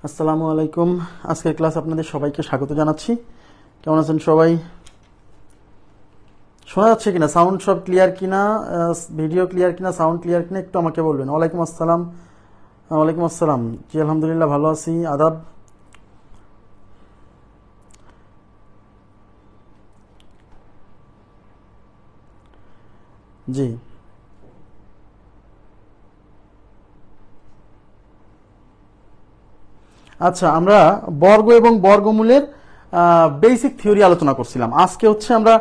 আসসালামু আলাইকুম। আজকের ক্লাস আপনাদের সবাইকে স্বাগত জানাচ্ছি। কেমন আছেন সবাই? শোনা যাচ্ছে কিনা? সাউন্ড সব ক্লিয়ার কিনা? ভিডিও ক্লিয়ার কিনা? সাউন্ড ক্লিয়ার কিনা? একটু আমাকে বলবেন। ওয়ালাইকুম আসসালাম। ওয়ালাইকুম আসসালাম। জি আলহামদুলিল্লাহ ভালো আছি। আদাব। জি আচ্ছা, আমরা বর্গ এবং বর্গমূলের বেসিক থিওরি আলোচনা করছিলাম। আজকে হচ্ছে আমরা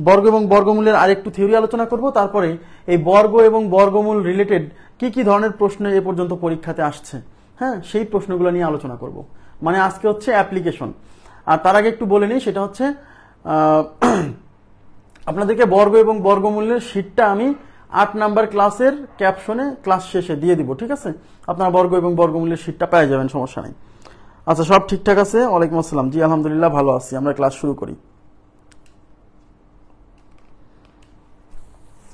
বর্গ এবং বর্গমূলের আরেকটু থিওরি আলোচনা করব। তারপরে এই বর্গ এবং বর্গমূল রিলেটেড কি কি ধরনের প্রশ্ন এ পর্যন্ত পরীক্ষাতে আসছে, হ্যাঁ, সেই প্রশ্নগুলো নিয়ে আলোচনা করব। মানে আজকে হচ্ছে অ্যাপ্লিকেশন। আর তার আগে একটু বলে নিই, সেটা হচ্ছে আপনাদেরকে বর্গ এবং বর্গমূলের শীটটা আমি 8 নাম্বার ক্লাসের ক্যাপশনে ক্লাস শেষে দিয়ে দিব, ঠিক আছে? আপনারা বর্গ এবং বর্গমূলের শীটটা পেয়ে যাবেন, সমস্যা নেই। আচ্ছা, সব ঠিকঠাক আছে? ওয়ালাইকুম আসসালাম। জি আলহামদুলিল্লাহ ভালো আছি। আমরা ক্লাস শুরু করি।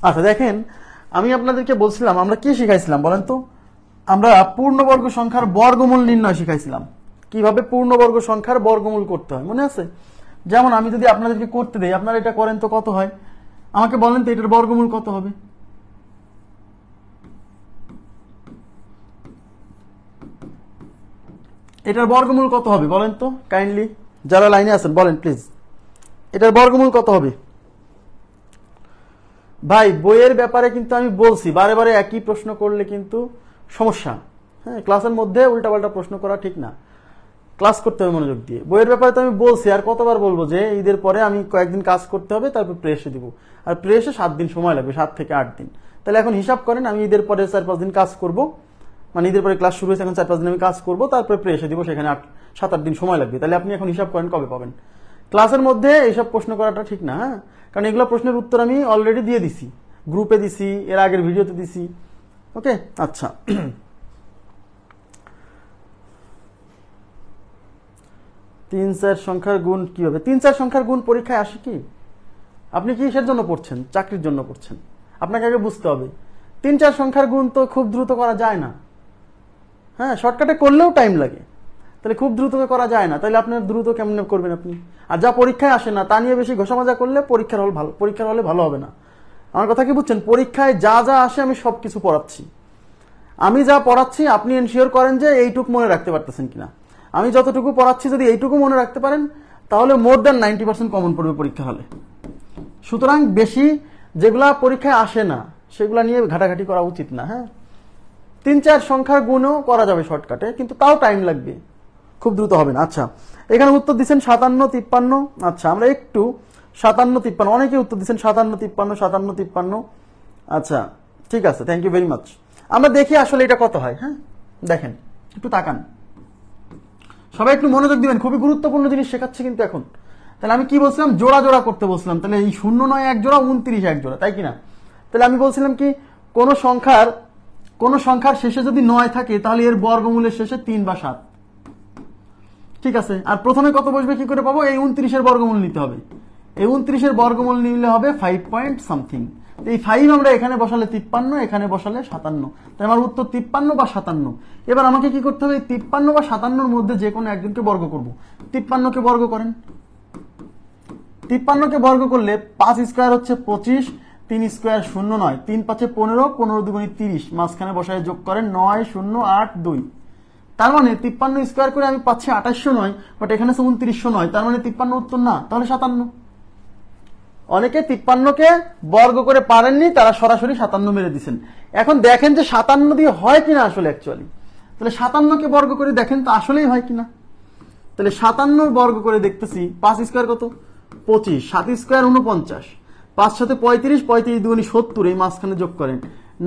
আচ্ছা দেখেন, আমি আপনাদেরকে বলছিলাম আমরা কি শিখাইছিলাম বলেন তো? আমরা পূর্ণবর্গ সংখ্যার বর্গমূল নির্ণয় শিখাইছিলাম। কিভাবে পূর্ণবর্গ সংখ্যার বর্গমূল করতে হয় মনে আছে? যেমন আমি যদি আপনাদেরকে করতে দেই, আপনারা এটা করেন তো কত হয়? আমাকে বলেন তো এটার বর্গমূল কত হবে? এটার বর্গমূল কত হবে বলেন তো কাইন্ডলি, যারা লাইনে আছেন বলেন প্লিজ। এটার বর্গমূল কত হবে? ভাই বইয়ের ব্যাপারে কিন্তু আমি বলছি, বারে বারে একই প্রশ্ন করলে কিন্তু সমস্যা। হ্যাঁ, ক্লাসের মধ্যে উল্টাপাল্টা প্রশ্ন করা ঠিক না। ক্লাস করতে হবে মনোযোগ দিয়ে। বইয়ের ব্যাপারে তো আমি বলছি, আর কতবার বলবো যে ঈদের পরে আমি কয়েকদিন কাজ করতে হবে, তারপর প্রেসে দিব। আর প্রেসে 7 দিন সময় লাগবে, 7 থেকে 8 দিন। তাহলে এখন হিসাব করেন, আমি ঈদের পরে 4-5 দিন কাজ করব। মানে ঈদের পরে ক্লাস শুরু হয়েছে, এখন 4-5 দিন আমি কাজ করব, তারপরে প্রেসে দিব, সেখানে 7-8 দিন সময় লাগবে। তাহলে আপনি এখন হিসাব করেন কবে পাবেন। ক্লাসের মধ্যে এইসব প্রশ্ন করাটা ঠিক না, হ্যাঁ, কারণ এগুলো প্রশ্নের উত্তর আমি অলরেডি দিয়ে দিছি, গ্রুপে দিছি, এর আগের ভিডিওতে দিছি। ওকে, আচ্ছা। 3-4 সংখ্যার গুণ কিভাবে? 3-4 সংখ্যার গুণ পরীক্ষায় আসে কি? আপনি কিসের জন্য পড়ছেন? চাকরির জন্য পড়ছেন। আপনাকে আগে বুঝতে হবে 3-4 সংখ্যার গুণ তো খুব দ্রুত করা যায় না। হ্যাঁ, শর্টকাটে করলেও টাইম লাগে, তাহলে খুব দ্রুত করা যায় না। তাহলে আপনার দ্রুত কেমনে করবেন আপনি? আর যা পরীক্ষায় আসে না তা নিয়ে বেশি ঘষামজা করলে পরীক্ষার হলে ভালো হবে না। আমার কথা কি বুঝছেন? পরীক্ষায় যা যা আসে আমি সবকিছু পড়াচ্ছি। আমি যা পড়াচ্ছি আপনি এনশিওর করেন যে এইটুক মনে রাখতে পারতেছেন কিনা। আমি যতটুকু পড়াচ্ছি যদি এইটুকু মনে রাখতে পারেন, তাহলে মোর দ্যান 90% কমন পড়বে পরীক্ষা হলে। সুতরাং বেশি যেগুলা পরীক্ষায় আসে না সেগুলা নিয়ে ঘাটাঘাটি করা উচিত না। হ্যাঁ, 3-4 সংখ্যার গুণও করা যাবে শর্টকাটে, কিন্তু তাও টাইম লাগবে, খুব দ্রুত হবে না। আচ্ছা, এখানে উত্তর দিচ্ছেন 57-53। আচ্ছা, আমরা একটু 57-53, অনেকে উত্তর দিচ্ছেন 57-53। আচ্ছা ঠিক আছে, থ্যাংক ইউ ভেরি মাচ। আমরা দেখি আসলে এটা কত হয়। হ্যাঁ দেখেন, একটু তাকান, সবাই একটু মনোযোগ দিবেন, খুবই গুরুত্বপূর্ণ জিনিস শেখাচ্ছি কিন্তু এখন। তাহলে আমি কি বলছিলাম? জোড়া জোড়া করতে বলছিলাম। তাহলে এই 0-9 এক জোড়া, 29 এক জোড়া, তাই কিনা? তাহলে আমি বলছিলাম কি, কোন সংখ্যার শেষে যদি 9 থাকে তাহলে এর বর্গমূলের শেষে 3 বা 7, ঠিক আছে? আর প্রথমে কত বসবে কি করে পাবো? এই 29-এর বর্গমূল নিতে হবে। এই 29-এর বর্গমূল নিলে হবে 5 পয়েন্ট সামথিং। এই 5 আমরা এখানে বসালে 53, এখানে বসালে 57, তাই আমার উত্তর 53 বা 57। এবার আমাকে কি করতে হবে? 53 বা 57-র মধ্যে যে কোনো একজনকে বর্গ করব। 53-কে বর্গ করেন। 53-কে বর্গ করলে 5 স্কোয়ার হচ্ছে 25, 3 স্কোয়ার 0-9, 3-5 15, 15-2 30, মাঝখানে বসায় যোগ করেন 9, 0, 8, 2। তার মানে 53 স্কোয়ার করে আমি পাচ্ছি 2809, বাট এখানে 2909, তার মানে 53 উত্তর না, তাহলে 57। অনেকে 53-কে বর্গ করে পারেননি, তারা সরাসরি 57 মেরে দিচ্ছেন। এখন দেখেন যে 57 দিয়ে হয় কিনা আসলে অ্যাকচুয়ালি। তাহলে 57-কে বর্গ করে দেখেন তো আসলেই হয় কিনা। তাহলে 57 বর্গ করে দেখতেছি, 5 স্কোয়ার কত? 25, 7 স্কোয়ার 49, 5 সাথে 35, 35-2 70, এই মাঝখানে যোগ করেন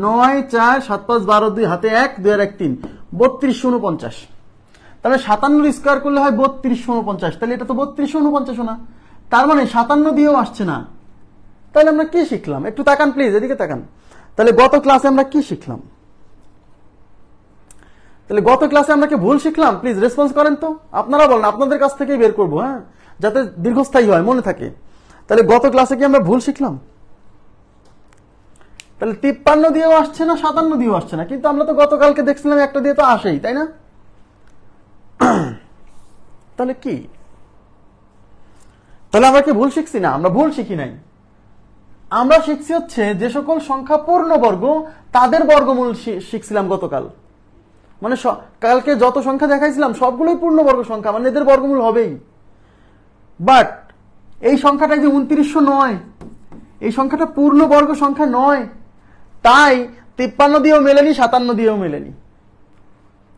9, 4, 7, 5, 12, 2 হাতে 1, 2 আর 1 3, 3249। তাহলে 57 স্কোয়ার করলে হয় 3249, তাহলে এটা তো 3249 না, তার মানে 57 দিয়েও আসছে না। তাহলে আমরা কি শিখলাম? একটু তাকান প্লিজ, এদিকে তাকান। তাহলে গত ক্লাসে আমরা কি শিখলাম? তাহলে গত ক্লাসে আমরা কি ভুল শিখলাম? প্লিজ রেসপন্স করেন তো, আপনারা বলেন, আপনাদের কাছ থেকেই বের করবো, হ্যাঁ, যাতে দীর্ঘস্থায়ী হয়, মনে থাকে। তাহলে গত ক্লাসে কি আমরা ভুল শিখলাম? তাহলে 53 দিয়েও আসছে না, 57 দিয়েও আসছে না, কিন্তু আমরা তো গতকালকে দেখছিলাম একটা দিয়ে তো আসেই, তাই না? তাহলে কি, তাহলে আমরা কি ভুল শিখছি? না, আমরা ভুল শিখি নাই। আমরা শিখছি হচ্ছে যে সকল সংখ্যা পূর্ণবর্গ তাদের বর্গমূল শিখছিলাম গতকাল। মানে কালকে যত সংখ্যা দেখাইছিলাম সবগুলোই পূর্ণবর্গ সংখ্যা, মানে এদের বর্গমূল হবেই। বাট এই সংখ্যাটা যে 2909, এই সংখ্যাটা পূর্ণবর্গ সংখ্যা নয়, তাই 53 দিয়েও মেলেনি, 57 দিয়েও মেলেনি।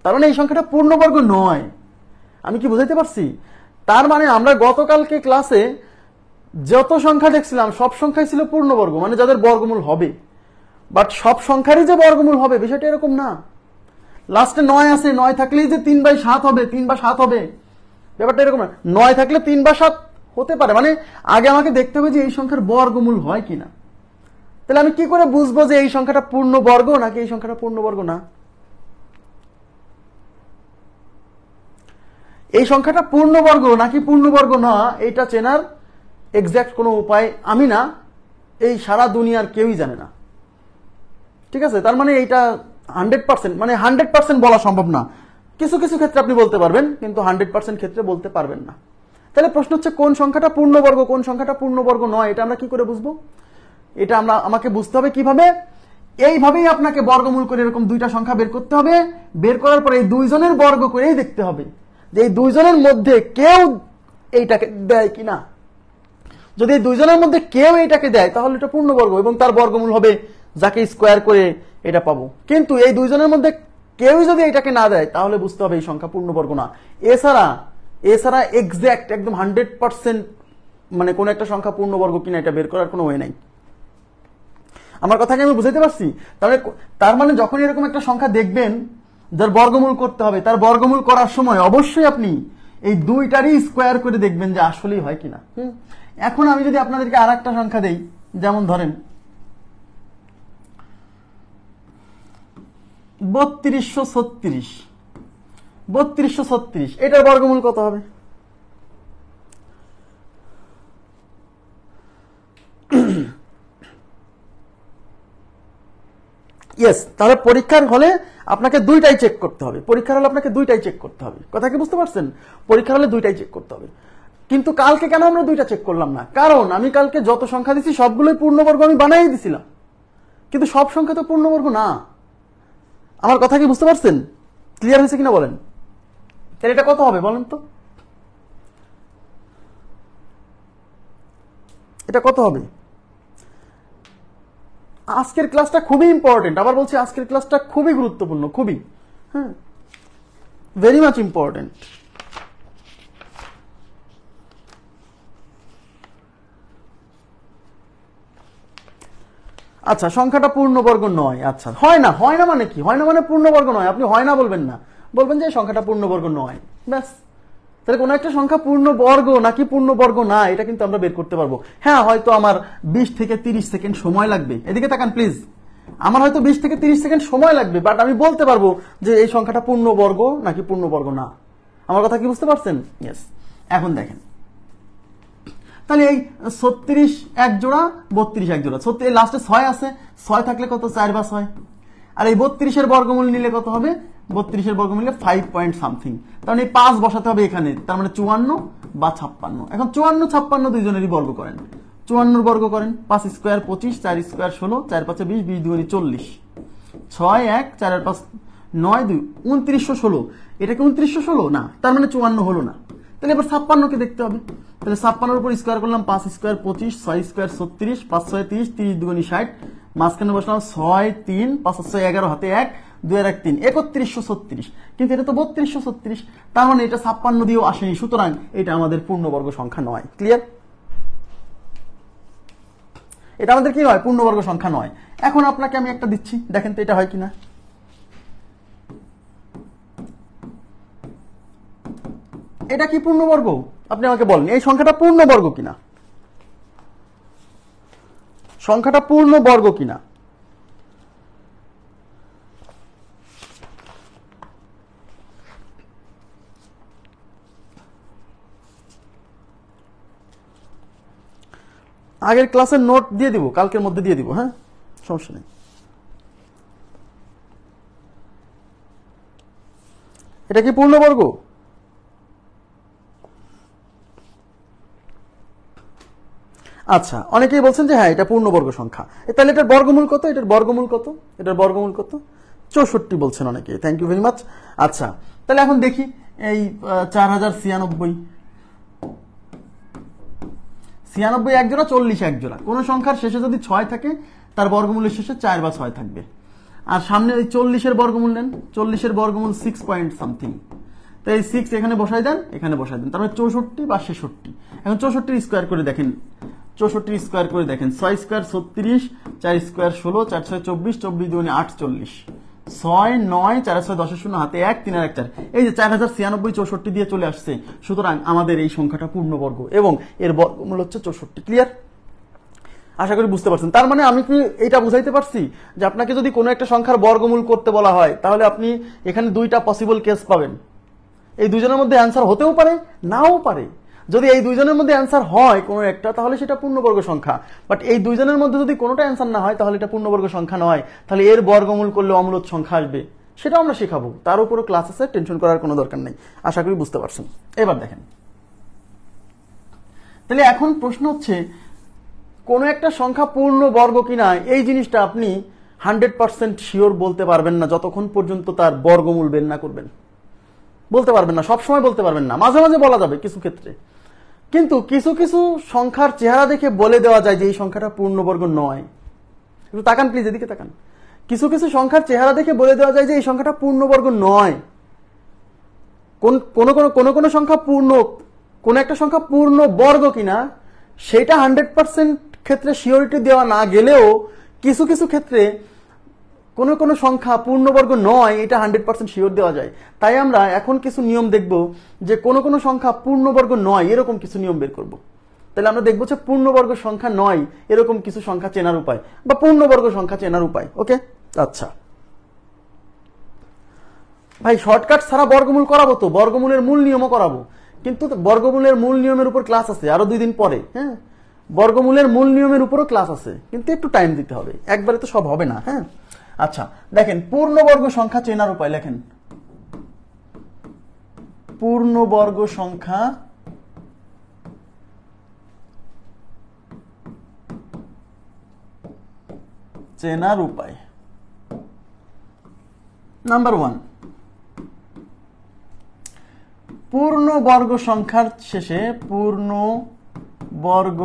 তার মানে এই সংখ্যাটা পূর্ণবর্গ নয়। আমি কি বুঝাইতে পারছি? তার মানে আমরা গতকালকে ক্লাসে যত সংখ্যা দেখছিলাম সব সংখ্যাই ছিল পূর্ণবর্গ, মানে যাদের বর্গমূল হবে। বাট সব সংখ্যারই যে বর্গমূল হবে বিষয়টা এরকম না। লাস্টে 9 আছে, 9 থাকলেই যে 3/7 হবে, 3/7 হবে, ব্যাপারটা এরকম না। 9 থাকলে 3/7 হতে পারে, মানে আগে আমাকে দেখতে হবে যে এই সংখ্যার বর্গমূল হয় কিনা। তাহলে আমি কি করে বুঝবো যে এই সংখ্যাটা পূর্ণবর্গ নাকি এই সংখ্যাটা পূর্ণবর্গ না? এই সংখ্যাটা পূর্ণবর্গ নাকি পূর্ণবর্গ না এটা চেনার এক্সাক্ট কোনো উপায় আমি না, এই সারা দুনিয়ার কেউই জানে না। ঠিক আছে? তার মানে এইটা 100%, মানে 100% বলা সম্ভব না। কিছু কিছু ক্ষেত্রে আপনি বলতে পারবেন, কিন্তু 100% ক্ষেত্রে বলতে পারবেন না। তাহলে প্রশ্ন হচ্ছে কোন সংখ্যাটা পূর্ণবর্গ কোন সংখ্যাটা পূর্ণবর্গ নয়, এটা আমরা কি করে বুঝবো? এটা আমাকে বুঝতে হবে কিভাবে? এইভাবেই আপনাকে বর্গমূল করে এরকম দুইটা সংখ্যা বের করতে হবে। বের করার পরে এই দুইজনের বর্গ করেই দেখতে হবে যে এই দুইজনের মধ্যে কেউ এইটাকে দেয় কিনা। যদি এই দুইজনের মধ্যে কেউ এইটাকে দেয় তাহলে এটা পূর্ণবর্গ এবং তার বর্গমূল হবে, যাকে স্কোয়ার করে এটা পাবো। কিন্তু এই দুইজনের মধ্যে কেউই যদি এটাকে না দেয় তাহলে বুঝতে হবে এই সংখ্যা পূর্ণবর্গ না। এছাড়া এক্সাক্ট একদম 100% মানে কোন একটা সংখ্যা পূর্ণবর্গ কিনা এটা বের করার কোনো ওয়ে নাই। আমার কথাকে আমি বুঝাইতে পারছি? তার মানে যখন এরকম একটা সংখ্যা দেখবেন যার বর্গমূল করতে হবে, তার বর্গমূল করার সময় অবশ্যই আপনি এই দুইটারই স্কোয়ার করে দেখবেন যে আসলেই হয় কিনা। এখন আমি যদি আপনাদেরকে আর একটা সংখ্যা দেই, যেমন ধরেন 3236, এটার বর্গমূল কত হবে? ইয়েস, তাহলে পরীক্ষার হলে আপনাকে দুইটাই চেক করতে হবে। পরীক্ষার হলে আপনাকে দুইটাই চেক করতে হবে। কথা কি বুঝতে পারছেন? পরীক্ষার হলে দুইটাই চেক করতে হবে। কিন্তু কালকে কেন আমরা দুইটা চেক করলাম না? কারণ আমি কালকে যত সংখ্যা দিছি সবগুলোই পূর্ণবর্গ আমি বানাই দিছিলাম, কিন্তু সব সংখ্যা তো পূর্ণবর্গ না। আমার কথা কি বুঝতে পারছেন? ক্লিয়ার হয়েছে কিনা বলেন? তাহলে এটা কত হবে বলেন তো? এটা কত হবে? আজকের ক্লাসটা খুবই ইম্পর্টেন্ট, আবার বলছি আজকের ক্লাসটা খুবই গুরুত্বপূর্ণ, খুবই, হ্যাঁ, ভেরি মাচ ইম্পর্টেন্ট। আচ্ছা, সংখ্যাটা পূর্ণবর্গ নয়। আচ্ছা, হয় না মানে কি? হয় না মানে পূর্ণবর্গ নয়। আপনি হয় না বলবেন না, বলবেন যে সংখ্যাটা পূর্ণবর্গ নয়, ব্যাস। তাহলে কোন একটা সংখ্যা পূর্ণবর্গ নাকি পূর্ণবর্গ না এটা কিন্তু আমরা বের করতে পারবো। হ্যাঁ, হয়তো আমার 20 থেকে 30 সেকেন্ড সময় লাগবে। এদিকে তাকান প্লিজ। আমার হয়তো 20 থেকে 30 সেকেন্ড সময় লাগবে, বাট আমি বলতে পারবো যে এই সংখ্যাটা পূর্ণবর্গ নাকি পূর্ণবর্গ না। আমার কথা কি বুঝতে পারছেন? ইয়েস। এখন দেখেন, তাহলে এই 36 এক জোড়া, 32 এক জোড়া, লাস্টে 6 আছে, 6 থাকলে কত? 4 বা 6। আর এই 32 এর বর্গমূল নিলে কত হবে? 32 এর বর্গমূল নিলে 5 পয়েন্ট সামথিং। তার মানে 5 বসাতে হবে এখানে, তার মানে 54 বা 56। এখন 54 56 দুইজনেরই বর্গ করেন। 54 বর্গ করেন, 5 স্কোয়ার 25, 4 স্কোয়ার 16, 4 5 20, 20 2 40, 6 1, 4 আর 5 9 2, 2916। এটা কি 2916? না, তার মানে 54 হলো না। তাহলে এবার 56 কে দেখতে হবে। তাহলে 56 উপর স্কোয়ার করলাম, 5 স্কোয়ার 25, 6 স্কোয়ার 36, 5 6 30, 30 2 60, মাঝখানে বসলাম 6 3, 5 6 11, হাতে 1, 2 আর 1 3, 3136। কিন্তু এটা তো 3236, তার মানে এটা 56 দিয়েও আসেনি, সুতরাং এটা আমাদের পূর্ণবর্গ সংখ্যা নয়। ক্লিয়ার? এটা আমাদের কি নয়? পূর্ণবর্গ সংখ্যা নয়। এখন আপনাকে আমি একটা দিচ্ছি, দেখেন তো এটা হয় কিনা। এটা কি পূর্ণবর্গ? আপনি আমাকে বলেন এই সংখ্যাটা পূর্ণবর্গ কিনা, সংখ্যাটা পূর্ণবর্গ কিনা। আগের ক্লাসের নোট দিয়ে দিব, কালকের মধ্যে দিয়ে দিব, হ্যাঁ, সমস্যা নেই। এটা কি পূর্ণবর্গ? আচ্ছা, অনেকেই বলছেন যে হ্যাঁ এটা পূর্ণবর্গ সংখ্যা, তাহলে এটার বর্গমূল কত, এটার বর্গমূল কত, এটার বর্গমূল কত? 64 বলছেন অনেকে। Thank you very much. আচ্ছা, তাহলে এখন দেখি এই 4096 96 এক জোড়া, 40 এক জোড়া। কোন সংখ্যার শেষে যদি 6 থাকে তার বর্গমূলের শেষে 4 বা 6 থাকবে। আর সামনে ওই 40-এর বর্গমূল নেন, 40-এর বর্গমূল 6 পয়েন্ট সামথিং, তো এই 6 এখানে বসাই দেন, এখানে বসাই দেন, তারপরে 64 বা 66। এখন 64 স্কোয়ার করে দেখেন, 64 স্কোয়ার করে দেখেন, 6 স্কোয়ার 36, 4 স্কোয়ার 16, 4 6 24, 24 2 48, 6 9, 4 6 10 0 হাতে 1, 3 আর 1 4, এই যে 4096 64 দিয়ে চলে আসছে। সুতরাং আমাদের এই সংখ্যাটা পূর্ণবর্গ এবং এর বর্গমূল হচ্ছে 64। ক্লিয়ার? আশা করি বুঝতে পারছেন। তার মানে আমি কি এটা বুঝাইতে পারছি যে আপনাকে যদি কোনো একটা সংখ্যার বর্গমূল করতে বলা হয় তাহলে আপনি এখানে দুইটা পসিবল কেস পাবেন। এই দুজনের মধ্যে অ্যান্সার হতেও পারে, নাও পারে। যদি এই দুইজনের মধ্যে অ্যান্সার হয় কোনো একটা, তাহলে সেটা পূর্ণবর্গ সংখ্যা। বাট এই দুইজনের মধ্যে যদি কোনোটা অ্যান্সার না হয় তাহলে এটা পূর্ণবর্গ সংখ্যা নয়, তাহলে এর বর্গমূল করলে অমূলদ সংখ্যা আসবে। সেটা আমরা শেখাবো, তার উপরও ক্লাস আছে, টেনশন করার কোনো দরকার নেই। আশা করি বুঝতে পারছেন। এবার দেখেন, তাহলে এখন প্রশ্ন হচ্ছে কোনো একটা সংখ্যা পূর্ণবর্গ কিনা এই জিনিসটা আপনি 100% শিওর বলতে পারবেন না যতক্ষণ পর্যন্ত তার বর্গমূল বের না করবেন। বলতে পারবেন না, সবসময় বলতে পারবেন না, মাঝে মাঝে বলা যাবে কিছু ক্ষেত্রে। কিন্তু কিছু কিছু সংখ্যার চেহারা দেখে বলে দেওয়া যায় যে এই সংখ্যাটা পূর্ণবর্গ নয়। একটু তাকান প্লিজ, এদিকে তাকান। কিছু কিছু সংখ্যার চেহারা দেখে বলে দেওয়া যায় যে এই সংখ্যাটা পূর্ণবর্গ নয়। কোন কোন কোন সংখ্যা পূর্ণ, কোন একটা সংখ্যা পূর্ণ বর্গ কিনা সেটা 100% ক্ষেত্রে শিওরিটি দেওয়া না গেলেও কিছু কিছু ক্ষেত্রে কোন কোন সংখ্যা পূর্ণবর্গ নয় এটা 100% শিওর দেওয়া যায়। তাই আমরা এখন কিছু নিয়ম দেখব যে কোন কোন সংখ্যা পূর্ণবর্গ নয় এরকম কিছু নিয়ম বের করব। তাহলে আমরা দেখবো যে পূর্ণবর্গ সংখ্যা নয় এরকম কিছু সংখ্যা চেনার উপায় বা পূর্ণবর্গ সংখ্যা চেনার উপায়। ওকে, আচ্ছা ভাই, শর্টকাট ছাড়া বর্গমূল করাবো তো, বর্গমূলের মূল নিয়মও করাবো, কিন্তু বর্গমূলের মূল নিয়মের উপর ক্লাস আছে আরো 2 দিন পরে। হ্যাঁ, বর্গমূলের মূল নিয়মের উপরও ক্লাস আছে, কিন্তু একটু টাইম দিতে হবে, একবারে তো সব হবে না। হ্যাঁ, আচ্ছা দেখেন, পূর্ণবর্গ সংখ্যা চেনার উপায় লেখেন। পূর্ণবর্গ সংখ্যা চেনার উপায় নাম্বার 1, পূর্ণবর্গ সংখ্যার শেষে পূর্ণবর্গ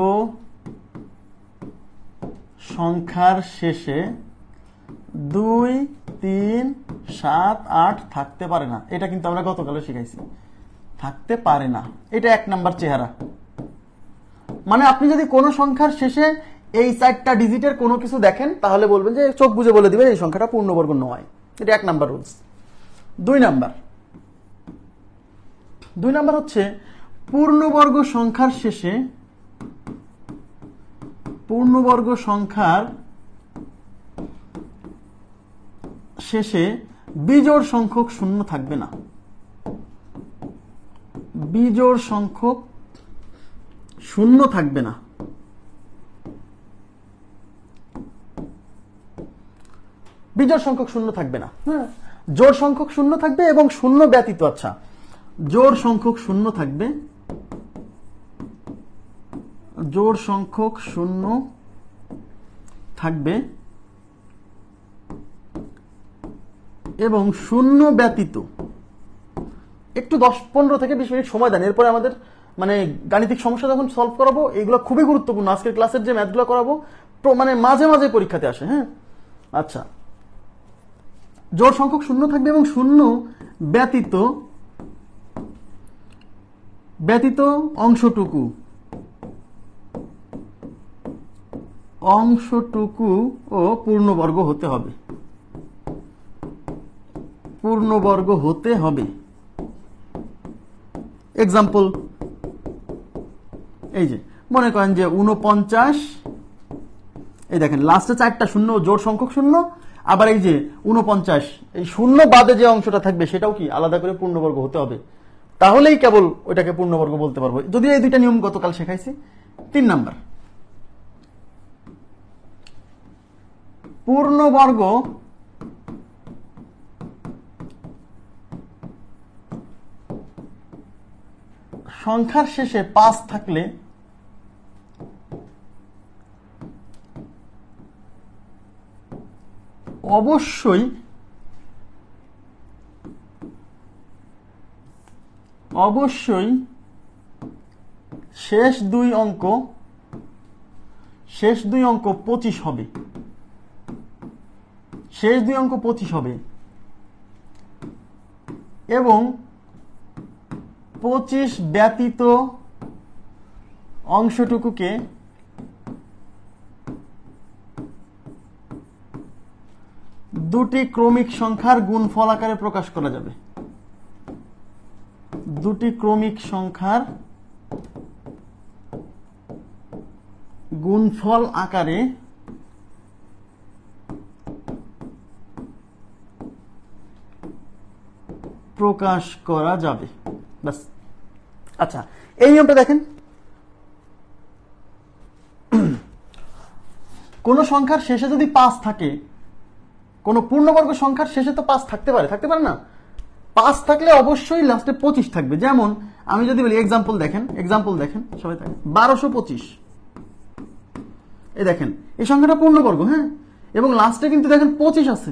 সংখ্যার শেষে 2, 3, 7, 8 থাকতে পারে না। এটা কিন্তু আমরা গতকালে শিখাইছি, থাকতে পারে না। এটা 1 নাম্বার চেহারা। মানে আপনি যদি কোনো সংখ্যার শেষে এই 4টা ডিজিটের কোনো কিছু দেখেন তাহলে বলবেন যে চোখ বুঝে বলে দিবেন এই সংখ্যাটা পূর্ণবর্গ নয়। এটা 1 নাম্বার রুলস। 2 নাম্বার হচ্ছে পূর্ণবর্গ সংখ্যার শেষে বিজোড় সংখ্যক শূন্য থাকবে না। বিজোড় সংখ্যক শূন্য থাকবে না। বিজোড় সংখ্যক শূন্য থাকবে না। হ্যাঁ, জোড় সংখ্যক শূন্য থাকবে এবং শূন্য ব্যতীত। আচ্ছা, জোড় সংখ্যক শূন্য থাকবে, জোড় সংখ্যক শূন্য থাকবে এবং শূন্য ব্যতীত। একটু 10-15 থেকে 20 মিনিট সময় দেন, এরপরে আমাদের মানে গাণিতিক সমস্যা যখন সলভ করাবো এগুলো খুবই গুরুত্বপূর্ণ। আজকের ক্লাসের যে ম্যাথগুলো করাবো মানে মাঝে মাঝে পরীক্ষাতে আসে। হ্যাঁ, আচ্ছা, জোড় সংখ্যক শূন্য থাকবে এবং শূন্য ব্যতীত অংশটুকু ও পূর্ণবর্গ হতে হবে। পূর্ণবর্গ হতে হবে। এক্সাম্পল, এই যে মনে করেন যে 49, এই দেখেন লাস্টে 4টা শূন্য, জোড় সংখ্যক শূন্য। আবার এই যে 49, এই শূন্য বাদে যে অংশটা থাকবে সেটাও কি আলাদা করে পূর্ণবর্গ হতে হবে, তাহলেই কেবল ওইটাকে পূর্ণবর্গ বলতে পারবো। যদিও এই 2টা নিয়ম গতকাল শেখাইছি। 3 নাম্বার, পূর্ণবর্গ সংখ্যার শেষে 5 থাকলে অবশ্যই অবশ্যই শেষ দুই অঙ্ক 25 হবে, শেষ দুই অঙ্ক 25 হবে এবং 25 ব্যতীত অংশটুকুকে দুটি ক্রমিক সংখ্যার গুণফল আকারে প্রকাশ করা যাবে, দুটি ক্রমিক সংখ্যার গুণফল আকারে প্রকাশ করা যাবে। বাস। আচ্ছা, এই নিয়মটা দেখেন, কোন সংখ্যার শেষে যদি 5 থাকে, কোন পূর্ণবর্গ সংখ্যার শেষে তো 5 থাকতে পারে, থাকতে পারে না? 5 থাকলে অবশ্যই লাস্টে 25 থাকবে। যেমন আমি যদি বলি এক্সাম্পল দেখেন সবাই দেখেন 1225, এই দেখেন এই সংখ্যাটা পূর্ণবর্গ, হ্যাঁ, এবং লাস্টে কিন্তু দেখেন 25 আছে।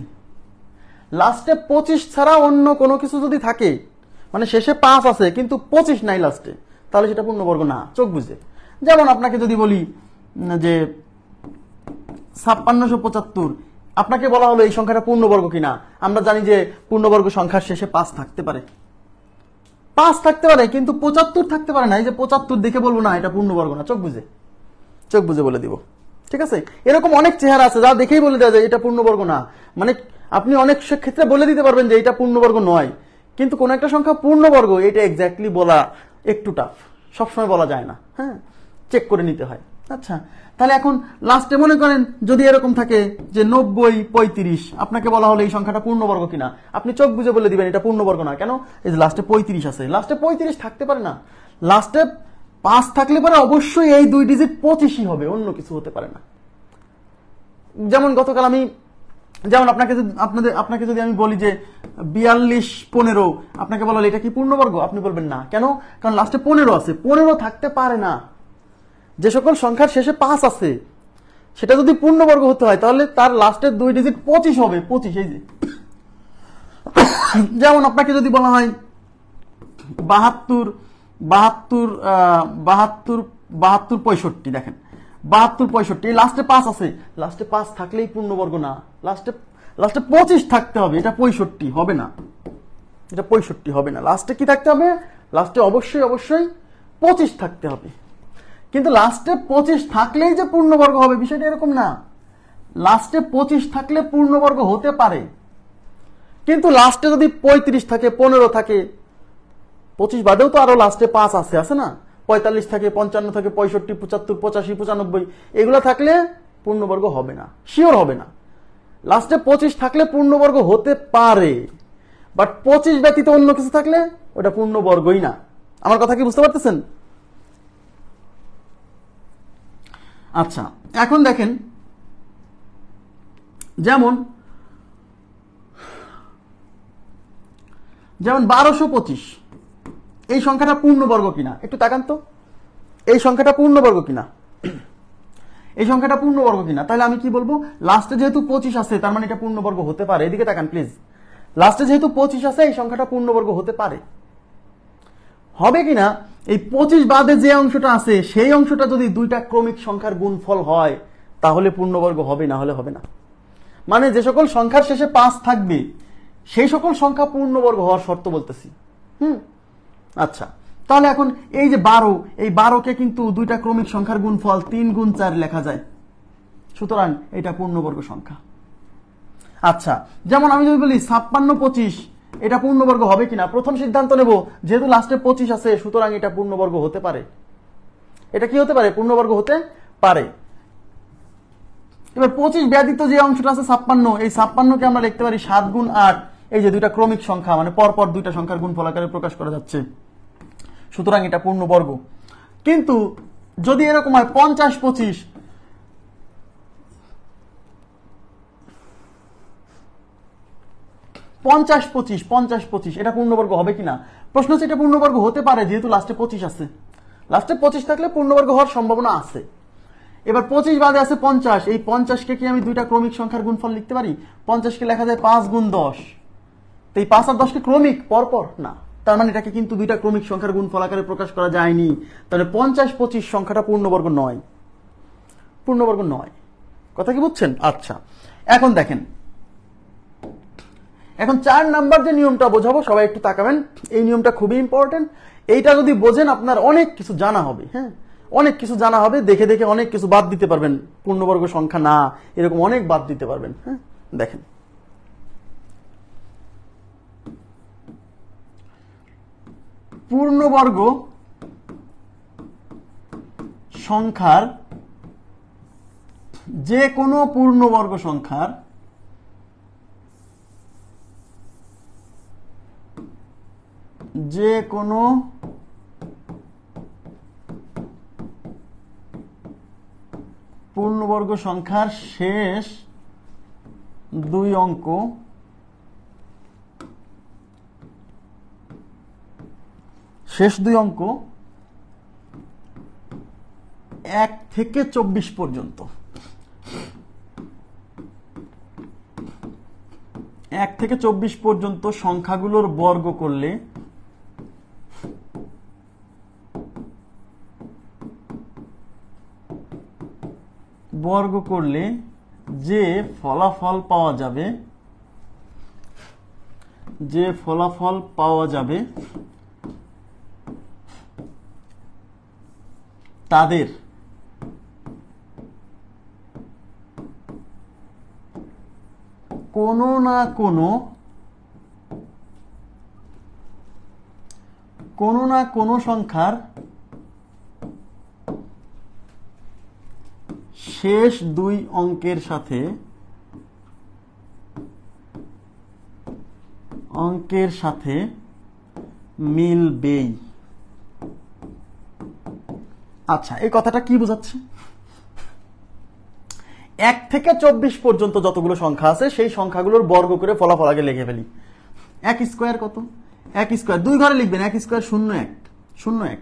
লাস্টে 25 ছাড়া অন্য কোনো কিছু যদি থাকে, মানে শেষে 5 আছে কিন্তু 25 নাই লাস্টে, তাহলে সেটা পূর্ণবর্গ না, চোখ বুঝে। যেমন আপনাকে যদি বলি যে 5675, আপনাকে বলা হলো এই সংখ্যাটা পূর্ণবর্গ কিনা। আমরা জানি যে পূর্ণবর্গ সংখ্যার শেষে 5 থাকতে পারে, 5 থাকতে পারে কিন্তু 75 থাকতে পারে না। এই যে 75 দেখে বলবো না এটা পূর্ণবর্গ না, চোখ বুঝে বলে দিব। ঠিক আছে, এরকম অনেক চেহারা আছে যা দেখেই বলে দেওয়া যায় এটা পূর্ণবর্গ না। মানে আপনি অনেক ক্ষেত্রে বলে দিতে পারবেন যে এটা পূর্ণবর্গ নয়, কিন্তু কোন একটা সংখ্যা পূর্ণবর্গ এটা এক্স্যাক্টলি বলা একটু টাফ, সবসময় বলা যায় না, হ্যাঁ, চেক করে নিতে হয়। আচ্ছা, তাহলে এখন লাস্টে মনে করেন যদি এরকম থাকে যে 9035, আপনাকে বলা হলো এই সংখ্যাটা পূর্ণবর্গ কিনা, আপনি চোখ বুঝে বলে দিবেন এটা পূর্ণবর্গ না। কেন? এই যে লাস্টে 35 আছে, লাস্টে 35 থাকতে পারে না। লাস্টে 5 থাকলে পরে অবশ্যই এই 2 ডিজিট 25ই হবে, অন্য কিছু হতে পারে না। যেমন গতকাল আমি, যেমন আপনাকে যদি আমি বলি যে 4215, আপনাকে বলা হলো এটা কি পূর্ণবর্গ, আপনি বলবেন না। কেন? কারণ লাস্টে 15 আছে, 15 থাকতে পারে না। যে সকল সংখ্যার শেষে 5 আছে সেটা যদি পূর্ণবর্গ হতে হয় তাহলে তার লাস্টের 2 ডিজিট 25 হবে, 25। এই যে যেমন আপনাকে যদি বলা হয় 7265, দেখেন 7265, লাস্টে 5 আছে, লাস্টে 5 থাকলেই পূর্ণবর্গ না, লাস্টে 25 থাকতে হবে, এটা 65 হবে না, এটা 65 হবে না। লাস্টে কি থাকতে হবে? লাস্টে অবশ্যই 25 থাকতে হবে। কিন্তু লাস্টে 25 থাকলেই যে পূর্ণবর্গ হবে বিষয়টা এরকম না। লাস্টে 25 থাকলে পূর্ণবর্গ হতে পারে, কিন্তু লাস্টে যদি 35 থাকে, 15 থাকে, 25 বাদেও তো আরো লাস্টে 5 আছে না, 45 থাকে, 55 থাকে, 65, 75, 85, 95, এগুলো থাকলে পূর্ণবর্গ হবে না, শিওর হবে না। লাস্টে 25 থাকলে পূর্ণবর্গ হতে পারে, বাট 25 ব্যতীত অন্য কিছু থাকলে ওটা পূর্ণবর্গই না। আমার কথা কি বুঝতে পারতেছেন? আচ্ছা, এখন দেখেন যেমন 1225, এই সংখ্যাটা পূর্ণবর্গ কিনা একটু তাকান তো, এই সংখ্যাটা পূর্ণবর্গ কিনা, এই সংখ্যাটা পূর্ণবর্গ কিনা। তাহলে আমি কি বলবো? লাস্টে যেহেতু 25 আছে তার মানে এটা পূর্ণবর্গ হতে পারে। এদিকে তাকান প্লিজ, লাস্টে যেহেতু 25 আছে এই সংখ্যাটা পূর্ণবর্গ হতে পারে। হবে কিনা, এই 25 বাদে যে অংশটা আছে সেই অংশটা যদি দুইটা ক্রমিক সংখ্যার গুণফল হয় তাহলে পূর্ণবর্গ হবে, না হলে হবে না। মানে যে সকল সংখ্যার শেষে 5 থাকবে সেই সকল সংখ্যা পূর্ণবর্গ হওয়ার শর্ত বলতেছি। আচ্ছা, তাহলে এখন এই যে 12, এই 12কে কিন্তু দুইটা ক্রমিক সংখ্যার গুণফল 3 গুণ 4 লেখা যায়, সুতরাং এটা পূর্ণবর্গ সংখ্যা। আচ্ছা, যেমন আমি যদি বলি 5625, এটা পূর্ণবর্গ হবে কিনা, প্রথম সিদ্ধান্ত নেব যেহেতু লাস্টে 25 আছে সুতরাং এটা পূর্ণবর্গ হতে পারে। এটা কি হতে পারে? পূর্ণবর্গ হতে পারে। এবার 25 ব্যতীত যে অংশটা আছে 56, এই 56কে আমরা লিখতে পারি 7 গুণ 8, এই যে দুইটা ক্রমিক সংখ্যা মানে পরপর দুইটা সংখ্যার গুণফল আকারে প্রকাশ করা যাচ্ছে, সুতরাং এটা পূর্ণবর্গ। কিন্তু যদি এরকম হয় 5025, 5025, এটা পূর্ণবর্গ হবে কিনা? প্রশ্ন হচ্ছে এটা পূর্ণবর্গ হতে পারে যেহেতু লাস্টে 25 আছে। লাস্টে 25 থাকলে পূর্ণবর্গ হওয়ার সম্ভাবনা আছে। এবার 25 বাদে আছে 50, এই 50 কে কি আমি দুইটা ক্রমিক সংখ্যার গুণফল লিখতে পারি? 50 কে লেখা যায় 5 গুণ 10, তো এই 5 আর 10 কে ক্রমিক পরপর না, তার মানে এটাকে কিন্তু দুইটা ক্রমিক সংখ্যার গুণফল আকারে প্রকাশ করা যায়নি। তাহলে 50-25 সংখ্যাটা পূর্ণবর্গ নয়, পূর্ণবর্গ নয়। কথা কি বুঝছেন? আচ্ছা, এখন দেখেন, এখন 4 নাম্বার যে নিয়মটা বোঝাবো, সবাই একটু তাকাবেন, এই নিয়মটা খুবই ইম্পর্টেন্ট। এইটা যদি বোঝেন আপনার অনেক কিছু জানা হবে। হ্যাঁ, অনেক কিছু জানা হবে, দেখে দেখে অনেক কিছু বাদ দিতে পারবেন, পূর্ণবর্গ সংখ্যা না এরকম অনেক বাদ দিতে পারবেন। হ্যাঁ, দেখেন, পূর্ণবর্গ সংখ্যার যে কোনো পূর্ণবর্গ সংখ্যার যে কোনো পূর্ণবর্গ সংখ্যার শেষ দুই অঙ্ক এক থেকে 24 পর্যন্ত, 1 থেকে 24 পর্যন্ত সংখ্যাগুলোর বর্গ করলে যে ফলাফল পাওয়া যাবে তাদের কোনো না কোনো সংখ্যার শেষ দুই অঙ্কের সাথে মিলবেই। আচ্ছা, এই কথাটা কি বোঝাচ্ছে? 1 থেকে 24 পর্যন্ত যতগুলো সংখ্যা আছে সেই সংখ্যাগুলোর বর্গ করে ফলাফল আগে লিখে ফেলি। 1 স্কয়ার কত? 1 স্কয়ার 2 ঘরে লিখবেন, 1 স্কয়ার 01 01,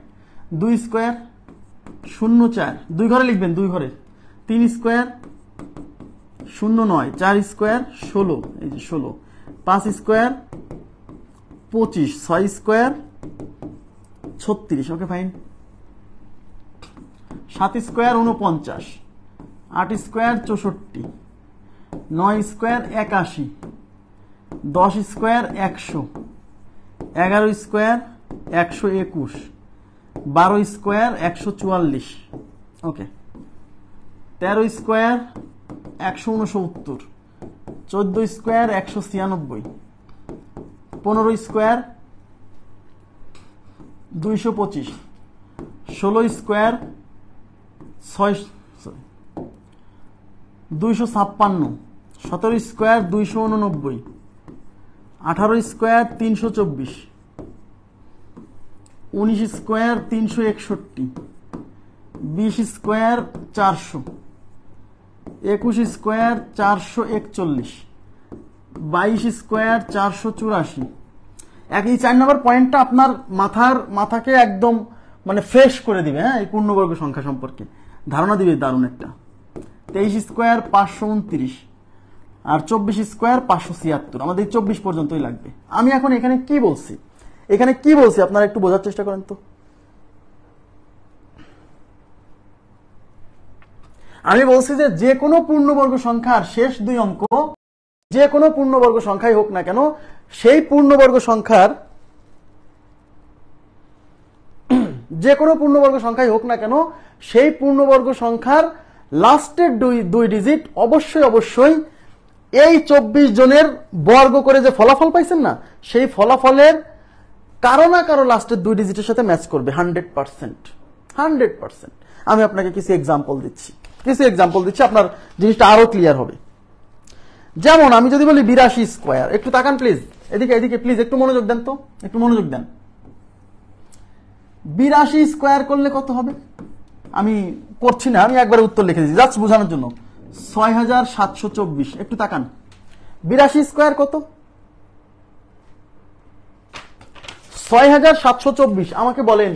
2 স্কয়ার 04 2 ঘরে লিখবেন, 2 ঘরে, 3 স্কয়ার 09, 4 স্কয়ার 16, এই যে 16, 5 square 25, 6 square 36, okay fine, 7 square 49, 8 square 64, 9 square 81, 10 square 100, 11 square 121, 12 square 144, ওকে, 13 square 169, 14 square 196, 15 square 225, 16 square 256, 17 square 289, 18 square 324, 19 square 361, 20 square 400, 21 square 441, 22 square 484। এই 4 নম্বর পয়েন্টটা আপনার মাথাকে একদম মানে ফ্রেশ করে দিবে। হ্যাঁ, এই পূর্ণবর্গ সংখ্যা সম্পর্কে ধারণা দিবে দারুণ একটা। 23 স্কয়ার 529 আর 24 স্কয়ার 576, আমাদের 24 পর্যন্তই লাগবে। আমি এখন এখানে কি বলছি আপনারা একটু বোঝার চেষ্টা করেন তো। আমি বলছি যে কোনো পূর্ণবর্গ সংখ্যার শেষ দুই অঙ্ক, যে কোনো পূর্ণবর্গ সংখ্যাই হোক না কেন, সেই পূর্ণবর্গ সংখ্যার লাস্টের দুই ডিজিট অবশ্যই এই 24 জনের বর্গ করে যে ফলাফল পাইছেন না, সেই ফলাফলের কারো না কারো লাস্টের দুই ডিজিটের সাথে ম্যাচ করবে 100%। আমি আপনাকে কিছু এক্সাম্পল দিচ্ছি, আপনার জিনিসটা আরো ক্লিয়ার হবে। যেমন আমি যদি বলি 82 স্কয়ার, একটু তাকান প্লিজ, এদিকে প্লিজ একটু মনোযোগ দেন তো, 82 স্কয়ার করলে কত হবে? আমি করছি না, আমি একবার উত্তর লিখে দিচ্ছি জাস্ট বোঝানোর জন্য। 6724, একটু তাকান, 82 স্কয়ার কত? 6724। আমাকে বলেন,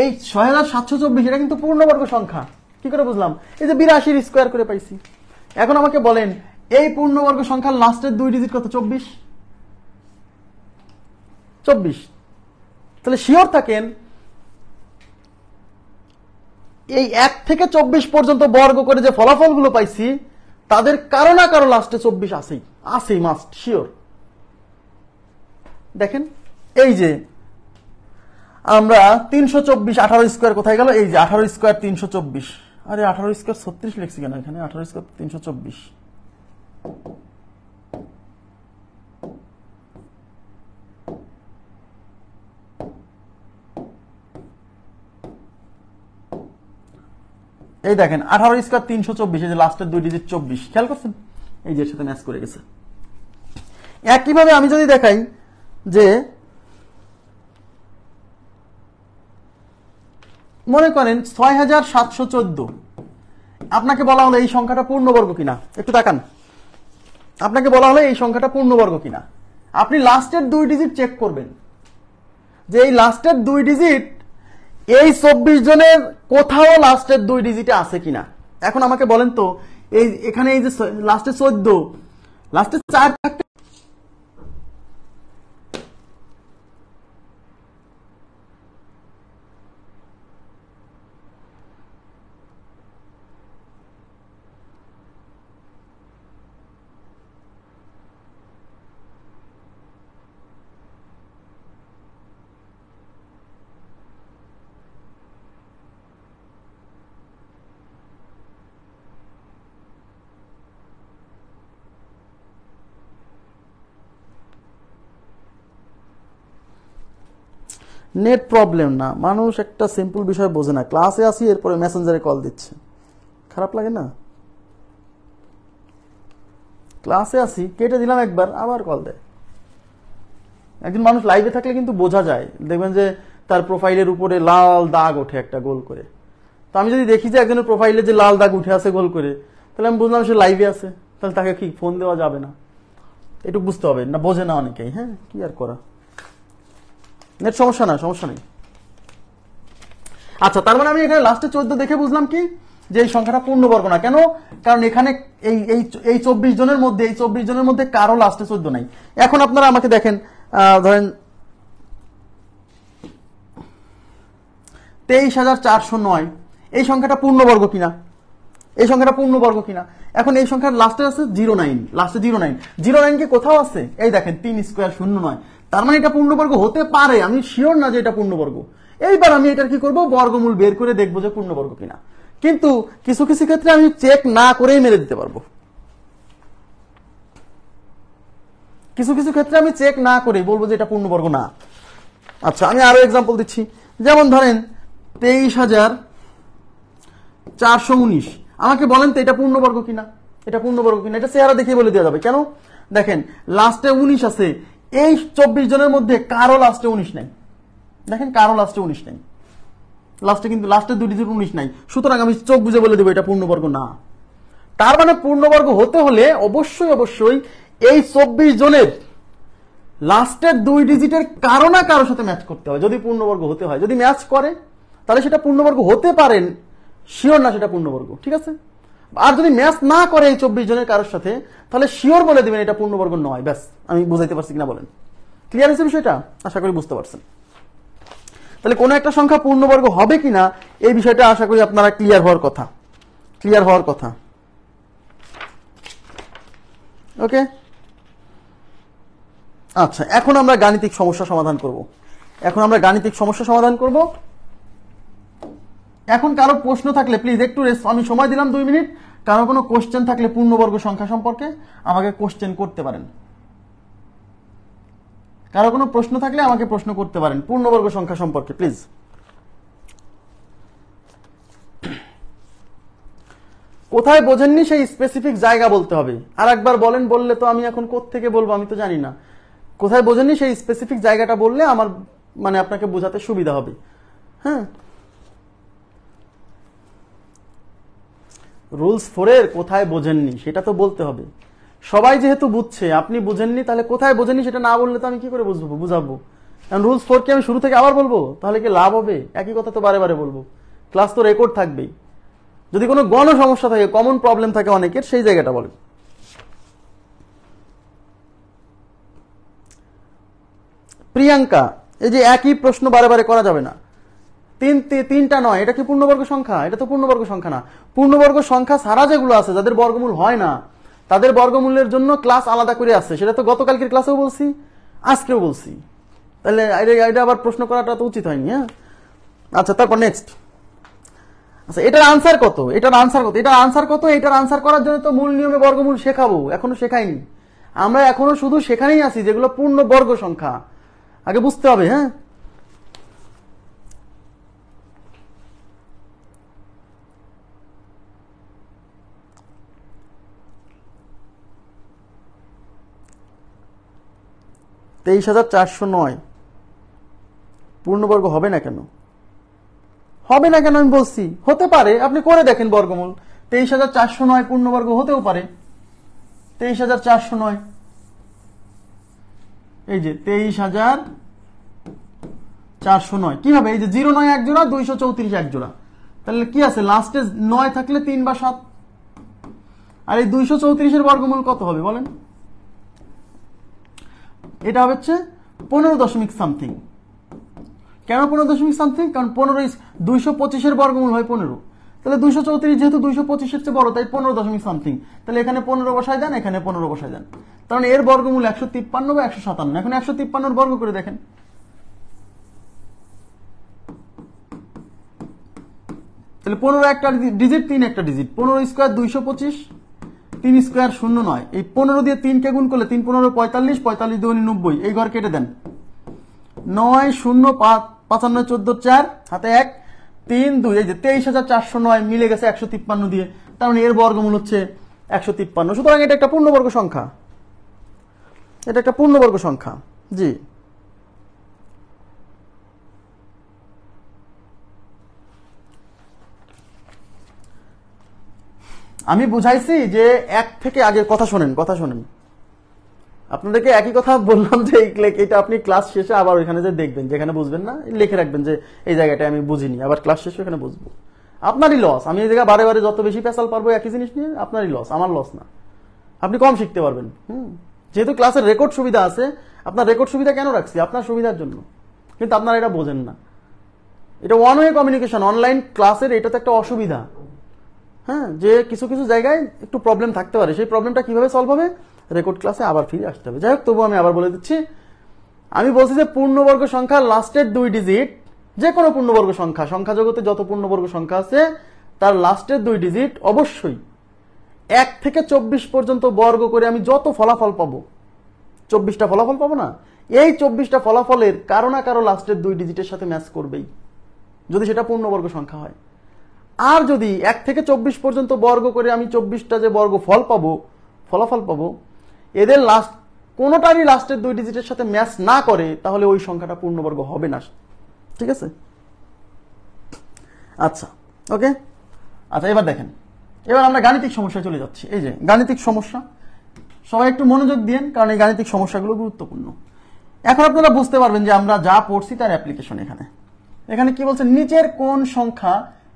এই 6724 এটা কিন্তু পূর্ণবর্গ সংখ্যা, কি করে বুঝলাম? এই যে 82 স্কোয়ার করে পাইছি। এখন আমাকে বলেন এই পূর্ণবর্গ সংখ্যার লাস্টের 2 ডিজিট কত? 24। তাহলে শিওর থাকেন এই 1 থেকে 24 পর্যন্ত বর্গ করে যে ফলাফলগুলো পাইছি তাদের কারো না কারো লাস্টে 24 আছেই মাস্ট শিওর। দেখেন এই যে আমরা 324 18 স্কোয়ার কোথায় গেল? এই যে 18 স্কোয়ার 324। আরে 18 স্কোয়ার 36 লিখছি কেন এখানে? 18 স্কোয়ার 324। এই দেখেন 18 স্কোয়ার 324, এই যে লাস্টের 2 ডিজিট 24, খেয়াল করছেন? এই যে এর সাথে ম্যাচ করে গেছে। একইভাবে আমি যদি দেখাই যে মনে করেন 6714, আপনাকে বলা হলো এই সংখ্যাটা পূর্ণবর্গ কিনা, একটু তাকান। আপনাকে বলা হলো এই সংখ্যাটা পূর্ণবর্গ কিনা, আপনি লাস্টের 2 ডিজিট চেক করবেন যে এই লাস্টের 2 ডিজিট এই 24 জনের কোথাও লাস্টের 2 ডিজিটে আছে কিনা। এখন আমাকে বলেন তো এই এখানে এই যে লাস্টে 14, লাস্টে 4 থাকতে নেট প্রবলেম না, মানুষ একটা সিম্পল বিষয় বোঝে না। ক্লাসে আসি এরপরে মেসেঞ্জারে কল দিচ্ছে, খারাপ লাগে না? ক্লাসে আসি কেটে দিলাম একবার, আবার কল দেয়। একজন মানুষ লাইভে থাকলে কিন্তু বোঝা যায়, দেখবেন যে তার প্রোফাইলের উপরে লাল দাগ ওঠে একটা গোল করে। তো আমি যদি দেখি যে একজনের প্রোফাইলে যে লাল দাগ উঠে আছে গোল করে, তাহলে আমি বুঝলাম সে লাইভে আছে, তাহলে তাকে কি ফোন দেওয়া যাবে না? একটু বুঝতে হবে না, বোঝে না অনেকেই। হ্যাঁ, কি আর করা, নেট সমস্যা না, সমস্যা নেই। আচ্ছা, তার মানে আমি এখানে লাস্টে 14 দেখে বুঝলাম কি যে এই সংখ্যাটা পূর্ণবর্গ না। কেন? কারণ এখানে এই 24 জনের মধ্যে কারো লাস্টে 14 নাই। এখন আপনারা আমাকে দেখেন, ধরেন 23409, এই সংখ্যাটা পূর্ণবর্গ কিনা, এই সংখ্যাটা পূর্ণবর্গ কিনা। এখন এই সংখ্যার লাস্টে আছে 09, লাস্টে 09 কি কোথাও আছে? এই দেখেন 3 স্কোয়ার 09, তার মানে এটা পূর্ণবর্গ হতে পারে, আমি শিওর না যে এটা পূর্ণবর্গ। এইবার আমি এটার কি করব? বর্গমূল বের করে দেখবো যে পূর্ণবর্গ কিনা। কিন্তু কিছু কিছু ক্ষেত্রে আমি চেক না করেই মেরে দিতে পারবো, কিছু কিছু ক্ষেত্রে আমি চেক না করে বলবো যে এটা পূর্ণবর্গ না। আচ্ছা, আমি আরো এক্সাম্পল দিচ্ছি। যেমন ধরেন 23419, আমাকে বলেন তো এটা পূর্ণবর্গ কিনা, এটা পূর্ণবর্গ কিনা। এটা চেহারা দেখে বলে দেওয়া যাবে। কেন? দেখেন লাস্টে 19 আছে, এই 24 জনের মধ্যে কারো লাস্টে 19 নাই। দেখেন কারো লাস্টে 19 নাই, লাস্টে কিন্তু লাস্টের 2 ডিজিট 19 নাই। সুতরাং আমি চোখ বুঝে বলে দেবো এটা পূর্ণবর্গ না। তার মানে পূর্ণবর্গ হতে হলে অবশ্যই এই 24 জনের লাস্টের 2 ডিজিটের কারো না কারোর সাথে ম্যাচ করতে হবে যদি পূর্ণবর্গ হতে হয়। যদি ম্যাচ করে তাহলে সেটা পূর্ণবর্গ হতে পারেন, শিওর না সেটা পূর্ণবর্গ। ঠিক আছে? আর যদি ম্যাচ না করে এই 24 জনের কারোর সাথে, তাহলে শিওর বলে দিবেন এটা পূর্ণবর্গ নয়। ব্যাস, আমি বুঝাইতে পারছি কিনা বলেন? ক্লিয়ার হয়েছে বিষয়টা? আশা করি বুঝতে পারছেন। তাহলে কোন একটা সংখ্যা পূর্ণবর্গ হবে কিনা এই বিষয়টা আশা করি আপনারা ক্লিয়ার হওয়ার কথা। ওকে, আচ্ছা, এখন আমরা গাণিতিক সমস্যা সমাধান করব। এখন কারো প্রশ্ন থাকলে প্লিজ একটু আমি সময় দিলাম 2 মিনিট। কারো কোনো কোশ্চেন থাকলে পূর্ণবর্গ সংখ্যা সম্পর্কে আমাকে কোশ্চেন করতে পারেন। কারো কোনো প্রশ্ন থাকলে আমাকে প্রশ্ন করতে পারেন পূর্ণবর্গ সংখ্যা সম্পর্কে, প্লিজ। কোথায় বোঝেননি সেই স্পেসিফিক জায়গা বলতে হবে। আর একবার বলেন, বললে তো আমি এখন কোত্থেকে বলবো, আমি তো জানি না। কোথায় বোঝেননি সেই স্পেসিফিক জায়গাটা বললে আমার মানে আপনাকে বোঝাতে সুবিধা হবে। হ্যাঁ, রুলস 4 এর কোথায় বোঝেননি সেটা তো বলতে হবে। সবাই যেহেতু বুঝছে, আপনি বুঝেননি, তাহলে কোথায় বোঝেননি সেটা না বললে তো আমি কি করে বুঝাবো? কারণ রুলস 4 কে আমি শুরু থেকে আবার বলবো, তাহলে কি লাভ হবে? একই কথা তো বারে বারে বলবো। ক্লাস তো রেকর্ড থাকবেই, যদি কোনো গণ সমস্যা থাকে, কমন প্রবলেম থাকে অনেকের, সেই জায়গাটা বলেন। প্রিয়াঙ্কা, এই যে একই প্রশ্ন বারে বারে করা যাবে না। তিনটা নয়, এটা কি পূর্ণবর্গ সংখ্যা? এটা তো পূর্ণবর্গ সংখ্যা না। পূর্ণবর্গ সংখ্যা ছাড়া যেগুলো আছে, যাদের বর্গমূল হয় না, তাদের বর্গমূলের জন্য ক্লাস আলাদা করে আছে। সেটা তো গতকালকের ক্লাসেও বলছি, আজকেও বলছি। তাহলে এটা আবার প্রশ্ন করাটা তো উচিত হয়নি। হ্যাঁ, আচ্ছা, তারপর নেক্সট। আচ্ছা, এটার আনসার কত? এটার আনসার করার জন্য তো মূল নিয়মে বর্গমূল শেখাবো, এখনো শেখাইনি। আমরা এখনো শুধু সেখানেই আছি যেগুলো পূর্ণ বর্গ সংখ্যা, আগে বুঝতে হবে। হ্যাঁ, $23,409 পূর্ণবর্গ হবে না কেন? হবে না কেন আমি বলছি, হতে পারে। আপনি করে দেখেন বর্গমূল। 23,409 পূর্ণবর্গ হতেও পারে। 23,409, এই যে 23,409 কি হবে? এই যে 09 এক জোড়া, 234 এক জোড়া। তাহলে কি আছে? লাস্টে 9 থাকলে 3 বা 7। আর এই 234 এর বর্গমূল কত হবে বলেন? এটা হচ্ছে 15 দশমিক সামথিং। কেন 15 দশমিক সামথিং? কারণ 225 এর বর্গমূল হয় 15। তাহলে 234 যেহেতু 225 এর চেয়ে বড়, তাই 15 দশমিক সামথিং। তাহলে এখানে 15 বসায় দেন, এখানে 15 বসায় দেন। কারণ এর বর্গমূল 153 বা 157। এখন 153 এর বর্গ করে দেখেন। তাহলে 15 একটা ডিজিট, 3 একটা ডিজিট। 15 square 225, 3 square 09। এই 15 দিয়ে 3 কে গুণ করলে 3 15 45, 45 2 90। এই ঘর কেটে দেন। 9 0 5 55 14 4 হাতে 1 3 2। এই যে 23,409 মিলে গেছে 153 দিয়ে। তার মানে এর বর্গমূল হচ্ছে 153। সুতরাং এটা একটা পূর্ণবর্গ সংখ্যা। এটা একটা পূর্ণবর্গ সংখ্যা। জি, আমি বুঝাইছি যে এক থেকে আগের কথা শোনেন। আপনাদেরকে একই কথা বললাম যে এটা আপনি ক্লাস শেষে আবার ওইখানে যে দেখবেন, যেখানে বুঝবেন না লিখে রাখবেন যে এই জায়গাটা আমি বুঝিনি, আবার ক্লাস শেষে ওখানে বুঝবো। আপনারই লস। আমি এই জায়গায় বারে বারে যত বেশি পেশাল পারবো একই জিনিস নিয়ে, আপনারই লস, আমার লস না। আপনি কম শিখতে পারবেন। যেহেতু ক্লাসের রেকর্ড সুবিধা আছে, আপনার রেকর্ড সুবিধা কেন রাখছি? আপনার সুবিধার জন্য। কিন্তু আপনারা এটা বোঝেন না। এটা ওয়ান ওয়ে কমিউনিকেশন, অনলাইন ক্লাসের এটা তো একটা অসুবিধা। হ্যাঁ, যে কিছু কিছু জায়গায় একটু প্রবলেম থাকতে পারে। সেই প্রবলেমটা কিভাবে সলভ হবে? রেকর্ড ক্লাসে আবার ফিরে আসতে হবে। যাই হোক, তবু আমি আবার বলে দিচ্ছি। আমি বলছি যে পূর্ণবর্গ সংখ্যা লাস্টের 2 ডিজিট, যে কোনো পূর্ণবর্গ সংখ্যা, সংখ্যা জগতে যত পূর্ণবর্গ সংখ্যা আছে তার লাস্টের 2 ডিজিট অবশ্যই 1 থেকে 24 পর্যন্ত বর্গ করে আমি যত ফলাফল পাবো, 24টা ফলাফল পাবো না, এই 24টা ফলাফলের কারো না কারো লাস্টের 2 ডিজিটের সাথে ম্যাচ করবেই, যদি সেটা পূর্ণবর্গ সংখ্যা হয়। আর যদি 1 থেকে 24 পর্যন্ত বর্গ করে আমি 24টা যে বর্গ ফলাফল পাবো, এদের কোনোটারই লাস্টের 2 ডিজিটের সাথে ম্যাচ না করে, তাহলে ওই সংখ্যাটা পূর্ণবর্গ হবে না। ঠিক আছে? আচ্ছা, ওকে। আচ্ছা, এবার দেখেন, এবার আমরা গাণিতিক সমস্যায় চলে যাচ্ছি। এই যে গাণিতিক সমস্যা, সবাই একটু মনোযোগ দিন, কারণ এই গাণিতিক সমস্যাগুলো গুরুত্বপূর্ণ। এখন আপনারা বুঝতে পারবেন যে আমরা যা পড়ছি তার অ্যাপ্লিকেশন এখানে কি বলছে? নিচের কোন সংখ্যা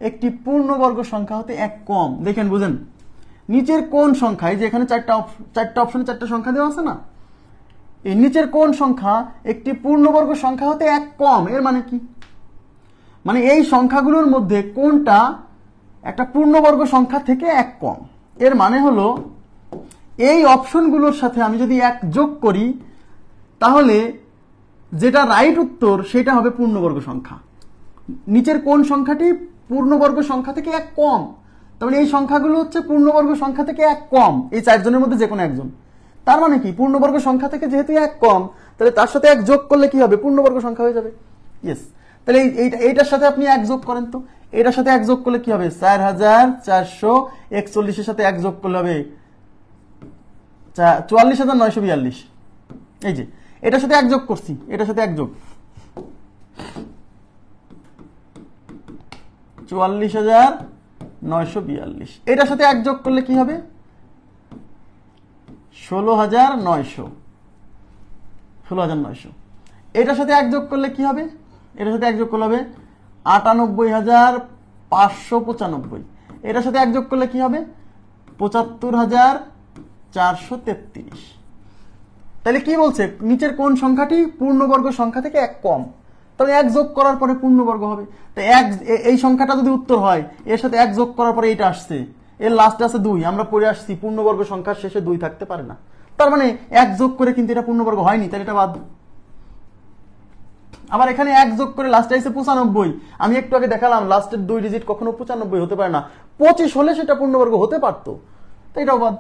একটি পূর্ণবর্গ সংখ্যা হতে 1 কম? দেখেন, বুঝেন, নিচের কোন সংখ্যা, এই যে এখানে চারটা অপশনে 4টা সংখ্যা দেওয়া আছে না, এই নিচের কোন সংখ্যা একটি পূর্ণবর্গ সংখ্যা হতে 1 কম? এর মানে কি? মানে এই সংখ্যাগুলোর মধ্যে কোনটা একটা পূর্ণবর্গ সংখ্যা থেকে 1 কম। এর মানে হলো এই অপশনগুলোর সাথে আমি যদি 1 যোগ করি, তাহলে যেটা রাইট উত্তর সেটা হবে পূর্ণবর্গ সংখ্যা। নিচের কোন সংখ্যাটি পূর্ণবর্গ সংখ্যা থেকে 1 কম? তাহলে এই সংখ্যাগুলো হচ্ছে পূর্ণবর্গ সংখ্যা থেকে 1 কম, এই 4 জনের মধ্যে যে কোনো একজন। তার মানে কি? পূর্ণবর্গ সংখ্যা থেকে যেহেতু 1 কম, তাহলে তার সাথে 1 যোগ করলে কি হবে? পূর্ণবর্গ সংখ্যা হয়ে যাবে। ইয়েস। তাহলে এইটার সাথে আপনি 1 যোগ করেন তো, এটার সাথে 1 যোগ করলে কি হবে? 4,441 এর সাথে 1 যোগ করলে হবে 44,942। এই যে এটার সাথে 1 যোগ করছি, এটার সাথে 1 যোগ, 44,942। এটার সাথে 1 যোগ করলে কি হবে? 16,900। এটার সাথে 1 যোগ করলে কি হবে? এটার সাথে 1 যোগ করলে হবে 98,595। এটার সাথে 1 যোগ করলে কি হবে? ৭৫,৪৩৩। তাহলে কি বলছে? নিচের কোন সংখ্যাটি পূর্ণবর্গ সংখ্যা থেকে 1 কম? তাহলে 1 যোগ করার পরে পূর্ণবর্গ হবে। তো এই সংখ্যাটা যদি উত্তর হয়, এর সাথে 1 যোগ করার পরে এটা আসছে, এর লাস্টে আছে 2, আমরা পড়ে আসছি পূর্ণবর্গ সংখ্যার শেষে 2 থাকতে পারে না। তার মানে 1 যোগ করে কিন্তু এটা পূর্ণবর্গ হয়নি, তাহলে এটা বাদ। আবার এখানে 1 যোগ করে লাস্টে আছে 95, আমি একটু আগে দেখালাম লাস্টের 2 ডিজিট কখনো 95 হতে পারে না, 25 হলে সেটা পূর্ণবর্গ হতে পারতো, তো এটাও বাদ।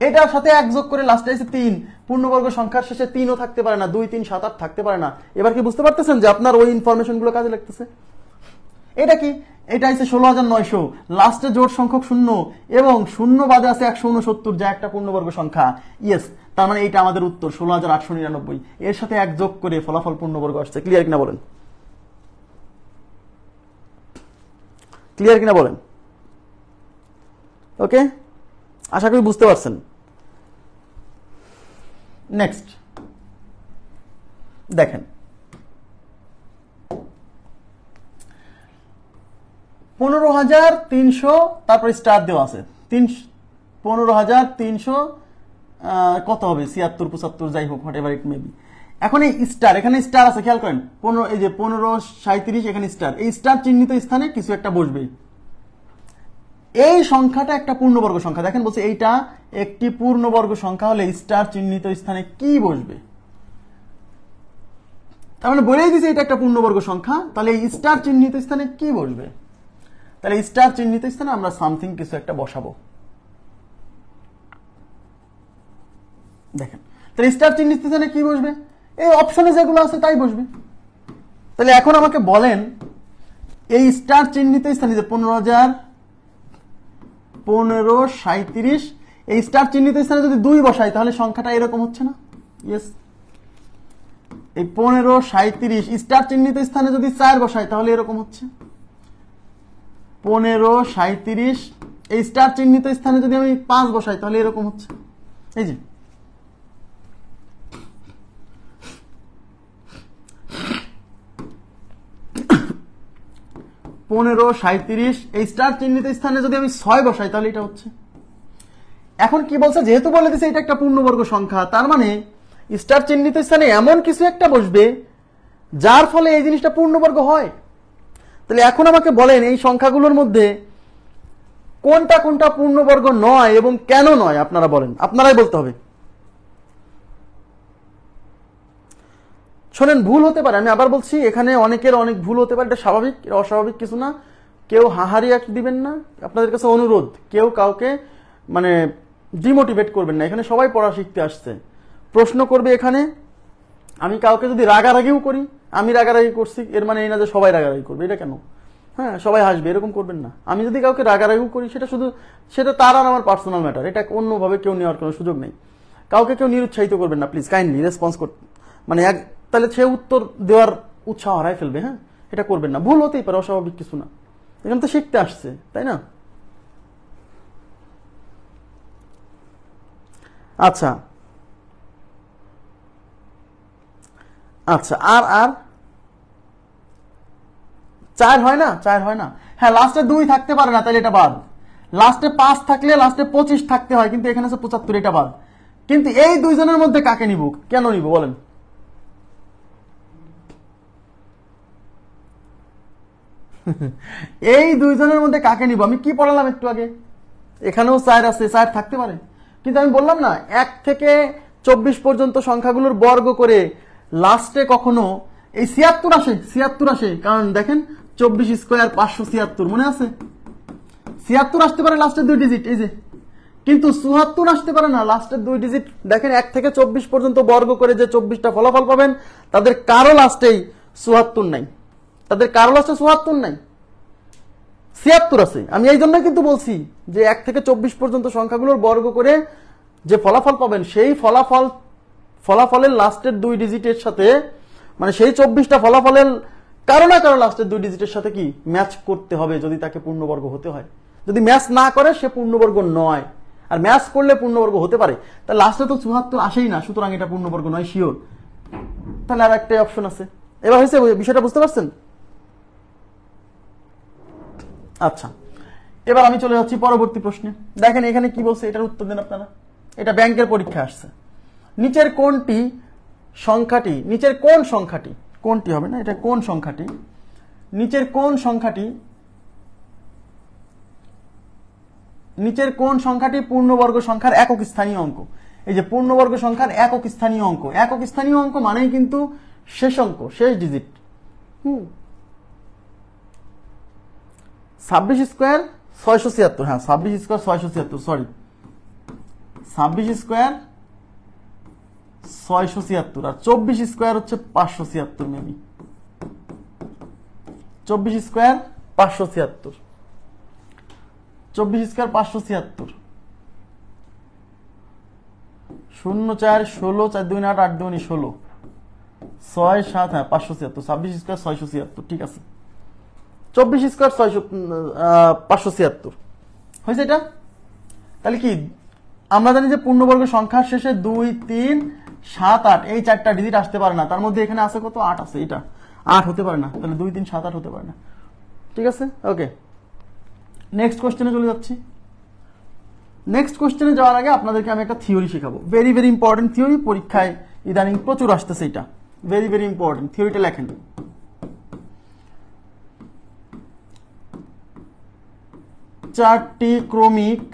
এটার সাথে 1 যোগ করে লাস্টে আছে 3, পূর্ণবর্গ সংখ্যার শেষে 3ও থাকতে পারে না, 2, 3, 7, 8 থাকতে পারে না। এবার কি বুঝতে পারতেছেন যে আপনার ওই ইনফরমেশন গুলো কাজে লাগতেছে? এটা কি? এটা হচ্ছে 16,900, লাস্টে জোড় সংখ্যক 0 এবং 0 বাদে আছে 169, যা একটা পূর্ণবর্গ সংখ্যা। ইয়েস, তার মানে এটা আমাদের উত্তর 16,899। এর সাথে 1 যোগ করে ফলাফল পূর্ণবর্গ আসছে। ক্লিয়ার কিনা বলেন? ক্লিয়ার কিনা বলেন? ওকে, আশা করি বুঝতে পারছেন। নেক্সট দেখেন, 15,300, তারপর স্টার দেওয়া আছে 15,300 কত হবে? 76, 75, যাই হোক, what ever it may be. এখন এই স্টার, এখানে স্টার আছে, খেয়াল করেন, 15, এই যে 1537, এখানে স্টার, এই স্টার চিহ্নিত স্থানে কিছু একটা বসবে। এই সংখ্যাটা একটা পূর্ণবর্গ সংখ্যা। দেখেন বলছে এইটা একটি পূর্ণবর্গ সংখ্যা হলে স্টার চিহ্নিত স্থানে কি বসবে? তার মানে বলেই দিয়েছে এটা একটা পূর্ণবর্গ সংখ্যা, তাহলে এই স্টার চিহ্নিত স্থানে কি বসবে? তাহলে স্টার চিহ্নিত স্থানে আমরা সামথিং কিছু একটা বসাবো। দেখেন, তাহলে স্টার চিহ্নিত স্থানে কি বসবে? এই অপশনে যেগুলো আছে তাই বসবে। তাহলে এখন আমাকে বলেন, এই স্টার চিহ্নিত স্থানে যে 1537, এই স্টার চিহ্নিত স্থানে যদি 2 বসাই তাহলে সংখ্যাটা এরকম হচ্ছে না? ইয়েস। এই 1537 স্টার চিহ্নিত স্থানে যদি 4 বসাই তাহলে এরকম হচ্ছে। 1537 এই স্টার চিহ্নিত স্থানে যদি আমি 5 বসাই তাহলে এরকম হচ্ছে। এই যে 1537 এই স্টার চিহ্নিত স্থানে যদি আমি 6 বসাই তাহলে এটা হচ্ছে। এখন কি বলছে? যেহেতু বলে দিছে এটা একটা পূর্ণবর্গ সংখ্যা, তার মানে স্টার চিহ্নিত স্থানে এমন কিছু একটা বসবে যার ফলে এই জিনিসটা পূর্ণবর্গ হয়। তাহলে এখন আমাকে বলেন, এই সংখ্যাগুলোর মধ্যে কোনটা কোনটা পূর্ণবর্গ নয় এবং কেন নয়? আপনারা বলেন, আপনারাই বলতে হবে। শোনেন, ভুল হতে পারে, আমি আবার বলছি, এখানে অনেকের অনেক ভুল হতে পারে, এটা স্বাভাবিক, অস্বাভাবিক কিছু না। কেউ হাহারি দিবেন না, আপনাদের কাছে অনুরোধ, কেউ কাউকে মানে ডিমোটিভেট করবেন না। এখানে সবাই পড়া শিখতে আসছে, প্রশ্ন করবে এখানে। আমি কাউকে যদি রাগারাগিও করি, আমি রাগারাগি করছি, এর মানে এই না যে সবাই রাগারাগি করবে, এটা কেন? হ্যাঁ, সবাই হাসবে এরকম করবেন না। আমি যদি কাউকে রাগারাগিও করি, সেটা তার আর আমার পার্সোনাল ম্যাটার, এটা অন্যভাবে কেউ নেওয়ার কোনো সুযোগ নেই। কাউকে কেউ নিরুৎসাহিত করবেন না প্লিজ, কাইন্ডলি রেসপন্স করতে, মানে তাহলে সে উত্তর দেওয়ার উৎসাহ হারাই ফেলবে। হ্যাঁ, এটা করবেন না, ভুল হতেই পারে, অস্বাভাবিক কিছু না। এখানে তো শিখতে আসছে, তাই না? আচ্ছা আচ্ছা, আর 4 হয় না? 4 হয় না? হ্যাঁ, লাস্টে 2 থাকতে পারে না, তাহলে এটা বাদ। লাস্টে 5 থাকলে লাস্টে 25 থাকতে হয়, কিন্তু এখানে আছে 75, এটা বাদ। কিন্তু এই দুইজনের মধ্যে কাকে নিব? কেন নিব বলেন? এই দুইজনের মধ্যে কাকে নিব? আমি কি পড়ালাম একটু আগে, এখানেও 4 আছে, 4 থাকতে পারে, কিন্তু আমি বললাম না 1 থেকে 24 পর্যন্ত সংখ্যাগুলোর বর্গ করে লাস্টে কখনো এই 76 আসে, কারণ দেখেন 24 স্কোয়ার 576, মনে আছে? 76 আসতে পারে লাস্টের 2 ডিজিট, এই যে, কিন্তু 74 আসতে পারে না লাস্টের 2 ডিজিট। দেখেন 1 থেকে 24 পর্যন্ত বর্গ করে যে 24টা ফলাফল পাবেন, তাদের কারো লাস্টেই 74 নাই, তাদের কারো লাস্টে 74 নাই, 76 আছে। আমি এই জন্যই কিন্তু বলছি যে 1 থেকে 24 পর্যন্ত সংখ্যাগুলোর বর্গ করে যে ফলাফল পাবেন, সেই ফলাফলের লাস্টের 2 ডিজিটের সাথে, মানে সেই 24টা ফলাফলের কারো না কারো লাস্টের 2 ডিজিটের সাথে কি ম্যাচ করতে হবে যদি তাকে পূর্ণবর্গ হতে হয়। যদি ম্যাচ না করে সে পূর্ণবর্গ নয়, আর ম্যাচ করলে পূর্ণবর্গ হতে পারে। তাহলে লাস্টে তো 74 আসেই না, সুতরাং এটা পূর্ণবর্গ নয় শিওর। তাহলে আর একটা অপশন আছে। এবার হয়েছে, বিষয়টা বুঝতে পারছেন? আচ্ছা, এবার আমি চলে যাচ্ছি পরবর্তী প্রশ্নে। দেখেন এখানে কি বলছে, এটার উত্তর দেন আপনারা। এটা ব্যাংকের পরীক্ষা আসছে। নিচের কোন সংখ্যাটি কোনটি হবে না, এটা কোন সংখ্যাটি, নিচের কোন সংখ্যাটি পূর্ণবর্গ সংখ্যার একক স্থানীয় অঙ্ক। এই যে পূর্ণবর্গ সংখ্যার একক স্থানীয় অঙ্ক মানেই কিন্তু শেষ অঙ্ক, শেষ ডিজিট। 26 স্কোয়ার 676, হ্যাঁ 26 স্কোয়ার 676, সরি 26 স্কোয়ার 676, আর 24 স্কোয়ার হচ্ছে 576 মেবি। 24 স্কোয়ার 576, 24 স্কোয়ার 576, 0 4 16, 4 2 8, 8 2 16, 6 7, হ্যাঁ 576, 26 স্কোয়ার 676, ঠিক আছে। 24 স্কোয়ার 576 হয়েছে এটা। তাহলে কি আমরা জানি যে পূর্ণবর্গ সংখ্যার শেষে 2 3 7 8 এই চারটা ডিজিট আসতে পারে না, তার মধ্যে এখানে আছে কত, 8 আছে, এটা 8 হতে পারে না, তাহলে 2 3 7 8 হতে পারে না, ঠিক আছে। ওকে, নেক্সট কোশ্চেনে চলে যাচ্ছি। নেক্সট কোশ্চেনে যাওয়ার আগে আপনাদেরকে আমি একটা থিওরি শেখাবো, ভেরি ভেরি ইম্পর্টেন্ট থিওরি, পরীক্ষায় ইদানিং প্রচুর আসতেছে, এটা ভেরি ভেরি ইম্পর্টেন্ট। থিওরিটা লেখেন। চারটি ক্রমিক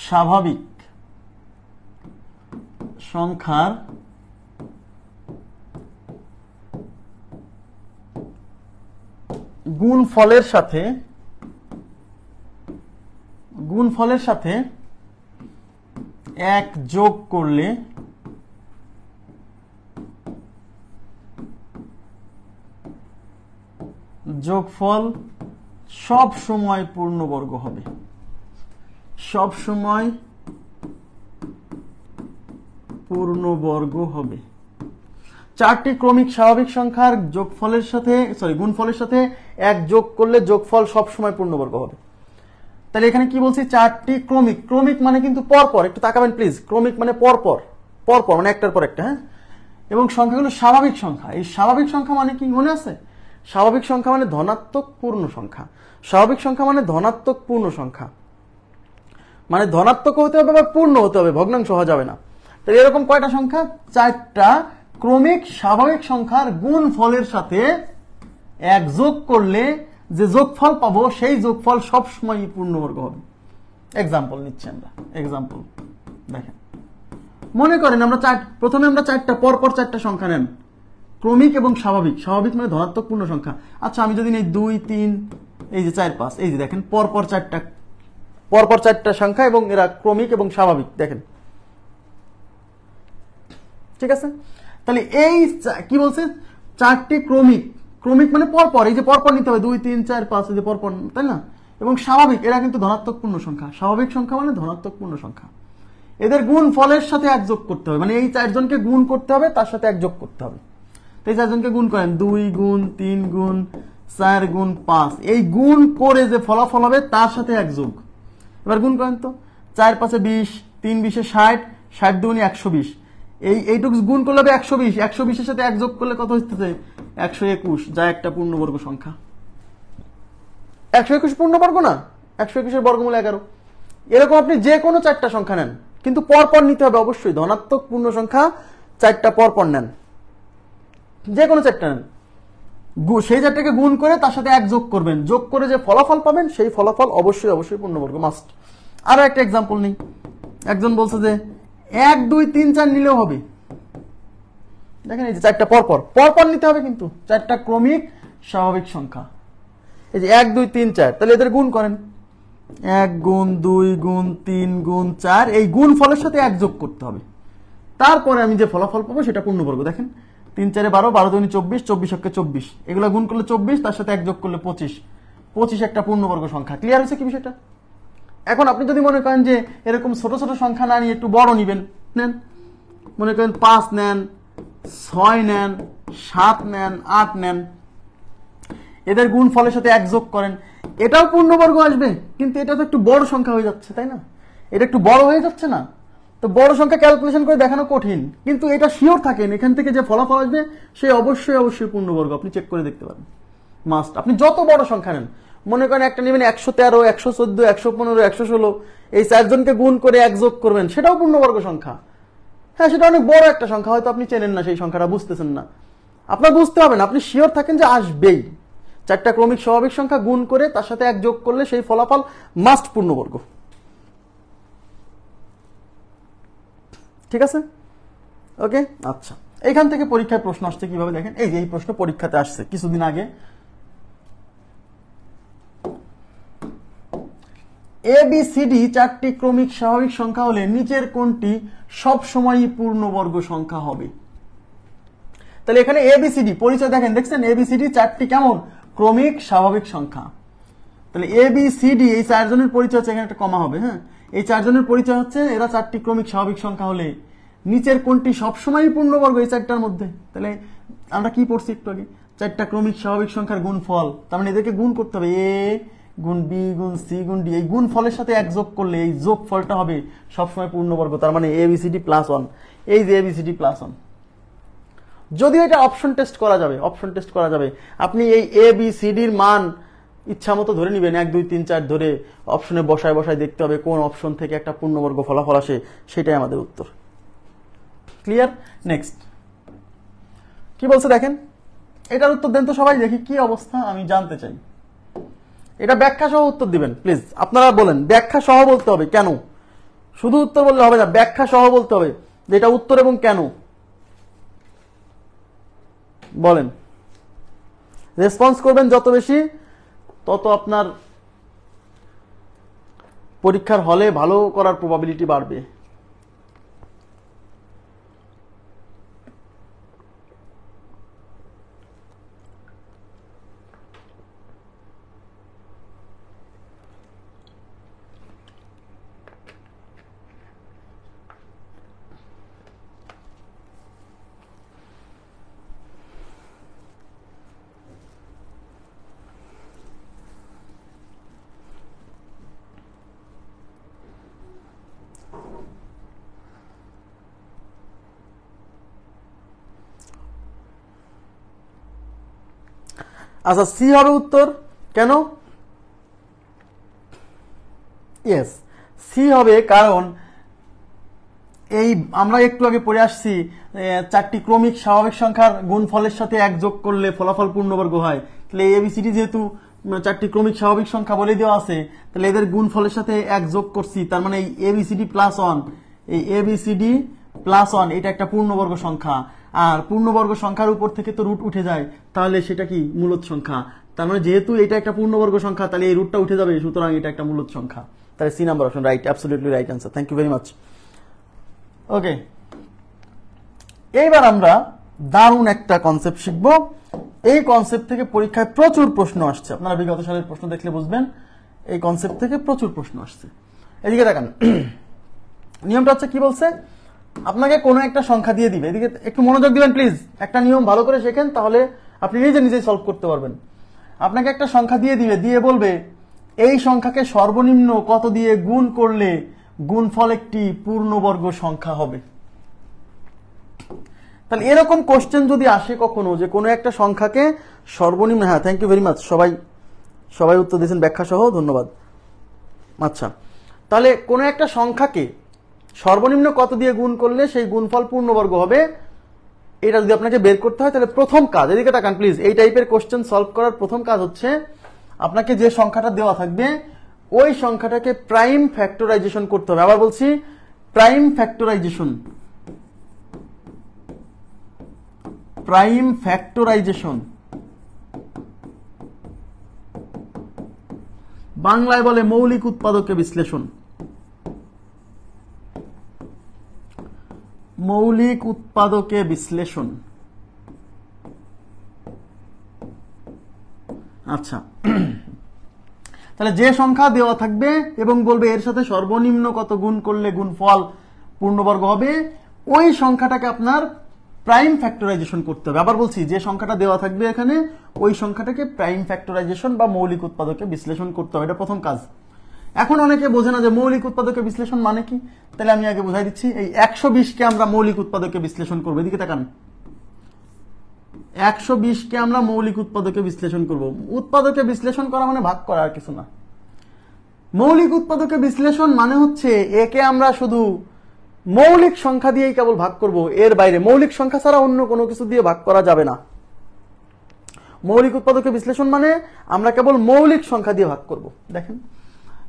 স্বাভাবিক সংখ্যার গুণফলের সাথে 1 যোগ করলে যোগফল সব সময় পূর্ণবর্গ হবে, সব সময় পূর্ণবর্গ হবে। চারটি ক্রমিক স্বাভাবিক সংখ্যার গুণফলের সাথে 1 যোগ করলে যোগফল সব সময় পূর্ণবর্গ হবে। তাহলে এখানে কি বলছি, চারটি ক্রমিক মানে কিন্তু পরপর, একটু তাকাবেন প্লিজ, ক্রমিক মানে পরপর মানে একটার পর একটা, হ্যাঁ। এবং সংখ্যাগুলো স্বাভাবিক সংখ্যা। এই স্বাভাবিক সংখ্যা মানে কি মনে আছে? স্বাভাবিক সংখ্যা মানে ধনাত্মক পূর্ণ সংখ্যা। স্বাভাবিক সংখ্যা মানে ধনাত্মক পূর্ণ সংখ্যা, মানে ধনাত্মক হতে হবে বা পূর্ণ হতে হবে, ভগ্নাংশ হওয়া যাবে না। তাহলে এরকম কয়টা সংখ্যা? চারটা ক্রমিক স্বাভাবিক সংখ্যার গুণফলের সাথে 1 যোগ করলে যে যোগফল পাবো সেই যোগফল সবসময় পূর্ণবর্গ হবে। এক্সাম্পল নিচ্ছি আমরা, এক্সাম্পল দেখেন। মনে করেন প্রথমে আমরা পরপর চারটা সংখ্যা নেন, ক্রমিক এবং স্বাভাবিক। স্বাভাবিক মানে ধনাত্মক পূর্ণ সংখ্যা। আচ্ছা আমি যদি নেই 2 3, এই যে 4 5, এই যে দেখেন পরপর চারটা সংখ্যা এবং এরা ক্রমিক এবং স্বাভাবিক, দেখেন, ঠিক আছে। তাহলে এই কি বলছে, চারটি ক্রমিক মানে পরপর, এই যে পরপর নিতে হবে 2 3 4 5, এই যে পরপর, তাই না। এবং স্বাভাবিক, এরা কিন্তু ধনাত্মক পূর্ণ সংখ্যা। স্বাভাবিক সংখ্যা মানে ধনাত্মক পূর্ণ সংখ্যা। এদের গুণ ফলের সাথে 1 যোগ করতে হবে, মানে এই চারজনকে গুণ করতে হবে, তার সাথে 1 যোগ করতে হবে। তো এই চারজনকে গুণ করেন, 2 গুণ 3 গুণ 4 গুণ 5, এই গুণ করে যে ফলাফল হবে তার সাথে 1 যোগ। এবার গুণ করেন তো, 4 5 20, 3 20 60, 60 2 120, এইটুকু গুণ করলে হবে 120, 120 এর সাথে 1 যোগ করলে কত হচ্ছে, 121, যা একটা পূর্ণবর্গ সংখ্যা। 121 পূর্ণবর্গ না, 121 এর বর্গমূল 11। এরকম আপনি যে কোনো চারটা সংখ্যা নেন, কিন্তু পরপর নিতে হবে অবশ্যই, ধনাত্মক পূর্ণ সংখ্যা চারটা পরপর নেন, যে কোনো চারটা নেন, সেই চারটাকে গুণ করে তার সাথে 1 যোগ করবেন, যোগ করে যে ফলাফল পাবেন সেই ফলাফল অবশ্যই পূর্ণবর্গ, মাস্ট। আরো একটা এক্সাম্পল নেই। একজন বলছে যে 1 2 3 4 নিলেও হবে। দেখেন এই যে চারটা পরপর নিতে হবে, কিন্তু চারটা ক্রমিক স্বাভাবিক সংখ্যা, এই যে 1 2 3 4, তাহলে এদের গুণ করেন, 1 গুণ 2 গুণ 3 গুণ 4, এই গুণ ফলের সাথে 1 যোগ করতে হবে, তারপরে আমি যে ফলাফল পাবো সেটা পূর্ণবর্গ। দেখেন 3 4 12, 12 2 24, 24 1 24, এগুলো গুণ করলে 24, তার সাথে 1 যোগ করলে 25, 25 একটা পূর্ণবর্গ সংখ্যা। ক্লিয়ার হয়েছে কি বিষয়টা? এখন আপনি যদি মনে করেন যে এরকম ছোট ছোট সংখ্যা না নিয়ে একটু বড় নেন, মনে করেন 5 নেন, 6 নেন, 7 নেন, 8 নেন, এদের গুণ ফলের সাথে 1 যোগ করেন, এটাও পূর্ণবর্গ আসবে, কিন্তু এটা তো একটু বড় সংখ্যা হয়ে যাচ্ছে, তাই না? এটা একটু বড় হয়ে যাচ্ছে না? তো বড় সংখ্যা ক্যালকুলেশন করে দেখানো কঠিন, কিন্তু এটা শিওর থাকেন এখান থেকে যে ফলাফল আসবে সে অবশ্যই পূর্ণবর্গ, আপনি চেক করে দেখতে পারেন। মাস্ট। আপনি যত বড় সংখ্যা নেন, মনে করেন একটা নেবেন 113, 114, 115, 116, এই 4 জনকে গুণ করে 1 যোগ করবেন, সেটাও পূর্ণবর্গ সংখ্যা। হ্যাঁ, সেটা অনেক বড় একটা সংখ্যা, হয়তো আপনি চেনেন না, সেই সংখ্যাটা বুঝতেছেন না। আপনার বুঝতে হবে না, আপনি শিওর থাকেন যে আসবেই। 4টা ক্রমিক স্বাভাবিক সংখ্যা গুণ করে তার সাথে 1 যোগ করলে সেই ফলাফল মাস্ট পূর্ণবর্গ। ঠিক আছে, ওকে। আচ্ছা, এখান থেকে পরীক্ষায় প্রশ্ন আসছে কিভাবে দেখেন, এই যে এই প্রশ্ন পরীক্ষাতে আসছে কিছুদিন আগে। ABCD 4টি ক্রমিক স্বাভাবিক সংখ্যা হলে নিচের কোনটি সব সময়ই পূর্ণবর্গ সংখ্যা হবে? তাহলে এখানে ABCD পরিচয় দেখেন, দেখছেন ABCD 4টি কেমন ক্রমিক স্বাভাবিক সংখ্যা। তাহলে ABCD এই 4 জনের পরিচয় হচ্ছে, এখানে একটা কমা হবে, হ্যাঁ, এই 4 জনের পরিচয় হচ্ছে এরা 4টি ক্রমিক স্বাভাবিক সংখ্যা হলে নিচের কোনটি সবসময়ই পূর্ণবর্গ এই 4টার মধ্যে। তাহলে আমরা কি পড়ছি একটু আগে, 4টা ক্রমিক স্বাভাবিক সংখ্যার গুণফল, তার মানে এদেরকে গুণ করতে হবে, A গুণ B গুণ C গুণ D, এই গুণ ফলের সাথে 1 যোগ করলে এই যোগ ফলটা হবে সবসময় পূর্ণবর্গ, তার মানে ABCD +1। এই যে ABCD +1, যদিও এটা অপশন টেস্ট করা যাবে, অপশন টেস্ট করা যাবে, আপনি এই ABCDর মান ইচ্ছা মতো ধরে নিবেন, 1 2 3 4 ধরে অপশনে বসায় বসায় দেখতে হবে কোন অপশন থেকে একটা পূর্ণবর্গ ফলাফল আসে, সেটাই আমাদের উত্তর। ক্লিয়ার? নেক্সট কি বলছে দেখেন, এটার উত্তর দেন তো সবাই, দেখি কি অবস্থা, আমি জানতে চাই। এটা ব্যাখ্যা সহ উত্তর দিবেন প্লিজ, আপনারা বলেন, ব্যাখ্যা সহ বলতে হবে, কেন শুধু উত্তর বললে হবে না, ব্যাখ্যা সহ বলতে হবে যে এটা উত্তর এবং কেন। বলেন, রেসপন্স করবেন যত বেশি, তত আপনার পরীক্ষার হলে ভালো করার প্রবাবিলিটি বাড়বে। আচ্ছা, সি হবে উত্তর, কেন? ইয়েস, সি হবে কারণ এই আমরা একটু আগে পড়ে আসছি, 4টি ক্রমিক স্বাভাবিক সংখ্যার গুণফলের সাথে 1 যোগ করলে ফলাফল পূর্ণবর্গ হয়। তাহলে ABCD যেহেতু 4টি ক্রমিক স্বাভাবিক সংখ্যা বলে দেওয়া আছে, তাহলে এদের গুণফলের সাথে 1 যোগ করছি, তার মানে এই ABCD +1, এই ABCD +1 এটা একটা পূর্ণবর্গ সংখ্যা, আর পূর্ণবর্গ সংখ্যার উপর থেকে তো রুট উঠে যায়, তাহলে সেটা কি মূলদ সংখ্যা। তার মানে যেহেতু এটা একটা পূর্ণবর্গ সংখ্যা, তাহলে এই রুটটা উঠে যাবে, সুতরাং এটা একটা মূলদ সংখ্যা। তাহলে C number option right, absolutely right answer. Thank you very much. Okay, এইবার আমরা দারুণ একটা কনসেপ্ট শিখব। এই কনসেপ্ট থেকে পরীক্ষায় প্রচুর প্রশ্ন আসছে, আপনারা বিগত সালের প্রশ্ন দেখলে বুঝবেন, এই কনসেপ্ট থেকে প্রচুর প্রশ্ন আসছে। এদিকে দেখান, নিয়মটা হচ্ছে কি বলছে, আপনাকে কোনো একটা সংখ্যা দিয়ে দিবে, এদিকে একটু মনোযোগ দিবেন প্লিজ, একটা নিয়ম ভালো করে শেখেন, তাহলে আপনি নিজে নিজেই সলভ করতে পারবেন। আপনাকে একটা সংখ্যা দিয়ে দিবে, দিয়ে বলবে এই সংখ্যাকে সর্বনিম্ন কত দিয়ে গুণ করলে গুণফল একটি পূর্ণবর্গ সংখ্যা হবে। তাহলে এরকম কোশ্চেন যদি আসে কখনো, যে কোনো একটা সংখ্যাকে সর্বনিম্ন, হ্যাঁ থ্যাংক ইউ ভেরি মাচ, সবাই উত্তর দিয়েছেন ব্যাখ্যা সহ, ধন্যবাদ। আচ্ছা, তাহলে কোনো একটা সংখ্যাকে সর্বনিম্ন কত দিয়ে গুণ করলে সেই গুণফল পূর্ণবর্গ হবে, এটা যদি আপনাকে বের করতে হয়, তাহলে প্রথম কাজ, এদিকে তাকান প্লিজ, এই টাইপের কোশ্চেন সলভ করার প্রথম কাজ হচ্ছে আপনাকে যে সংখ্যাটা দেওয়া থাকবে ওই সংখ্যাটাকে প্রাইম ফ্যাক্টরাইজেশন করতে হবে। আবার বলছি, প্রাইম ফ্যাক্টরাইজেশন, প্রাইম ফ্যাক্টরাইজেশন বাংলায় বলে মৌলিক উৎপাদকে বিশ্লেষণ। মৌলিক উৎপাদকে বিশ্লেষণ। আচ্ছা, তাহলে যে সংখ্যা দেওয়া থাকবে এবং বলবে এর সাথে সর্বনিম্ন কত গুণ করলে গুণফল পূর্ণবর্গ হবে, ওই সংখ্যাটাকে আপনার প্রাইম ফ্যাক্টরাইজেশন করতে হবে। আবার বলছি, যে সংখ্যাটা দেওয়া থাকবে এখানে ওই সংখ্যাটাকে প্রাইম ফ্যাক্টরাইজেশন বা মৌলিক উৎপাদকে বিশ্লেষণ করতে হবে, এটা প্রথম কাজ। এখন অনেকে বোঝে না যে মৌলিক উৎপাদকে বিশ্লেষণ মানে কি, তাহলে আমি আগে বুঝাই দিচ্ছি। এই 120কে আমরা মৌলিক উৎপাদকে বিশ্লেষণ করবো, এদিকে তাকান, 120কে আমরা মৌলিক উৎপাদকে বিশ্লেষণ করব। উৎপাদকে বিশ্লেষণ করা মানে ভাগ করা, আর কিছু না। মৌলিক উৎপাদকে বিশ্লেষণ মানে হচ্ছে একে আমরা শুধু মৌলিক সংখ্যা দিয়েই কেবল ভাগ করব, এর বাইরে মৌলিক সংখ্যা ছাড়া অন্য কোনো কিছু দিয়ে ভাগ করা যাবে না। মৌলিক উৎপাদকে বিশ্লেষণ মানে আমরা কেবল মৌলিক সংখ্যা দিয়ে ভাগ করব। দেখেন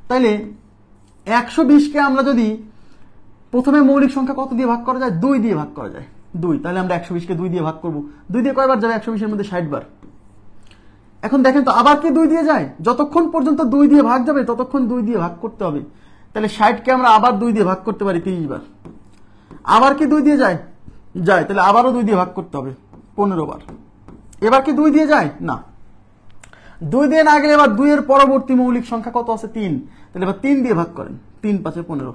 তাইলে 120কে আমরা যদি প্রথমে মৌলিক সংখ্যা কত দিয়ে ভাগ করা যায়, 2 দিয়ে ভাগ করা যায়, 2। তাহলে আমরা 120কে 2 দিয়ে ভাগ করব। 2 দিয়ে কয়বার যাবে? 120 এর মধ্যে 60 বার। এখন দেখেন তো আবার কি 2 দিয়ে যায়? যতক্ষণ পর্যন্ত 2 দিয়ে ভাগ যাবে ততক্ষণ 2 দিয়ে ভাগ করতে হবে। তাহলে 60কে আমরা আবার 2 দিয়ে ভাগ করতে পারি 30 বার। আবার কি 2 দিয়ে যায়? যায়। তাহলে আবারও 2 দিয়ে ভাগ করতে হবে 15 বার। এবার কি 2 দিয়ে যায়? না। 2 দিয়ে না গেলে এবার 2 এর পরবর্তী মৌলিক সংখ্যা কত আছে? 3। তাহলে এবার 3 দিয়ে ভাগ করেন, 3 5 15।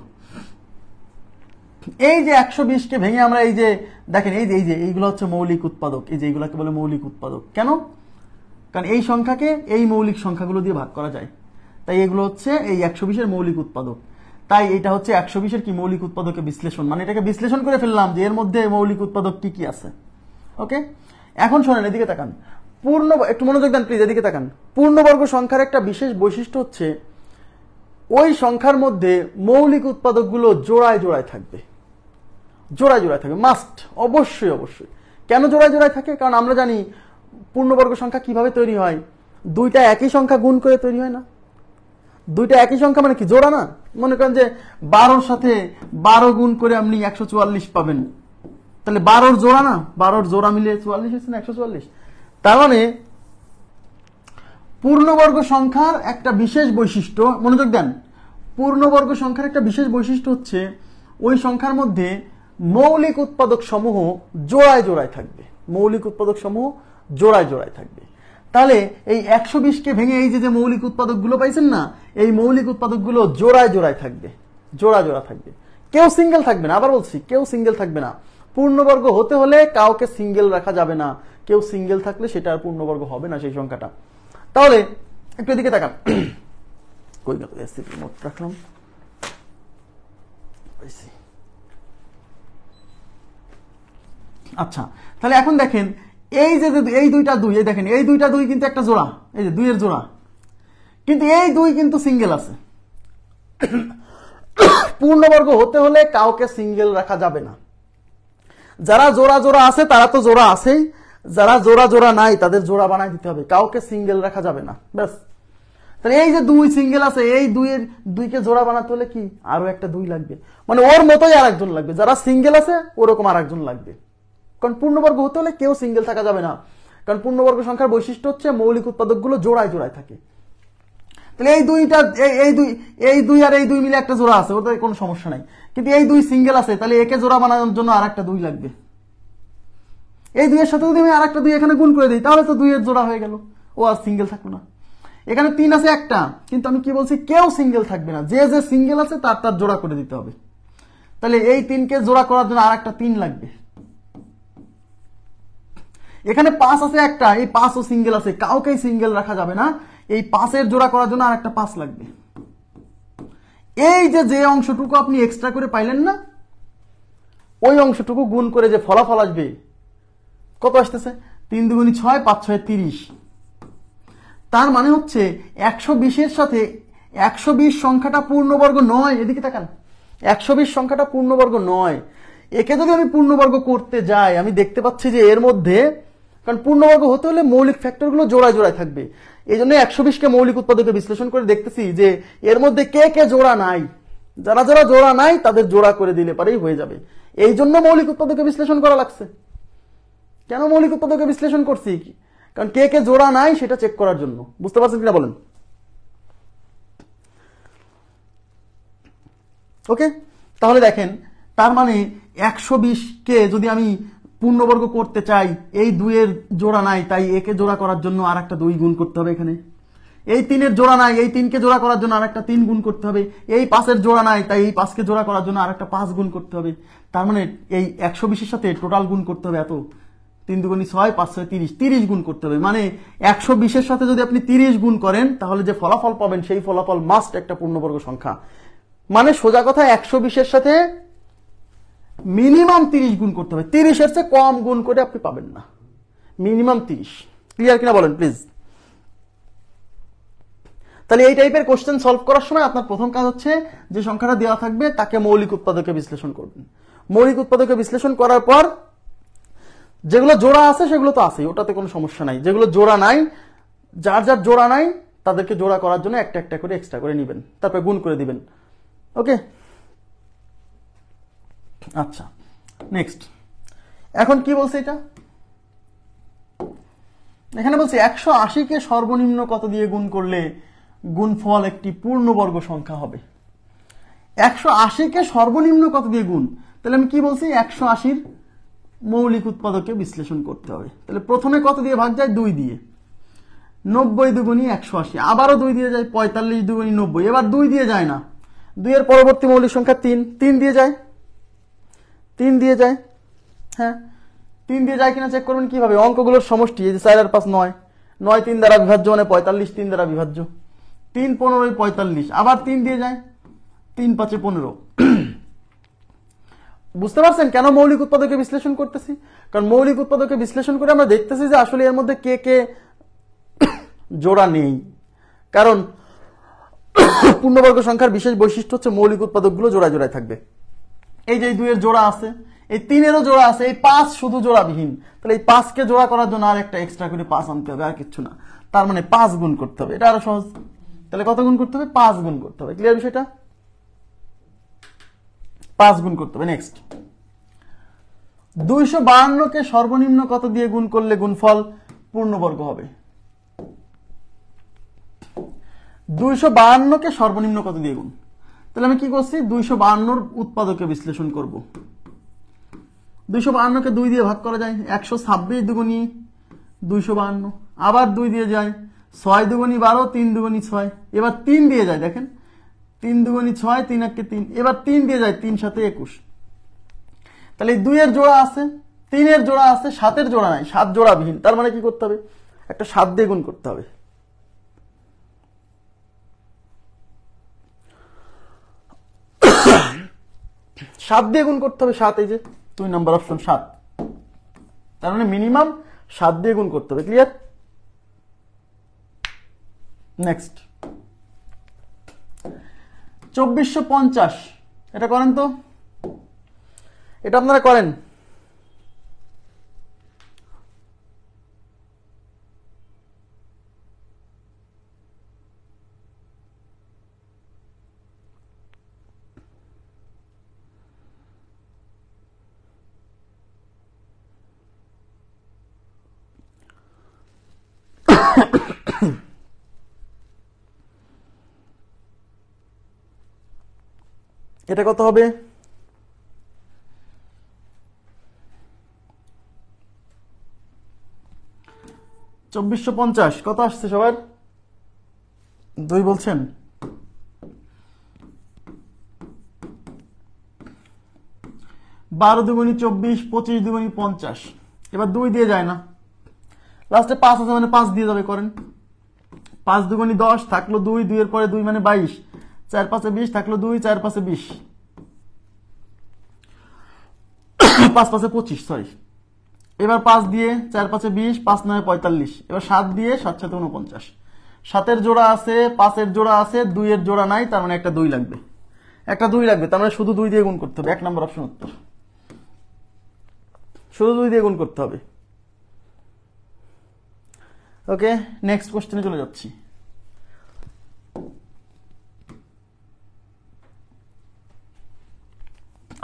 এই যে 120কে ভেঙে আমরা এই যে দেখেন এই যে এইগুলো হচ্ছে মৌলিক উৎপাদক। এই যে এইগুলোকে বলে মৌলিক উৎপাদক। কেন? কারণ এই সংখ্যাকে এই মৌলিক সংখ্যাগুলো দিয়ে ভাগ করা যায়, তাই এগুলো হচ্ছে এই 120 মৌলিক উৎপাদক। তাই এটা হচ্ছে 120 কি মৌলিক উৎপাদকের বিশ্লেষণ, মানে এটাকে বিশ্লেষণ করে ফেললাম যে এর মধ্যে মৌলিক উৎপাদক কি কি আছে। ওকে, এখন শোনেন, এদিকে তাকান। একটু মনোযোগ দেন প্লিজ, এদিকে তাকান। পূর্ণবর্গ সংখ্যার একটা বিশেষ বৈশিষ্ট্য হচ্ছে ওই সংখ্যার মধ্যে মৌলিক উৎপাদকগুলো জোড়ায় জোড়ায় থাকবে। জোড়ায় জোড়ায় থাকবে, মাস্ট, অবশ্যই অবশ্যই। কেন জোড়ায় জোড়ায় থাকে? কারণ আমরা জানি পূর্ণবর্গ সংখ্যা কিভাবে তৈরি হয়। 2টা একই সংখ্যা গুণ করে তৈরি হয় না? 2টা একই সংখ্যা মানে কি জোড়া না? মনে করেন যে 12-র সাথে 12 গুণ করে আপনি 144 পাবেন, তাহলে 12-র জোড়া না? 12-র জোড়া মিলে 44 হচ্ছে না 144। তার মানে পূর্ণবর্গ সংখ্যার একটা বিশেষ বৈশিষ্ট্য, মনোযোগ দেন, পূর্ণবর্গ সংখ্যার একটা বিশেষ বৈশিষ্ট্য হচ্ছে ওই সংখ্যার মধ্যে মৌলিক উৎপাদক সমূহ জোড়ায় জোড়ায় থাকবে। মৌলিক উৎপাদক সমূহ জোড়ায় জোড়ায় থাকবে। তাহলে এই 120কে ভেঙে এই যে মৌলিক উৎপাদকগুলো পাইছেন না, এই মৌলিক উৎপাদকগুলো জোড়ায় জোড়ায় থাকবে, জোড়া জোড়া থাকবে, কেউ সিঙ্গেল থাকবে না। আবার বলছি, কেউ সিঙ্গেল থাকবে না। পূর্ণবর্গ হতে হলে কাউকে সিঙ্গেল রাখা যাবে না। কেউ সিঙ্গেল থাকলে সেটা আর পূর্ণবর্গ হবে না সেই সংখ্যাটা। তাহলে একটু এদিকে তাকান। কই গেল? নোট রাখলাম। আচ্ছা, তাহলে এখন দেখেন এই যে এই 2টা 2, এই দেখেন এই 2টা 2 কিন্তু একটা জোড়া, এই যে 2 এর জোড়া, কিন্তু এই 2 কিন্তু সিঙ্গেল আছে। পূর্ণবর্গ হতে হলে কাউকে সিঙ্গেল রাখা যাবে না। যারা জোড়া জোড়া আছে তারা তো জোড়া আছেই, যারা জোড়া জোড়া নাই তাদের জোড়া বানাই দিতে হবে, কাউকে সিঙ্গেল রাখা যাবে না। ব্যাস। তাহলে এই যে 2 সিঙ্গেল আছে, এই 2কে জোড়া বানাতে হলে কি আরো একটা 2 লাগবে, মানে ওর মতোই আরেকজন লাগবে। যারা সিঙ্গেল আছে ওরকম আরেকজন লাগবে। কারণ পূর্ণবর্গ হতে হলে কেউ সিঙ্গেল থাকা যাবে না, কারণ পূর্ণবর্গ সংখ্যার বৈশিষ্ট্য হচ্ছে মৌলিক উৎপাদকগুলো জোড়ায় জোড়ায় থাকে। তাহলে এই 2টা এই 2 আর এই 2 মিলে একটা জোড়া আছে, ওদের কোনো সমস্যা নাই। কিন্তু এই 2 সিঙ্গেল আছে, তাহলে একে জোড়া বানানোর জন্য আরেকটা 2 লাগবে। এই 2 এর সাথে যদি আমি আরেকটা 2 এখানে গুণ করে দিই তাহলে তো 2 এর জোড়া হয়ে গেল, ও আর সিঙ্গেল থাকলো না। এখানে 3 আছে একটা, কিন্তু আমি কি বলছি, কেউ সিঙ্গেল থাকবে না। যে যে সিঙ্গেল আছে তার তার জোড়া করে দিতে হবে। তাহলে এই 3কে জোড়া করার জন্য আরেকটা 3 লাগবে। এখানে 5 আছে একটা, এই 5ও সিঙ্গেল আছে, কাউকেই সিঙ্গেল রাখা যাবে না। এই 5-এর জোড়া করার জন্য আরেকটা 5 লাগবে। এই যে অংশটুকু আপনি এক্সট্রা করে পাইলেন না, ওই অংশটুকু গুণ করে যে ফলাফল আসবে কত আসতেছে? 3 2 6, 5 6 30। তার মানে হচ্ছে 120-এর সাথে 120 সংখ্যাটা পূর্ণবর্গ নয়। এদিকে তাকান, 120 সংখ্যাটা পূর্ণবর্গ নয়। একে যদি আমি পূর্ণবর্গ করতে যাই, আমি দেখতে পাচ্ছি যে এর মধ্যে, কারণ পূর্ণবর্গ হতে হলে মৌলিক ফ্যাক্টরগুলো জোড়ায় জোড়ায় থাকবে, এই জন্য 120কে মৌলিক উৎপাদকে বিশ্লেষণ করে দেখতেছি যে এর মধ্যে কে কে জোড়া নাই। যারা যারা জোড়া নাই তাদের জোড়া করে দিলে পারেই হয়ে যাবে। এই জন্য মৌলিক উৎপাদকে বিশ্লেষণ করা লাগছে। কেন মৌলিক উৎপাদকে বিশ্লেষণ করছি? কারণ কে কে জোড়া নাই সেটা চেক করার জন্য। বুঝতে পারছেন কিনা বলেন? ওকে, তাহলে দেখেন, তার মানে 120কে যদি আমি পূর্ণবর্গ করতে চাই, এই 2 এর জোড়া নাই, তাই একে জোড়া করার জন্য আর একটা 2 গুণ করতে হবে। এখানে এই 3 এর জোড়া নাই, এই 3কে জোড়া করার জন্য আর একটা 3 গুণ করতে হবে। এই 5-এর জোড়া নাই, তাই এই 5কে জোড়া করার জন্য আর একটা 5 গুণ করতে হবে। তার মানে এই 120-এর সাথে টোটাল গুণ করতে হবে এত, 3 2 6, 5 6 30, 30 গুণ করতে হবে। মানে 120-এর সাথে যদি আপনি 30 গুণ করেন তাহলে যে ফলাফল পাবেন সেই ফলাফল মাস্ট একটা পূর্ণবর্গ সংখ্যা। মানে সোজা কথা, 120-এর সাথে মিনিমাম 30 গুণ করতে হবে। 30-এর চেয়ে কম গুণ করে আপনি পাবেন না। মিনিমাম 30। ক্লিয়ার কিনা বলেন প্লিজ। তাহলে এই টাইপের কোশ্চেন সলভ করার সময় আপনার প্রথম কাজ হচ্ছে যে সংখ্যাটা দেওয়া থাকবে তাকে মৌলিক উৎপাদকে বিশ্লেষণ করবেন। মৌলিক উৎপাদকে বিশ্লেষণ করার পর যেগুলো জোড়া আছে সেগুলো তো আছেই, ওটাতে কোনো সমস্যা নাই। যেগুলো জোড়া নাই, যার যার জোড়া নাই তাদেরকে জোড়া করার জন্য একটা একটা করে এক্সট্রা করে নেবেন, তারপরে গুণ করে দিবেন। ওকে, আচ্ছা নেক্সট। এখন কি বলছে এটা? এখানে বলছে 180 কে সর্বনিম্ন কত দিয়ে গুণ করলে গুণফল একটি পূর্ণবর্গ সংখ্যা হবে। 180 কে সর্বনিম্ন কত দিয়ে গুণ? তাহলে আমি কি বলছি, 180-র মৌলিক উৎপাদকে বিশ্লেষণ করতে হবে। তাহলে প্রথমে কত দিয়ে ভাগ যায়? 2 দিয়ে। 90 দুগুণী 180, আবারও 2 দিয়ে যায়, 45 দুগুণী 90। এবার 2 দিয়ে যায় না, 2 এর পরবর্তী মৌলিক সংখ্যা 3, 3 দিয়ে যায়, 3 দিয়ে যায়। হ্যাঁ, 3 দিয়ে যায় কিনা চেক করবেন কিভাবে? অঙ্কগুলোর সমষ্টি, এই যে 4 আর 5 9, 9 3 দ্বারা বিভাজ্য মানে 45 3 দ্বারা বিভাজ্য, 3 15 45, আবার 3 দিয়ে যায়, 3 5 15। বুঝতে পারছেন কেন মৌলিক উৎপাদকে বিশ্লেষণ করতেছি? কারণ মৌলিক উৎপাদকে বিশ্লেষণ করে আমরা দেখতেছি যে আসলে এর মধ্যে কে কে জোড়া নেই। কারণ পূর্ণবর্গ সংখ্যার বিশেষ বৈশিষ্ট্য হচ্ছে মৌলিক উৎপাদকগুলো জোড়ায় জোড়ায় থাকবে। এই যে 2 এর জোড়া আছে, এই 3 এরও জোড়া আছে, এই 5 শুধু জোড়াবিহীন। তাহলে এই 5 কে জোড়া করার জন্য আর একটা এক্সট্রা করে 5 আনতে হবে, আর কিছু না। তার মানে 5 গুণ করতে হবে, এটা আরো সহজ। তাহলে কত গুণ করতে হবে? 5 গুণ করতে হবে। ক্লিয়ার বিষয়টা? 5 গুণ করতে হবে। নেক্সট, 252 কে সর্বনিম্ন কত দিয়ে গুণ করলে গুণফল পূর্ণবর্গ হবে? 252 কে সর্বনিম্ন কত দিয়ে গুণ? তাহলে আমি কি করছি, 252-র উৎপাদকে বিশ্লেষণ করব। 252 কে 2 দিয়ে ভাগ করা যায়, 126 দুগুণী 252, আবার 2 দিয়ে যায়, 6 দুগুণী 12, 3 দুগুণী 6, এবার 3 দিয়ে যায়, দেখেন 3 দুগুণী 6, 3 1 3, এবার 3 দিয়ে যায়, 3 7 21। তাহলে 2 এর জোড়া আছে, 3 এর জোড়া আছে, 7 এর জোড়া নাই, 7 জোড়াবিহীন। তার মানে কি করতে হবে? একটা 7 দিয়ে গুণ করতে হবে। সাত দিয়ে গুণ করতে হবে, 7, এই যে 2 নম্বর অপশন 7। তার মানে মিনিমাম 7 দিয়ে গুণ করতে হবে। ক্লিয়ার? নেক্সট, 2450, এটা করেন তো, এটা আপনারা করেন। এটা কত হবে? 2450 কত আসছে সবার? 2 বলছেন? বারো দুগুণী 24, 25 দুগুণী 50, এবার 2 দিয়ে যায় না, লাস্টে 5 আছে মানে 5 দিয়ে যাবে। করেন, 5 দুগুণী 10, থাকলো 2, 2 এর পরে 2 মানে 22, 4 5 20, থাকলো 2, 4 5 20, 5 5 25, সরি। এবার 5 দিয়ে, 4 5 20, 5 9 45, এবার 7 দিয়ে, 7 7 49। 7 এর জোড়া আছে, 5 এর জোড়া আছে, 2 এর জোড়া নাই, তার মানে একটা 2 লাগবে, একটা 2 লাগবে। তার মানে শুধু 2 দিয়ে গুণ করতে হবে। 1 নম্বর অপশন উত্তর, শুধু 2 দিয়ে গুণ করতে হবে। ওকে, নেক্সট কোশ্চেনে চলে যাচ্ছি।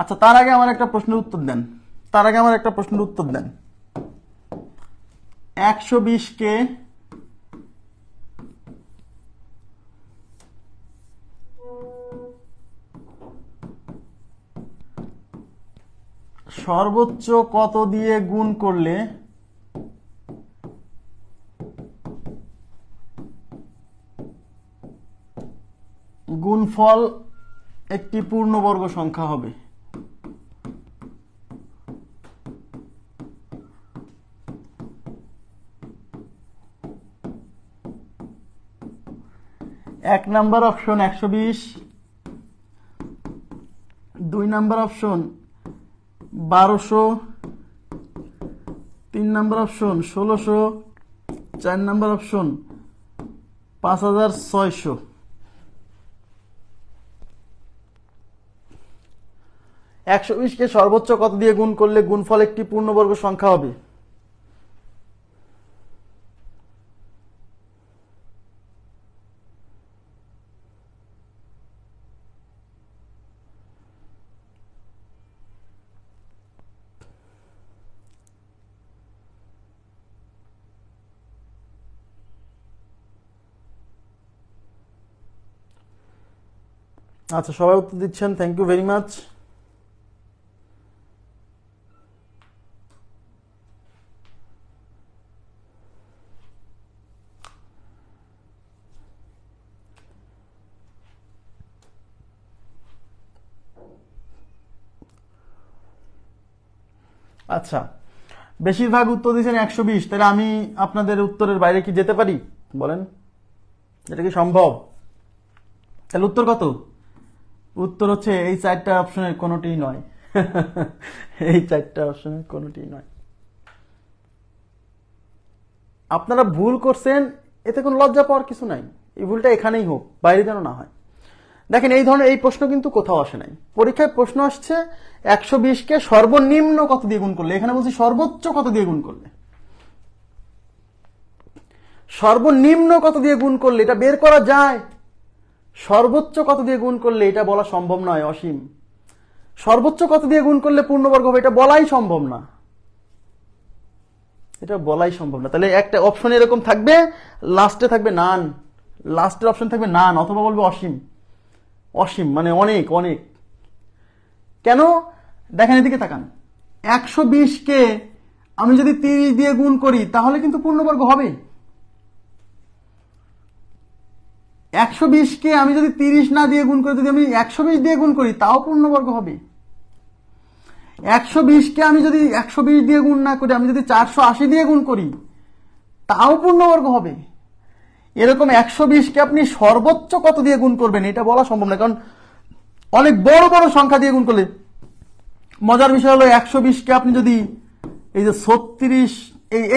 আচ্ছা, তার আগে আমার একটা প্রশ্নের উত্তর দেন, 120 কে সর্বোচ্চ কত দিয়ে গুণ করলে গুণফল একটি পূর্ণবর্গ সংখ্যা হবে? এক number option 120, 2 number option 1200, 3 number option 1600, 4 number option 5600। একশো বিশকে সর্বোচ্চ কত দিয়ে গুণ করলে গুণফল একটি পূর্ণবর্গ সংখ্যা হবে? আচ্ছা, সবাই উত্তর দিচ্ছেন, থ্যাংক ইউ ভেরি মাচ। আচ্ছা, বেশিরভাগ উত্তর দিয়েছেন 120, তাহলে আমি আপনাদের উত্তরের বাইরে কি যেতে পারি বলেন? এটা কি সম্ভব? তাহলে উত্তর কত? উত্তর হচ্ছে এই 4টা অপশনের কোনোটিই নয়। এই 4টা অপশনের কোনোটিই নয়। আপনারা ভুল করছেন, এতে কোনো লজ্জা পাওয়ার কিছু নাই। এই ভুলটা এখানেই হোক, বাইরে যেন না হয়। দেখেন, এই ধরনের এই প্রশ্ন কিন্তু কোথাও আসে নাই। পরীক্ষায় প্রশ্ন আসছে 120কে সর্বনিম্ন কত দিয়ে গুণ করলে, এখানে বলছি সর্বোচ্চ কত দিয়ে গুণ করলে। সর্বনিম্ন কত দিয়ে গুণ করলে এটা বের করা যায়, সর্বোচ্চ কত দিয়ে গুণ করলে এটা বলা সম্ভব নয়। অসীম, সর্বোচ্চ কত দিয়ে গুণ করলে পূর্ণবর্গ হবে এটা বলাই সম্ভব না, এটা বলাই সম্ভব না। তাহলে একটা অপশন এরকম থাকবে, লাস্টে থাকবে নান, লাস্টের অপশন থাকবে নান, অথবা বলবে অসীম। অসীম মানে অনেক অনেক। কেন? দেখেন, এদিকে তাকান। 120কে আমি যদি 30 দিয়ে গুণ করি তাহলে কিন্তু পূর্ণবর্গ হবে। 120কে আমি যদি 30 না দিয়ে গুণ করি, যদি আমি 120 দিয়ে গুণ করি তাও পূর্ণবর্গ হবে। 120কে আমি যদি 120 দিয়ে গুণ না করি, আমি যদি 480 দিয়ে গুণ করি তাও পূর্ণবর্গ হবে। এরকম 120কে আপনি সর্বোচ্চ কত দিয়ে গুণ করবেন এটা বলা সম্ভব না, কারণ অনেক বড় বড় সংখ্যা দিয়ে গুণ করলে। মজার বিষয় হলো 120কে আপনি যদি এই যে 36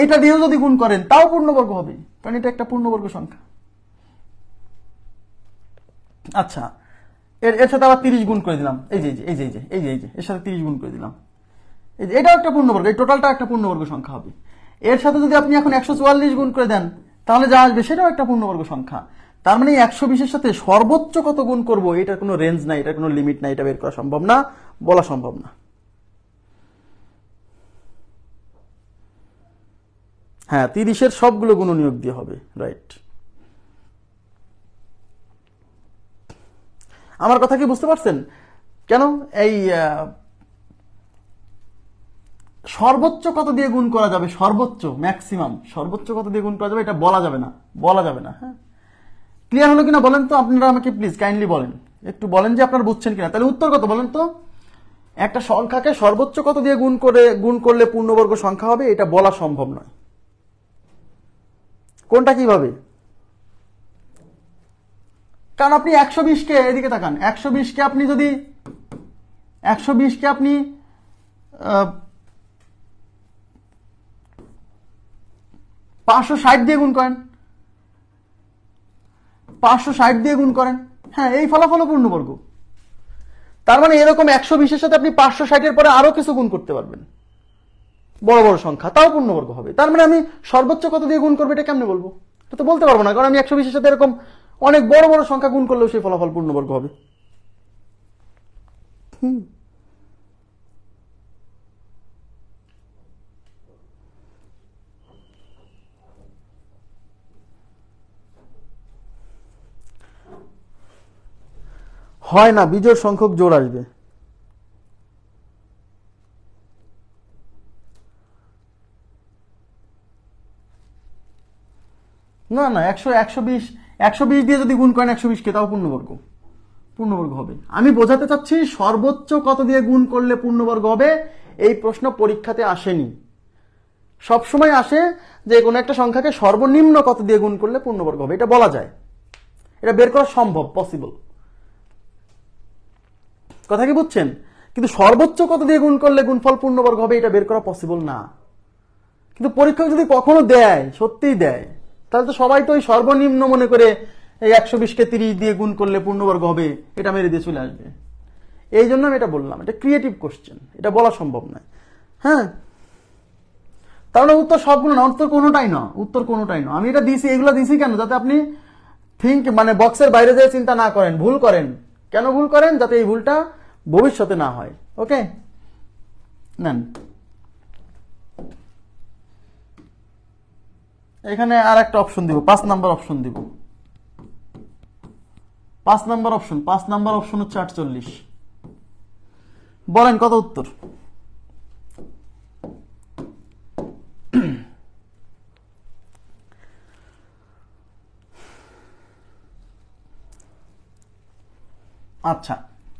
এইটা দিয়েও যদি গুণ করেন তাও পূর্ণবর্গ হবে, কারণ এটা একটা পূর্ণবর্গ সংখ্যা। আচ্ছা, এর সাথে আবার 30 গুণ করে দিলাম, এই যে এই যে এই যে এই যে এই যে এর সাথে 30 গুণ করে দিলাম, এই যে এটাও একটা পূর্ণবর্গ, এই টোটালটা একটা পূর্ণবর্গ সংখ্যা হবে। এর সাথে যদি আপনি এখন 144 গুণ করে দেন তাহলে যা আসবে সেটাও একটা পূর্ণবর্গ সংখ্যা। তার মানে 120-এর সাথে সর্বোচ্চ কত গুণ করব এটার কোনো রেঞ্জ নাই, এটার কোনো লিমিট নাই, এটা বের করা সম্ভব না, বলা সম্ভব না। হ্যাঁ, 30-এর সবগুলো গুণনীয়ক দিয়ে হবে, রাইট। আমার কথা কি বুঝতে পারছেন? কেন এই সর্বোচ্চ কত দিয়ে গুণ করা যাবে, সর্বোচ্চ ম্যাক্সিমাম সর্বোচ্চ কত দিয়ে গুণ করা যাবে এটা বলা যাবে না, বলা যাবে না। হ্যাঁ, ক্লিয়ার হলো কিনা বলেন তো? আপনারা আমাকে প্লিজ কাইন্ডলি বলেন, একটু বলেন যে আপনারা বুঝছেন কিনা। তাহলে উত্তর কত বলেন তো? একটা সংখ্যাকে সর্বোচ্চ কত দিয়ে গুণ করলে পূর্ণবর্গ সংখ্যা হবে এটা বলা সম্ভব নয়। কোনটা কিভাবে? কারণ আপনি 120কে, এদিকে তাকান, 120কে আপনি যদি 120কে আপনি 560 দিয়ে গুণ করেন, 560 দিয়ে গুণ করেন, হ্যাঁ, এই ফলাফল পূর্ণবর্গ। তার মানে এরকম 120-এর সাথে আপনি 560-এর পরে আরো কিছু গুণ করতে পারবেন, বড় বড় সংখ্যা, তাও পূর্ণবর্গ হবে। তার মানে আমি সর্বোচ্চ কত দিয়ে গুণ করবো এটা কেমনে বলবো? এটা তো বলতে পারবো না, কারণ আমি 120-এর সাথে এরকম অনেক বড় বড় সংখ্যা গুণ করলেও সেই ফলাফল পূর্ণবর্গ হবে। হয় না, বিজোড় সংখ্যক জোড় আসবে। না না, 120 দিয়ে যদি গুণ করেন 120কে তাও পূর্ণবর্গ, পূর্ণবর্গ হবে। আমি বোঝাতে চাচ্ছি সর্বোচ্চ কত দিয়ে গুণ করলে পূর্ণবর্গ হবে এই প্রশ্ন পরীক্ষাতে আসেনি। সবসময় আসে যে কোনো একটা সংখ্যাকে সর্বনিম্ন কত দিয়ে গুণ করলে পূর্ণবর্গ হবে এটা বলা যায়, এটা বের করা সম্ভব, পসিবল। কথা কি বুঝছেন? কিন্তু সর্বোচ্চ কত দিয়ে গুণ করলে গুণফল পূর্ণবর্গ হবে এটা বের করা পসিবল না। কিন্তু পরীক্ষক যদি কখনো দেয়, সত্যিই দেয়, তাহলে তো সবাই তো ওই সর্বনিম্ন মনে করে এই 120কে 30 দিয়ে গুণ করলে পূর্ণবর্গ হবে এটা মেরে দিয়ে চলে আসবে। এই জন্য আমি এটা বললাম, এটা ক্রিয়েটিভ কোশ্চেন, এটা বলা সম্ভব নয়। হ্যাঁ, তাহলে উত্তর সবগুলো না, উত্তর কোনোটাই না, উত্তর কোনোটাই না। আমি এটা দিয়েছি, এগুলো দিয়েছি কেন? যাতে আপনি মানে বক্সের বাইরে যেয়ে চিন্তা না করেন, ভুল করেন। কেন ভুল করেন? যাতে এই ভুলটা ভবিষ্যতে না হয়। ওকে, নেন। এখানে আর একটা অপশন দিব, 5 নাম্বার অপশন দিব। 5 নাম্বার অপশন, 5 নাম্বার অপশন হচ্ছে 48। বলেন কত উত্তর? আচ্ছা,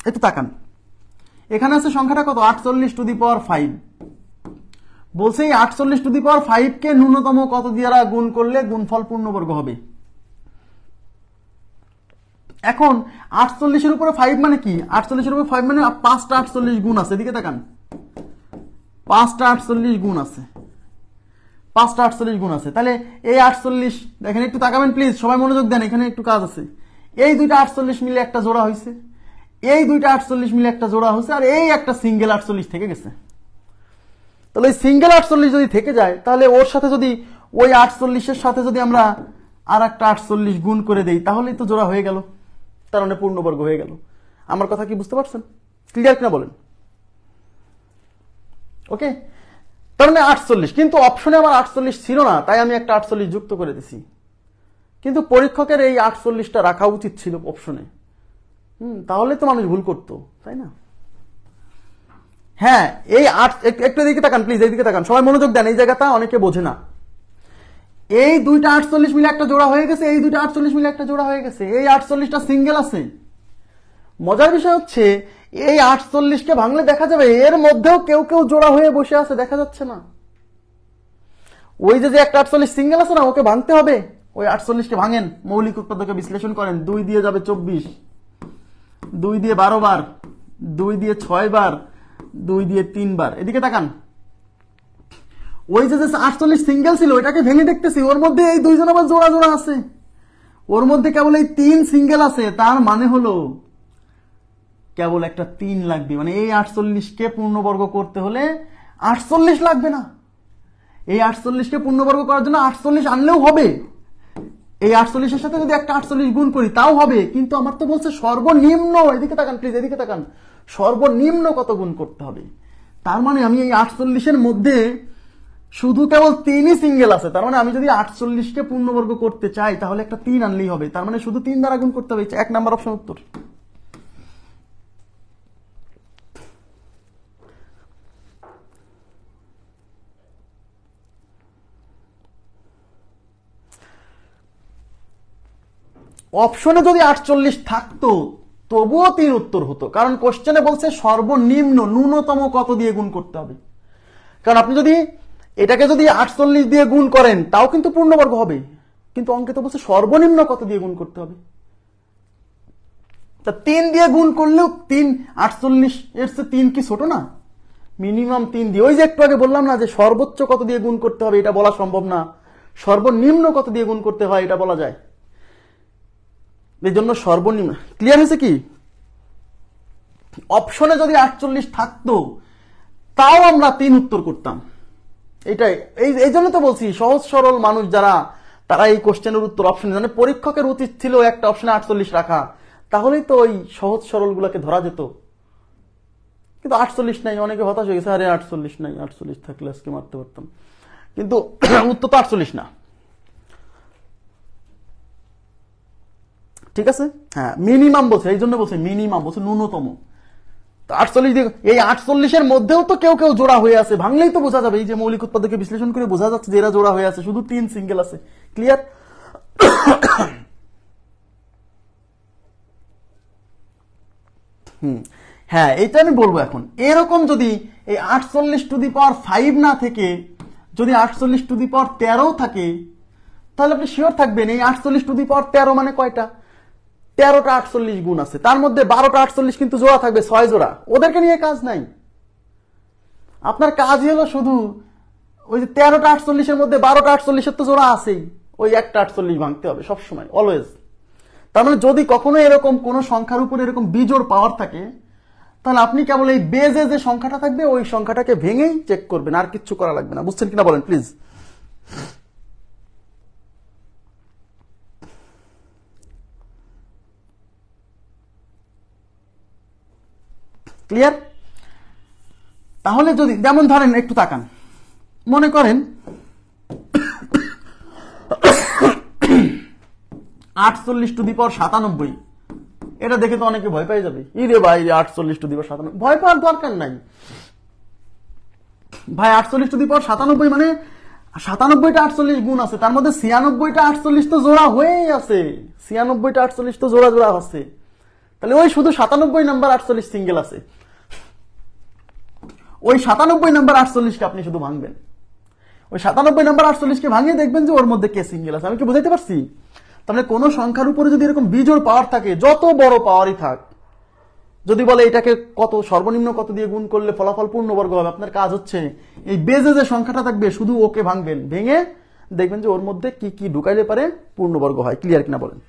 একটু তাকান, এখানে আছে সংখ্যাটা কত? 48 টু দি পাওয়ার 5। বলছে এই 48 টু দি পাওয়ার 5 কে ন্যূনতম কত দ্বারা গুণ করলে গুণফল পূর্ণবর্গ হবে। এখন 48 এর উপরে 5 মানে কি? 48 এর উপরে 5 মানে 5টা 48 গুণ আছে। এদিকে তাকান, 5টা 48 গুণ আছে, 5টা 48 গুণ আছে। তাহলে এই 48, দেখেন একটু তাকাবেন প্লিজ, সবাই মনোযোগ দেন, এখানে একটু কাজ আছে। এই দুইটা 48 মিলে একটা জোড়া হয়েছে, এই দুইটা 48 মিলে একটা জোড়া হয়েছে, আর এই একটা সিঙ্গেল 48 থেকে গেছে। তাহলে এই সিঙ্গেল 48 যদি থেকে যায়, তাহলে ওর সাথে যদি ওই 48-এর সাথে যদি আমরা আর একটা 48 গুণ করে দেই, তাহলেই তো জোড়া হয়ে গেল, তার মানে পূর্ণবর্গ হয়ে গেল। আমার কথা কি বুঝতে পারছেন? ক্লিয়ার কিনা বলেন? ওকে, তার মানে 48, কিন্তু অপশনে আমার 48 ছিল না, তাই আমি একটা 48 যুক্ত করে দিছি। কিন্তু পরীক্ষকের এই 48টা রাখা উচিত ছিল অপশনে। তাহলে তো মানুষ ভুল করতো, তাই না? হ্যাঁ, এই একটু এদিকে তাকান প্লিজ, এইদিকে তাকান, সবাই মনোযোগ দেন, এই জায়গাটা অনেকে বোঝে না। এই দুইটা 48 মিলে একটা জোড়া হয়ে গেছে, এই দুইটা 48 মিলে একটা জোড়া হয়ে গেছে, এই 48টা সিঙ্গেল আছে। মজার বিষয় হচ্ছে এই 48কে ভাঙলে দেখা যাবে এর মধ্যেও কেউ কেউ জোড়া হয়ে বসে আছে, দেখা যাচ্ছে না। ওই যে একটা 48 সিঙ্গেল আছে না, ওকে ভাঙতে হবে। ওই 48কে ভাঙেন, মৌলিক উৎপাদকে বিশ্লেষণ করেন। 2 দিয়ে যাবে 24, 2 দিয়ে 12 বার, 2 দিয়ে 6 বার, 2 দিয়ে 3 বার। এদিকে তাকান, ওই যে 48 সিঙ্গেল ছিল ওইটাকে ভেঙে দেখতেছি, ওর মধ্যে এই দুইজন আবার জোড়া জোড়া আছে, ওর মধ্যে কেবল এই 3 সিঙ্গেল আছে। তার মানে হলো কেবল একটা 3 লাগবে, মানে এই 48কে পূর্ণবর্গ করতে হলে 48 লাগবে না। এই 48কে পূর্ণবর্গ করার জন্য 48 আনলেও হবে, এই 48-এর সাথে যদি একটা 48 গুণ করি তাও হবে। কিন্তু আমার তো বলছে সর্বনিম্ন, এদিকে তাকান প্লিজ, এদিকে তাকান, সর্বনিম্ন কত গুণ করতে হবে। তার মানে আমি এই 48-এর মধ্যে শুধু কেবল 3ই সিঙ্গেল আছে। তার মানে আমি যদি 48কে পূর্ণবর্গ করতে চাই তাহলে একটা 3 আনলেই হবে। তার মানে শুধু 3 দ্বারা গুণ করতে হবে। 1 নাম্বার অপশন উত্তর। অপশনে যদি 48 থাকতো তবুও 3 উত্তর হতো, কারণ কোশ্চেনে বলছে সর্বনিম্ন, ন্যূনতম কত দিয়ে গুণ করতে হবে। কারণ আপনি যদি এটাকে যদি 48 দিয়ে গুণ করেন তাও কিন্তু পূর্ণবর্গ হবে, কিন্তু অঙ্কে তো বলছে সর্বনিম্ন কত দিয়ে গুণ করতে হবে। তা 3 দিয়ে গুণ করলেও 3, 48 এর চেয়ে 3 কি ছোট না? মিনিমাম 3 দিয়ে, ওই যে একটু আগে বললাম না যে সর্বোচ্চ কত দিয়ে গুণ করতে হবে এটা বলা সম্ভব না, সর্বনিম্ন কত দিয়ে গুণ করতে হয় এটা বলা যায়। এই জন্য সর্বনিম্ন। ক্লিয়ার হয়েছে কি? অপশনে যদি 48 থাকতো তাও আমরা 3 উত্তর করতাম। এটাই, এই জন্য তো বলছি সহজ সরল মানুষ যারা, তারা এই কোশ্চেনের উত্তর অপশনে, মানে পরীক্ষকের উচিত ছিল একটা অপশনে 48 রাখা, তাহলেই তো ওই সহজ সরল গুলাকে ধরা যেত। কিন্তু 48 নাই, অনেকে হতাশ হয়ে গেছে, আরে 48 নাই, 48 থাকলে আজকে মারতে পারতাম। কিন্তু উত্তর তো 48 না। ঠিক আছে, হ্যাঁ মিনিমাম বলছে, এই জন্য বলছে মিনিমাম, বলছে ন্যূনতম। 48 দিয়ে, এই 48-এর মধ্যেও তো কেউ কেউ জোড়া হয়ে আছে, ভাঙলেই তো বোঝা যাবে। এই যে মৌলিক উৎপাদকে বিশ্লেষণ করে বোঝা যাচ্ছে যে এরা জোড়া হয়ে আছে, শুধু 3 সিঙ্গেল আছে। ক্লিয়ার? হ্যাঁ, এইটা আমি বলবো এখন। এরকম যদি এই 48 টু দি পাওয়ার 5 না থেকে যদি 48 টু দি পাওয়ার 13 থাকে, তাহলে আপনি শিওর থাকবেন এই 48 টু দি পাওয়ার 13 মানে কয়টা? 13টা 48 গুণ আছে, তার মধ্যে 12টা 48 কিন্তু জোড়া থাকবে, 6 জোড়া। ওদেরকে নিয়ে কাজ নাই, আপনার কাজই হলো শুধু ওই যে 13টা 48-এর মধ্যে 12টা 48-এর তো জোড়া আছেই, ওই একটা 48 ভাঙতে হবে সবসময়, অলওয়েজ। তার মানে যদি কখনো এরকম কোন সংখ্যার উপর এরকম বিজোড় পাওয়ার থাকে, তাহলে আপনি কেবল এই বেজে যে সংখ্যাটা থাকবে ওই সংখ্যাটাকে ভেঙেই চেক করবেন, আর কিচ্ছু করা লাগবে না। বুঝছেন কিনা বলেন প্লিজ। ক্লিয়ার? তাহলে যদি যেমন ধরেন একটু তাকান, মনে করেন 48^97, এটা দেখে তো অনেকে ভয় পেয়ে যাবে, ইরে ভাই 48^97, ভয় পাওয়ার দরকার নাই ভাই। 48^97 মানে 97টা 48 গুণ আছে, তার মধ্যে 96টা 48 তো জোড়া হয়েই আছে, 96টা 48 তো জোড়া জোড়া আছে, তাহলে ওই শুধু 97 নাম্বার 48 সিঙ্গেল আছে, ওই 97 নাম্বার 48কে আপনি শুধু ভাঙবেন, ওই 97 নাম্বার 48কে ভাঙিয়ে দেখবেন যে ওর মধ্যে কে সিঙ্গেল আছে। আমি কি বুঝাইতে পারছি? তাহলে কোন সংখ্যার উপরে যদি এরকম বিজোড় পাওয়ার থাকে, যত বড় পাওয়ারই থাক, যদি বলে এটাকে কত সর্বনিম্ন কত দিয়ে গুণ করলে ফলাফল পূর্ণবর্গ হবে, আপনার কাজ হচ্ছে এই বেজে যে সংখ্যাটা থাকবে শুধু ওকে ভাঙবেন, ভেঙে দেখবেন যে ওর মধ্যে কি কি ঢুকাইলে পারে পূর্ণবর্গ হয়। ক্লিয়ার কিনা বলেন?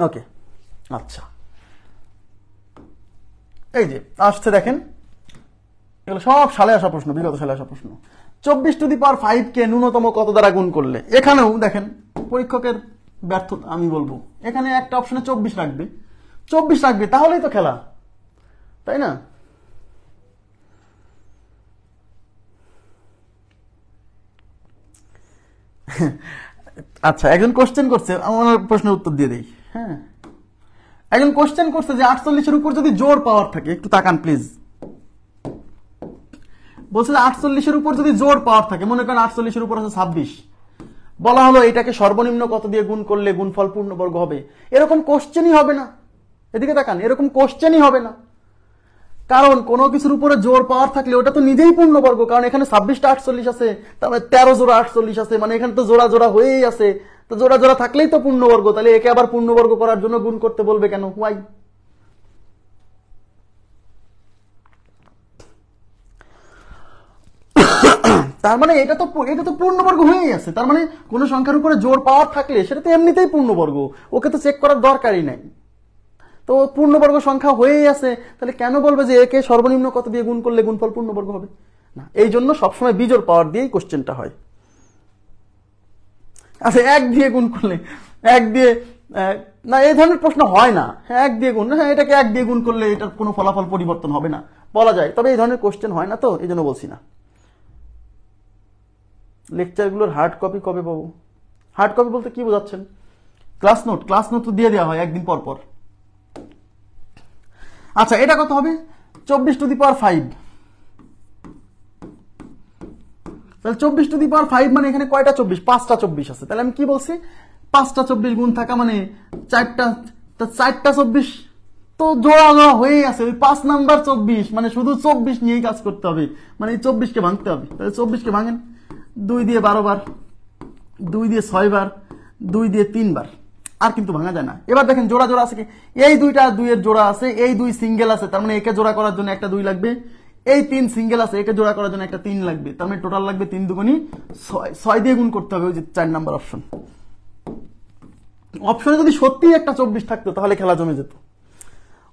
ওকে, আচ্ছা, এই যে আসছে দেখেন, এগুলো সব সালে আসা প্রশ্ন, বিগত সালে আসা প্রশ্ন। 24^5 কে ন্যূনতম কত দ্বারা গুণ করলে? এখানেও দেখেন পরীক্ষকের ব্যর্থতা আমি বলবো, এখানে একটা অপশনে 24 রাখবে, 24 রাখবে, তাহলেই তো খেলা, তাই না? আচ্ছা, একজন কোশ্চেন করছে, আমার প্রশ্নের উত্তর দিয়ে দেই। হ্যাঁ, একজন কোশ্চেন করছে যে 48-এর উপর যদি জোড় পাওয়ার থাকে, একটু তাকান প্লিজ, বলছে 48-এর উপর যদি জোড় পাওয়ার থাকে, মনে করেন 48-এর উপর আছে 26, বলা হলো এটাকে সর্বনিম্ন কত দিয়ে গুণ করলে গুণফল পূর্ণবর্গ হবে, এরকম কোশ্চেনই হবে না। এদিকে তাকান, এরকম কোশ্চেনই হবে না, কারণ কোনো কিছুর উপরে জোড় পাওয়ার থাকলে ওটা তো নিজেই পূর্ণবর্গ, কারণ এখানে 26টা 48 আছে, তারপরে 13 জোড়া 48 আছে, মানে এখানে তো জোড়া জোড়া হয়েই আছে, তো জোড়া জোড়া থাকলেই তো পূর্ণবর্গ, তাহলে একে আবার পূর্ণবর্গ করার জন্য গুণ করতে বলবে কেন? ওয়াই? তার মানে এটা তো পূর্ণবর্গ হয়েই আছে, তার মানে কোন সংখ্যার উপরে জোড় পাওয়ার থাকলে সেটা তো এমনিতেই পূর্ণবর্গ, ওকে তো চেক করার দরকারই নাই, তো পূর্ণবর্গ সংখ্যা হয়েই আছে, তাহলে কেন বলবে যে একে সর্বনিম্ন কত দিয়ে গুণ করলে গুণফল পূর্ণবর্গ হবে? না, এই জন্য সবসময় বিজোড় পাওয়ার দিয়েই কোশ্চেনটা হয়। আচ্ছা, 1 দিয়ে গুণ করলে, 1 দিয়ে না, এই ধরনের প্রশ্ন হয় না। 1 দিয়ে গুণ, হ্যাঁ এটাকে 1 দিয়ে গুণ করলে এটার কোনো ফলাফল পরিবর্তন হবে না বলা যায়, তবে এই ধরনের কোশ্চেন হয় না, তো এই জন্য বলছি না। লেকচারগুলোর হার্ড কপি কবে পাবো? হার্ড কপি বলতে কি বোঝাচ্ছেন? ক্লাস নোট তো দিয়ে দেওয়া হয় একদিন পর পর। আচ্ছা, এটা কত হবে? 24^5, তাহলে 24^5 মানে এখানে কয়টা 24? 5টা 24 আছে, তাহলে আমি কি বলছি? 5টা 24 গুণ থাকা মানে 4টা 24 তো জোড়া জোড়া হয়েই আছে, ওই 5 নাম্বার 24 মানে শুধু 24 নিয়েই কাজ করতে হবে, মানে এই 24কে ভাঙতে হবে। তাহলে 24কে ভাঙেন, 2 দিয়ে 12 বার, 2 দিয়ে 6 বার, 2 দিয়ে 3 বার, আর কিন্তু ভাঙা যায় না। এবার দেখেন জোড়া জোড়া আছে কি? এই 2টা 2 এর জোড়া আছে, এই 2 সিঙ্গেল আছে, তার মানে একে জোড়া করার জন্য একটা 2 লাগবে, এই 3 সিঙ্গেল আছে, একে জোড়া করার জন্য একটা 3 লাগবে, তার মানে টোটাল লাগবে 3 দুগুণী 6, 6 দিয়ে গুণ করতে হবে, ওই যে 4 নাম্বার অপশন। অপশনে যদি সত্যিই একটা 24 থাকতো তাহলে খেলা জমে যেত,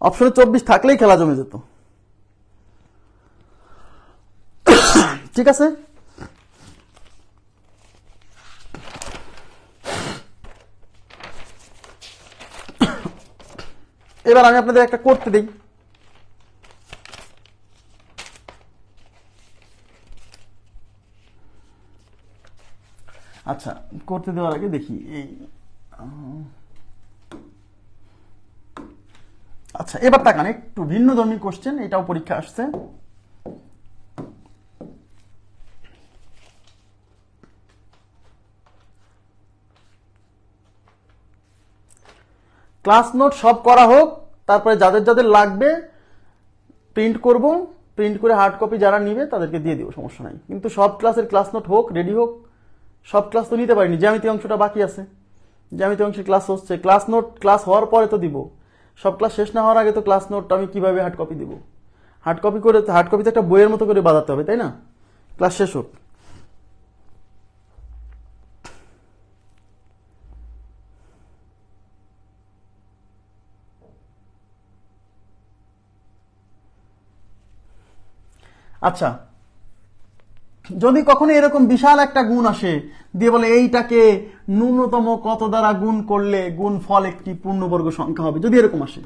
অপশনে 24 থাকলেই খেলা জমে যেত। ঠিক আছে, এবার আমি আপনাদের একটা করতে দিই। আচ্ছা, করতে দেওয়ার আগে দেখি এই, আচ্ছা এবার তাকান, একটু ভিন্ন ধর্মী কোশ্চেন, এটাও পরীক্ষা আসছে। ক্লাস নোট সব করা হোক, তারপরে যাদের যাদের লাগবে প্রিন্ট করব, প্রিন্ট করে হার্ড কপি যারা নিবে তাদেরকে দিয়ে দিব, সমস্যা নাই। কিন্তু সব ক্লাসের ক্লাস নোট হোক, রেডি হোক। সব ক্লাস তো নিতে পারিনি, জ্যামিতি অংশটা বাকি আছে, জ্যামিতি অংশের ক্লাস হচ্ছে, ক্লাস নোট ক্লাস হওয়ার পরে তো দিব, সব ক্লাস শেষ না হওয়ার আগে তো ক্লাস নোট আমি কিভাবে হার্ড কপি দিব? হার্ড কপিতে একটা বইয়ের মতো করে বাজাতে হবে, তাই না? ক্লাস শেষ হোক। আচ্ছা, যদি কখনো এরকম বিশাল একটা গুণ আসে দিয়ে বলে এইটাকে ন্যূনতম কত দ্বারা গুণ করলে গুণ ফল একটি পূর্ণবর্গ সংখ্যা হবে, যদি এরকম আসে,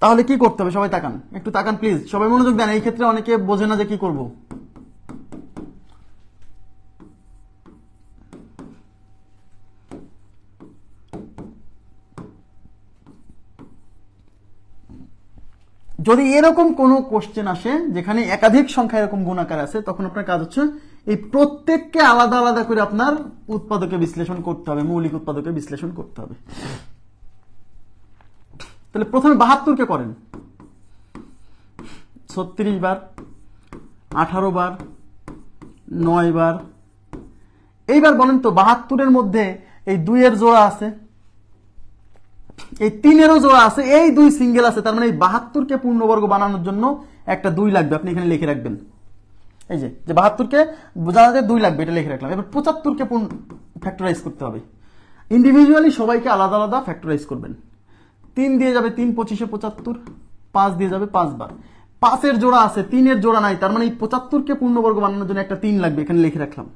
তাহলে কি করতে হবে? সবাই তাকান, একটু তাকান প্লিজ, সবাই মনোযোগ দেন। এই ক্ষেত্রে অনেকে বোঝে না যে কি করব। যদি এরকম কোনো কোশ্চেন আসে যেখানে একাধিক সংখ্যা এরকম গুণাকার আছে, তখন আপনার কাজ হচ্ছে এই প্রত্যেককে আলাদা আলাদা করে আপনার উৎপাদকে বিশ্লেষণ করতে হবে, মৌলিক উৎপাদকে বিশ্লেষণ করতে হবে। তাহলে প্রথমে 72 কে করেন 36 বার, 18 বার, 9 বার। এইবার বলেন তো 72-এর মধ্যে এই 2 এর জোড়া আছে, এই 3 এরও জোড়া আছে, এই 2 সিঙ্গেল আছে, তার মানে এই 72-কে পূর্ণবর্গ বানানোর জন্য একটা 2 লাগবে। আপনি এখানে লিখে রাখবেন, এই যে 72-কে বোঝাতে 2 লাগবে, এটা লিখে রাখলাম। এবার 75-কে ফ্যাক্টরাইজ করতে হবে। ইন্ডিভিজুয়ালি সবাইকে আলাদা আলাদা ফ্যাক্টরাইজ করবেন। 3 দিয়ে যাবে 3 25-এ 75, 5 দিয়ে যাবে 5 বার। 5 এর জোড়া আছে, 3 এর জোড়া নাই, তার মানে এই 75-কে পূর্ণবর্গ বানানোর জন্য একটা 3 লাগবে, এখানে লিখে রাখলাম।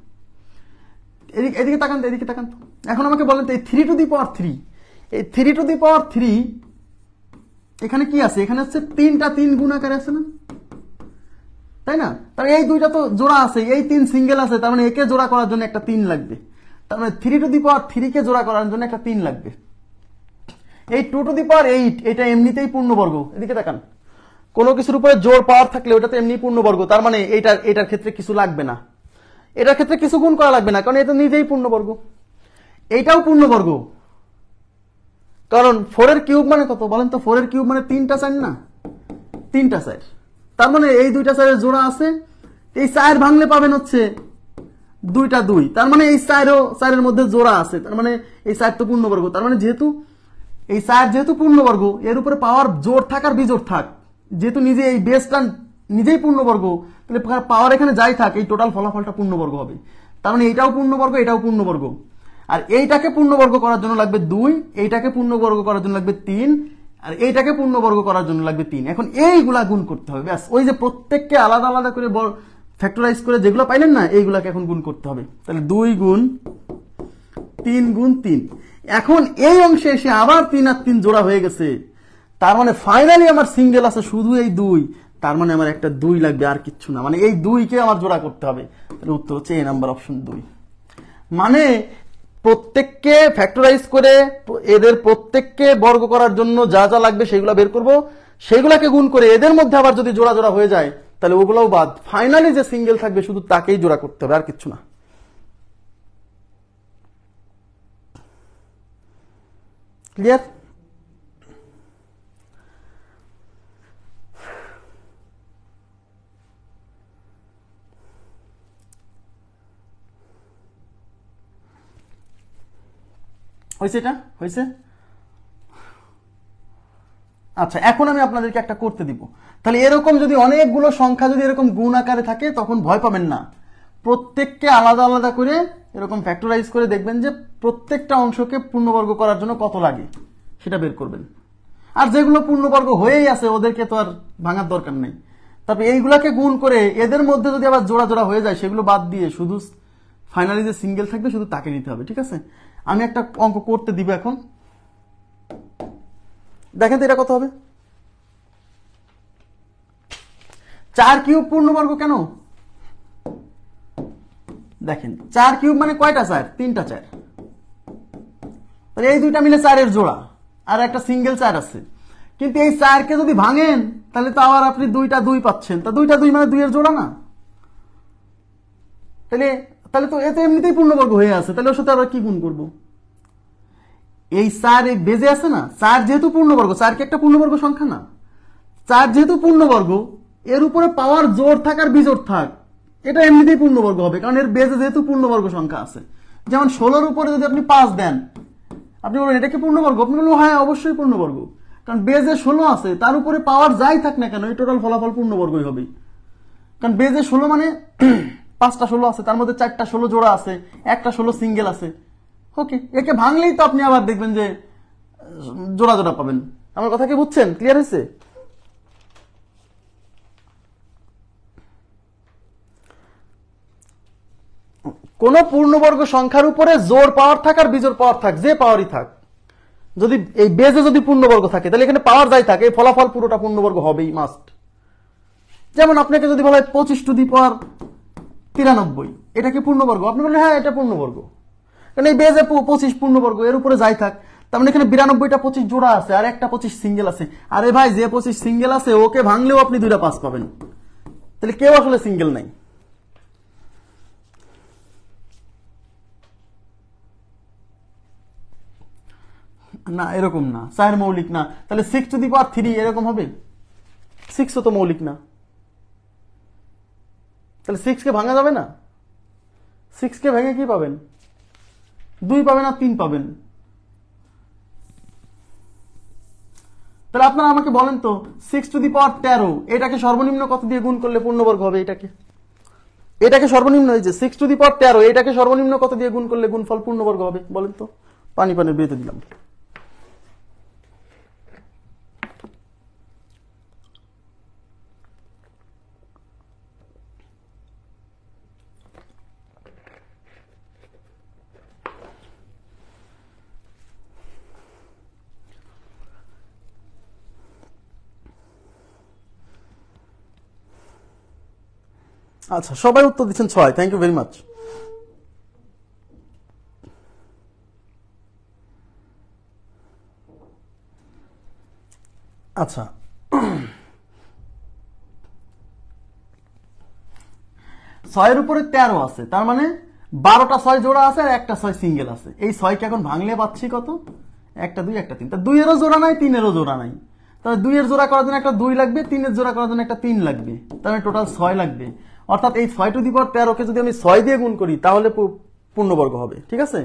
এদিকে তাকান তো, এদিকে তাকান তো। এখন আমাকে বলেন তো এই 3 টু দি পাওয়ার 3, এই 3 টু দি পাওয়ার 3 এখানে কি আছে? এখানে হচ্ছে 3টা 3 গুণ আকারে আছে না, তাই না? তাহলে এই 2টা তো জোড়া আছে, এই 3 সিঙ্গেল আছে, তার মানে একে জোড়া করার জন্য একটা 3 লাগবে। তার মানে 3 টু দি পাওয়ার 3 কে জোড়া করার জন্য একটা 3 লাগবে। এই 2 টু দি পাওয়ার 8 এটা এমনিতেই পূর্ণবর্গ। এদিকে তাকান, কোনো কিছুর উপরে জোর পাওয়ার থাকলে ওটা তো এমনি পূর্ণবর্গ, তার মানে এটার ক্ষেত্রে কিছু লাগবে না, এটার ক্ষেত্রে কিছু গুণ করা লাগবে না, কারণ এটা নিজেই পূর্ণবর্গ। এইটাও পূর্ণবর্গ, কারণ 4 এর কিউব মানে কত বলেন তো? 4 এর কিউব মানে 3টা 4 না, 3টা 4, তার মানে এই 2টা 4 এর জোড়া আছে। এই 4 ভাঙলে পাবেন হচ্ছে 2টা 2, তার মানে এই 4 এর মধ্যে জোড়া আছে, তার মানে এই 4 তো পূর্ণবর্গ। তার মানে যেহেতু এই 4 যেহেতু পূর্ণবর্গ, এর উপরে পাওয়ার জোর থাক আর বিজোড় থাক, যেহেতু নিজে এই বেসটা নিজেই পূর্ণবর্গ, তাহলে পাওয়ার এখানে যাই থাক এই টোটাল ফলাফলটা পূর্ণবর্গ হবে। তার মানে এইটাও পূর্ণবর্গ, এটাও পূর্ণবর্গ। আর এইটাকে পূর্ণবর্গ করার জন্য লাগবে 2, এইটাকে পূর্ণবর্গ করার জন্য লাগবে 3, আর এইটাকে পূর্ণবর্গ করার জন্য লাগবে 3। এখন এইগুলা গুণ করতে হবে, ব্যাস। ওই যে প্রত্যেককে আলাদা আলাদা করে ফ্যাক্টরাইজ করে যেগুলো পাইলেন না, এইগুলাকে এখন গুণ করতে হবে। তাহলে 2 গুণ 3 গুণ 3। এখন এই অংশে এসে আবার 3 আর 3 জোড়া হয়ে গেছে, তার মানে ফাইনালি আমার সিঙ্গেল আছে শুধু এই 2, তার মানে আমার একটা 2 লাগবে, আর কিচ্ছু না। মানে এই 2কে আমার জোড়া করতে হবে। তাহলে উত্তর হচ্ছে এ নাম্বার অপশন 2। মানে প্রত্যেককে ফ্যাক্টরাইজ করে এদের প্রত্যেককে বর্গ করার জন্য যা যা লাগবে সেগুলো বের করব, সেগুলাকে গুণ করে এদের মধ্যে আবার যদি জোড়া জোড়া হয়ে যায় তাহলে ওগুলোও বাদ, ফাইনালি যে সিঙ্গেল থাকবে শুধু তাকেই জোড়া করতে হবে, আর কিচ্ছু না। ক্লিয়ার? হয়েছে? এটা হয়েছে? আচ্ছা, এখন আমি আপনাদেরকে একটা করতে দিব। তাহলে এরকম যদি অনেকগুলো সংখ্যা যদি এরকম গুণ আকারে থাকে, তখন ভয় পাবেন না। প্রত্যেককে আলাদা আলাদা করে এরকম ফ্যাক্টরাইজ করে দেখবেন যে প্রত্যেকটা অংশকে পূর্ণবর্গ করার জন্য কত লাগে সেটা বের করবেন। আর যেগুলো পূর্ণবর্গ হয়েই আছে ওদেরকে তো আর ভাঙার দরকার নেই। তারপরে এইগুলাকে গুণ করে এদের মধ্যে যদি আবার জোড়া জোড়া হয়ে যায় সেগুলো বাদ দিয়ে শুধু ফাইনালি যে সিঙ্গেল থাকবে শুধু তাকে নিতে হবে। ঠিক আছে, আমি একটা অঙ্ক করতে দিব এখন। দেখেন তো এটা কত হবে? 4 কিউব পূর্ণবর্গ কেন? দেখেন 4 কিউব মানে কয়টা 4? 3টা 4। তাহলে এই 2টা মিলে 4 এর জোড়া, আর একটা সিঙ্গেল 4 আছে। কিন্তু এই 4কে যদি ভাঙেন তাহলে তো আবার আপনি 2টা 2 পাচ্ছেন। তা 2টা 2 মানে 2 এর জোড়া না? তাহলে তো এতে এমনিতেই পূর্ণবর্গ হয়ে আছে, তাহলে ওর সাথে আবার কি গুণ করব? এই 4 এই বেজে আছে না, 4 যেহেতু পূর্ণবর্গ, 4 কি একটা পূর্ণবর্গ সংখ্যা না? 4 যেহেতু পূর্ণবর্গ, এর উপরে পাওয়ার জোর থাক আর বিজোড় থাক, এটা এমনিতেই পূর্ণবর্গ হবে, কারণ এর বেজে যেহেতু পূর্ণবর্গ সংখ্যা আছে। যেমন 16-র উপরে যদি আপনি 5 দেন, আপনি বলবেন এটা কি পূর্ণবর্গ? আপনি বলবেন হ্যাঁ অবশ্যই পূর্ণবর্গ, কারণ বেজে 16 আছে, তার উপরে পাওয়ার যাই থাক না কেন এই টোটাল ফলাফল পূর্ণবর্গই হবে। কারণ বেজে 16 মানে 5টা 16 আছে, তার মধ্যে 4টা 16 জোড়া আছে, একটা 16 সিঙ্গেল আছে। ওকে, একে ভাঙলেই তো আপনি আবার দেখবেন যে জোড়া জোড়া পাবেন। আমার কথা কি বুঝছেন? ক্লিয়ার হয়েছে? কোন পূর্ণবর্গ সংখ্যার উপরে জোড় পাওয়ার থাক আর বিজোড় পাওয়ার থাক, যে পাওয়ারই থাক, যদি এই বেজে যদি পূর্ণবর্গ থাকে তাহলে এখানে পাওয়ার যাই থাকে এই ফলাফল পুরোটা পূর্ণবর্গ হবেই মাস্ট। যেমন আপনাকে যদি বলা হয় 25 টু দি পাওয়ার 93, এটা কি পূর্ণবর্গ? আপনি বললেন হ্যাঁ এটা পূর্ণবর্গ, কারণ এই বেজে 25 পূর্ণবর্গ, এর উপরে যাই থাক। তার মানে এখানে 92টা 25 জোড়া আছে আর একটা 25 সিঙ্গেল আছে। আরে ভাই, যে 25 সিঙ্গেল আছে ওকে ভাঙলেও আপনি 2টা 5 পাবেন, তাহলে কেউ আসলে সিঙ্গেল নাই। না, এরকম না, 4 মৌলিক না, তাহলে 6 টু দি পাওয়ার 3 এরকম হবে? 6ও তো মৌলিক না, তাহলে 6 কে ভাঙা যাবে না। 6 কে ভেঙে কি পাবেন? 2 পাবেন আর 3 পাবেন। তাহলে আপনারা আমাকে বলেন তো 6 টু দি পাওয়ার 13 এটাকে সর্বনিম্ন কত দিয়ে গুণ করলে পূর্ণবর্গ হবে? এটাকে সর্বনিম্ন, এই যে 6 টু দি পাওয়ার 13 এটাকে সর্বনিম্ন কত দিয়ে গুণ করলে গুণফল পূর্ণবর্গ হবে বলেন তো? পানির বিয়েতে দিলাম। আচ্ছা, সবাই উত্তর দিচ্ছেন 6। Thank you very much. আচ্ছা, 6-এর উপরে 13 আছে, তার মানে 12টা 6 জোড়া আছে আর একটা 6 সিঙ্গেল আছে। এই 6কে এখন ভাঙলে পাচ্ছি কত? একটা 2 একটা 3। তা 2-এরও জোড়া নাই, 3-এরও জোড়া নাই, তাহলে 2-এর জোড়া করার জন্য একটা 2 লাগবে, 3-এর জোড়া করার জন্য একটা 3 লাগবে, তাহলে টোটাল 6 লাগবে। অর্থাৎ এই 6 টু দি পাওয়ার 13কে যদি আমি 6 দিয়ে গুণ করি তাহলে পূর্ণবর্গ হবে। ঠিক আছে?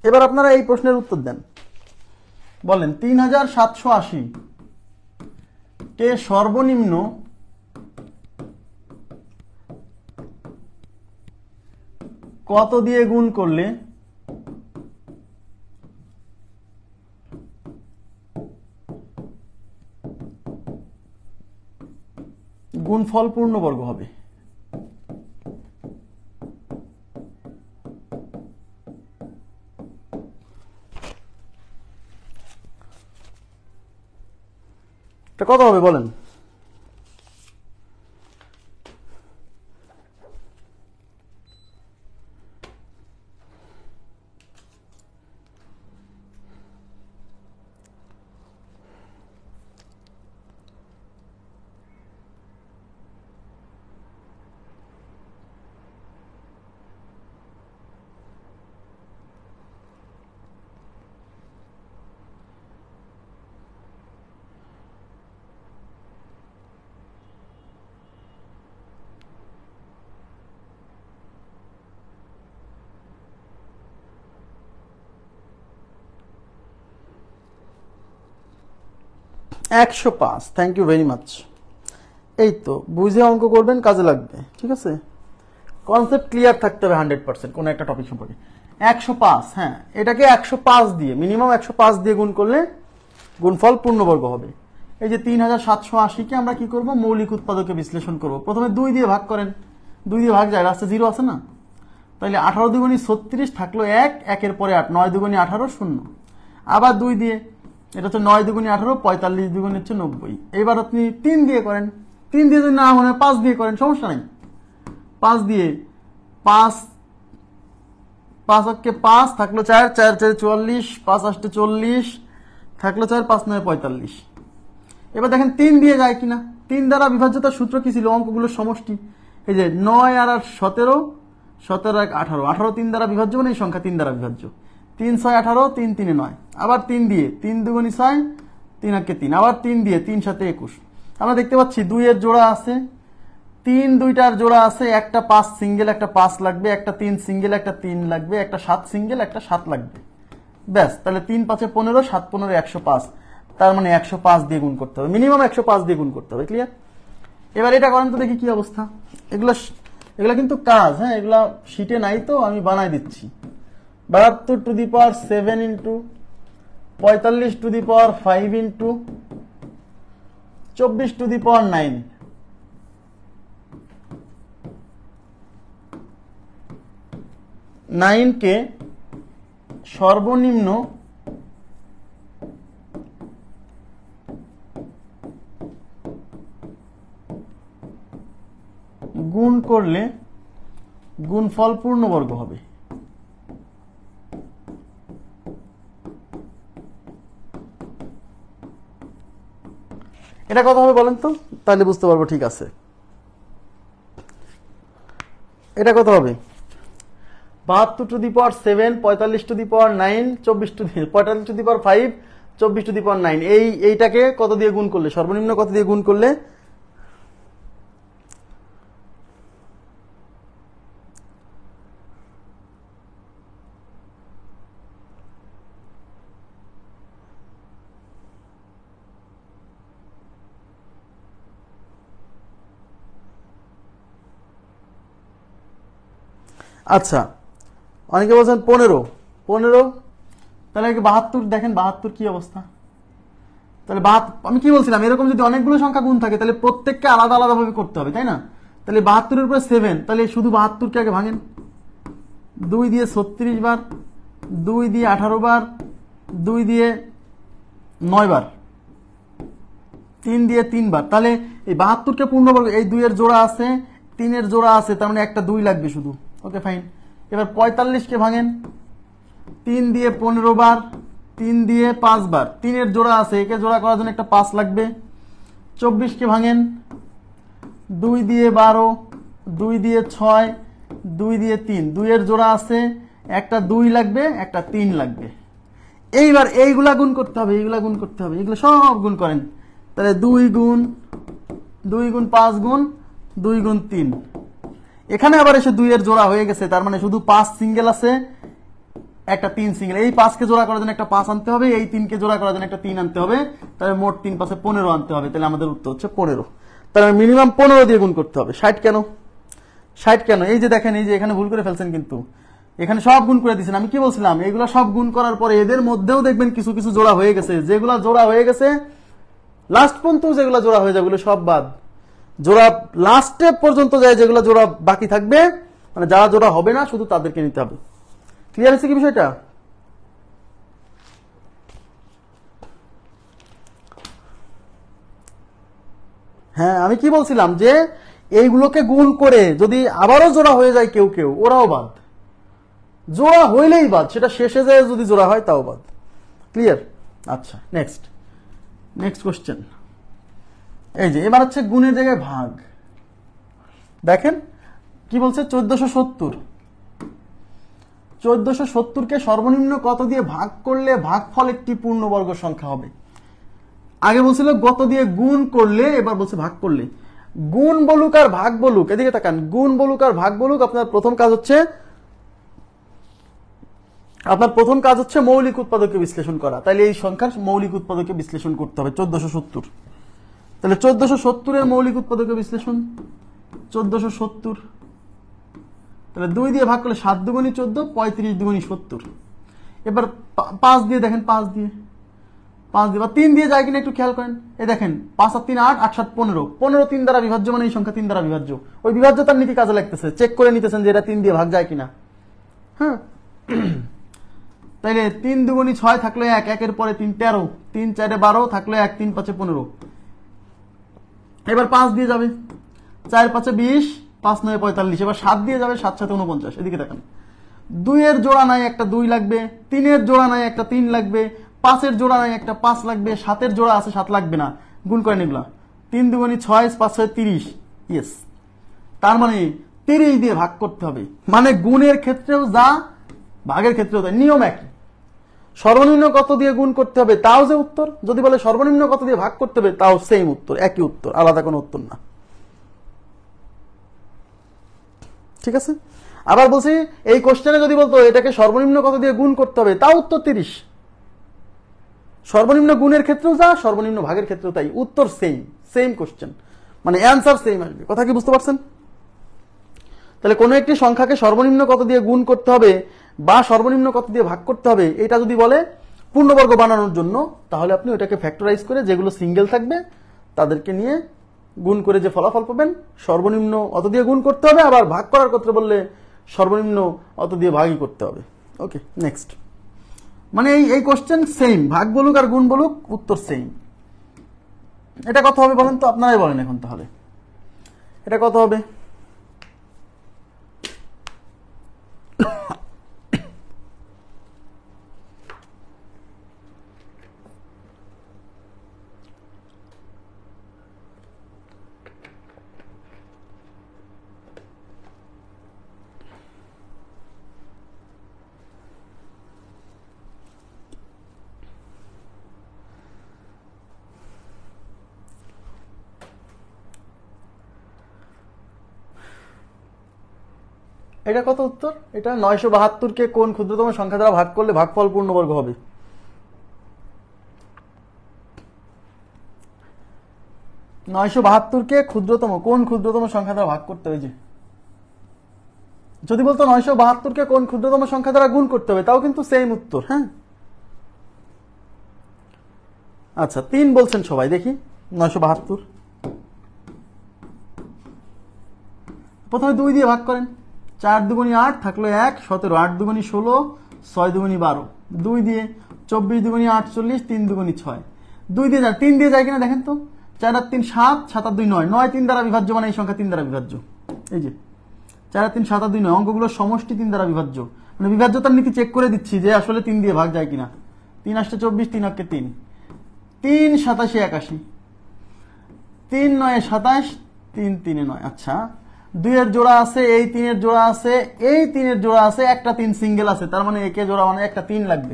এবার আপনারা এই প্রশ্নের উত্তর দেন, বলেন 3780 কে সর্বনিম্ন কত দিয়ে গুণ করলে গুণফল পূর্ণবর্গ হবে? এটা কত হবে বলেন? $105। Thank you very much. এই তো বুঝে অঙ্ক করবেন, কাজে লাগবে। ঠিক আছে, কনসেপ্ট ক্লিয়ার থাকতে হবে 100% কোন একটা টপিক সম্পর্কে। 105, হ্যাঁ, এটাকে 105 দিয়ে, মিনিমাম 105 দিয়ে গুণ করলে গুণফল পূর্ণবর্গ হবে। এই যে 3780-কে আমরা কি করব? মৌলিক উৎপাদকে বিশ্লেষণ করব। প্রথমে 2 দিয়ে ভাগ করেন, 2 দিয়ে ভাগ যায়, লাস্টে 0 আছে না, তাহলে 18 দুগুণী 36 থাকলো 1, 1-এর পরে 8, 9 দুগুণী 18, 0। আবার 2 দিয়ে, এটা হচ্ছে 9 দুগুণী 18, 45 দুগুণী হচ্ছে 90। এবার আপনি 3 দিয়ে করেন, 3 দিয়ে যদি না মনে হয় 5 দিয়ে করেন, সমস্যা নাই। 5 দিয়ে, 5 5 5 থাকলো 4, 4 4 44, 5 8 40 থাকলো 4, 5 9 45। এবার দেখেন 3 দিয়ে যায় কিনা। 3 দ্বারা বিভাজ্যতার সূত্র কি ছিল? অঙ্কগুলোর সমষ্টি। এই যে 9 আর 17, 17 আর 18, 18 3 দ্বারা বিভাজ্য, মানে এই সংখ্যা 3 দ্বারা বিভাজ্য। 3 6 18, 3 3 9। আবার 3 দিয়ে, 3 দুগুণী 6, 3 আর 3, আবার 3 দিয়ে, 3 7 21। আমরা দেখতে পাচ্ছি 2 এর জোড়া আছে, তিন দুইটার জোড়া আছে, একটা 5 সিঙ্গেল একটা 5 লাগবে, একটা 3 সিঙ্গেল একটা 3 লাগবে, একটা 7 সিঙ্গেল একটা 7 লাগবে। ব্যাস, তাহলে 3 5 15, 7 15 105, তার মানে 105 দিয়ে গুণ করতে হবে, মিনিমাম 105 দিয়ে গুণ করতে হবে। ক্লিয়ার? এবার এটা করেন তো দেখি কি অবস্থা। এগুলা কিন্তু কাজ, হ্যাঁ, এগুলা শিটে নাই তো আমি বানাই দিচ্ছি। 72 to the power 7 into 45 to the power 5 into 24 to the power 9। কে সর্বনিম্ন গুণ করলে গুণফল পূর্ণবর্গ হবে। এটা কত হবে বলেন তো, তাহলে বুঝতে পারবো। ঠিক আছে, এটা কত হবে? 72 to the power 7, 45 to the power 9, 45 to the power 5, 24 to the power 9। এইটাকে কত দিয়ে গুণ করলে, সর্বনিম্ন কত দিয়ে গুণ করলে? আচ্ছা, অনেকে বলছেন 15, তাহলে 72 দেখেন 72 কি অবস্থা। তাহলে আমি কি বলছিলাম, এরকম যদি অনেকগুলো সংখ্যা গুণ থাকে তাহলে প্রত্যেককে আলাদা আলাদা ভাবে করতে হবে, তাই না? তাহলে 72 এর উপরে 7, তাহলে শুধু 72 কে আগে ভাঙেন। 2 দিয়ে 36 বার, 2 দিয়ে 18 বার, 2 দিয়ে 9 বার, 3 দিয়ে 3 বার। তাহলে এই 72 কে পূর্ণবর্গ, এই 2 এর জোড়া আছে, 3 এর জোড়া আছে, তার মানে একটা 2 লাগবে শুধু। Okay fine. এবার 45 কে ভাঙেন, 3 দিয়ে 15 বার, 3 দিয়ে 5 বার, 3 এর জোড়া আছে, একে জোড়া করার জন্য একটা 5 লাগবে। 24 কে ভাঙেন, 2 দিয়ে 12, 2 দিয়ে 6, 2 দিয়ে 3, 2 এর জোড়া আছে, একটা 2 লাগবে, একটা 3 লাগবে। এইবার এইগুলা গুণ করতে হবে, এইগুলা গুণ করতে হবে, এগুলো সব গুণ করেন। তাহলে 2 গুণ 5 গুণ 2 গুণ 3, এখানে আবার এসে 2 এর জোড়া হয়ে গেছে, তার মানে শুধু 5 সিঙ্গেল আছে, একটা 3 সিঙ্গেল। এই 5 কে জোড়া করার জন্য একটা 5 আনতে হবে, এই 3 কে জোড়া করার জন্য একটা 3 আনতে হবে, তাহলে মোট 3 5 15 আনতে হবে। তাহলে আমাদের উত্তর হচ্ছে 15। তাহলে মিনিমাম 15 দিয়ে গুণ করতে হবে। 60 কেন? 60 কেন? এই যে দেখেন, এই যে এখানে ভুল করে ফেলছেন, কিন্তু এখানে সব গুণ করে দিয়েছেন। আমি কি বলছিলাম, এগুলো সব গুণ করার পরে এদের মধ্যেও দেখবেন কিছু কিছু জোড়া হয়ে গেছে, যেগুলা জোড়া হয়ে গেছে লাস্ট পর্যন্ত যেগুলো জোড়া হয়ে যাবে, সব বাদ। জোড়া লাস্টে পর্যন্ত যায়, যেগুলো জোড়া বাকি থাকবে, মানে যারা জোড়া হবে না শুধু তাদেরকে নিতে হবে। ক্লিয়ার হয়েছে কি বিষয়টা? হ্যাঁ, আমি কি বলছিলাম যে এইগুলোকে গুণ করে যদি আবারও জোড়া হয়ে যায় কেউ কেউ, ওরাও বাদ। জোড়া হইলেই বাদ, সেটা শেষে যায় যদি জোড়া হয় তাও বাদ। ক্লিয়ার? আচ্ছা, নেক্সট কোশ্চেন। এই যে এবার হচ্ছে গুণের জায়গায় ভাগ। দেখেন কি বলছে, 1470 কে সর্বনিম্ন কত দিয়ে ভাগ করলে ভাগফল একটি পূর্ণবর্গ সংখ্যা হবে। আগে বলছিল গত দিয়ে গুণ করলে, এবার বলছে ভাগ করলে। গুণ বলুক আর ভাগ বলুক, এদিকে তাকান, গুণ বলুক আর ভাগ বলুক, আপনার প্রথম কাজ হচ্ছে মৌলিক উৎপাদকে বিশ্লেষণ করা। তাহলে এই সংখ্যার মৌলিক উৎপাদকে বিশ্লেষণ করতে হবে 1470। তাহলে 1470 এর মৌলিক উৎপাদকে বিশ্লেষণ 1470, তাহলে 2 দিয়ে ভাগ করলে 7 দুগুণী 14, 35 দুগুণী 70। এবার 5 দিয়ে দেখেন, 5 দিয়ে বা 3 দিয়ে যায় কিনা একটু খেয়াল করেন। এই দেখেন 5 আর 3 8, 8 7 15, 15 3 দ্বারা বিভাজ্য, মানে এই সংখ্যা 3 দ্বারা বিভাজ্য। ওই বিভাজ্যতার নীতি কাজে লাগতেছে, চেক করে নিতেছেন যে এটা 3 দিয়ে ভাগ যায় কিনা। হ্যাঁ, তাইলে 3 দুগুণী 6 থাকলো 1, 1 এর পরে 3 13, 3 4 12 থাকলো 1, 3 5 15। এবার 5 দিয়ে যাবে, 4 5 20, 5 9 45। এবার 7 দিয়ে যাবে, 7 7 49। এদিকে দেখেন, 2 এর জোড়া নাই, একটা 2 লাগবে, 3 এর জোড়া নাই, একটা 3 লাগবে, 5 এর জোড়া নাই, একটা 5 লাগবে, 7 এর জোড়া আছে, 7 লাগবে না। গুণ করেন এগুলা, 3 দুগুণী 6, 5 6 30। ইয়েস, তার মানে 30 দিয়ে ভাগ করতে হবে। মানে গুণের ক্ষেত্রেও যা, ভাগের ক্ষেত্রেও তাই, নিয়ম একই। সর্বনিম্ন কত দিয়ে গুণ করতে হবে তাও যে উত্তর, যদি বলে সর্বনিম্ন কত দিয়ে ভাগ করতে হবে তাও সেম উত্তর, একই উত্তর, আলাদা কোনো উত্তর না। ঠিক আছে। আবার বলছি এই কোশ্চেনে যদি বলতো এটাকে সর্বনিম্ন কত দিয়ে গুণ করতে হবে, তাও উত্তর 30। সর্বনিম্ন গুণের ক্ষেত্রেও যা, সর্বনিম্ন ভাগের ক্ষেত্রেও তাই, উত্তর সেম। সেম কোশ্চেন, মানে অ্যান্সার সেম আসবে। কথা কি বুঝতে পারছেন? তাহলে কোনো একটি সংখ্যাকে সর্বনিম্ন কত দিয়ে গুণ করতে হবে বা সর্বনিম্ন কত দিয়ে ভাগ করতে হবে, এটা যদি বলে পূর্ণবর্গ বানানোর জন্য, তাহলে আপনি ওইটাকে ফ্যাক্টরাইজ করে যেগুলো সিঙ্গেল থাকবে তাদেরকে নিয়ে গুণ করে যে ফলাফল পাবেন, সর্বনিম্ন অত দিয়ে গুণ করতে হবে। আবার ভাগ করার ক্ষেত্রে বললে সর্বনিম্ন অত দিয়ে ভাগই করতে হবে। ওকে, নেক্সট। মানে এই কোশ্চেন সেম, ভাগ বলুক আর গুণ বলুক উত্তর সেম। এটা কত হবে বলেন তো, আপনারাই বলেন এখন তাহলে এটা কত হবে। এটা কত উত্তর? এটা 972-কে কোন ক্ষুদ্রতম সংখ্যা দ্বারা ভাগ করলে ভাগফল পূর্ণবর্গ হবে? কে ক্ষুদ্রতম কোন ক্ষুদ্রতম সংখ্যা দ্বারা ভাগ করতে হবে? যে যদি বলতো 972-কে কোন ক্ষুদ্রতম সংখ্যা দ্বারা গুণ করতে হবে, তাও কিন্তু সেম উত্তর। হ্যাঁ, আচ্ছা 3 বলছেন সবাই, দেখি 972 প্রথমে 2 দিয়ে ভাগ করেন। 4 দুগুণী 8 থাকলো 1, 17, 8 দুগুণী 16, 6 দুগুণী 12, 2 দিয়ে 24 দুগুণী 48, 3 দুগুণী 6, 2 দিয়ে যায়, 3 দিয়ে যায় কিনা দেখেন তো। 4 আর 3 7, 7 আর 2 9, 9 3 দ্বারা বিভাজ্য, মানে এই সংখ্যা 3 দ্বারা বিভাজ্য। এই যে 4 আর 3 7 আর 2 9, অঙ্কগুলোর সমষ্টি 3 দ্বারা বিভাজ্য, মানে বিভাজ্যতার নীতি চেক করে দিচ্ছি যে আসলে 3 দিয়ে ভাগ যায় কিনা। 3 আসছে 24, 3 অক্ষে 3, 3 87 81, 3 9 27, 3 3 9। আচ্ছা 2 এর জোড়া আছে, এই 3 এর জোড়া আছে, এই 3 এর জোড়া আছে, একটা 3 সিঙ্গেল আছে, তার মানে একে জোড়া মানে একটা 3 লাগবে,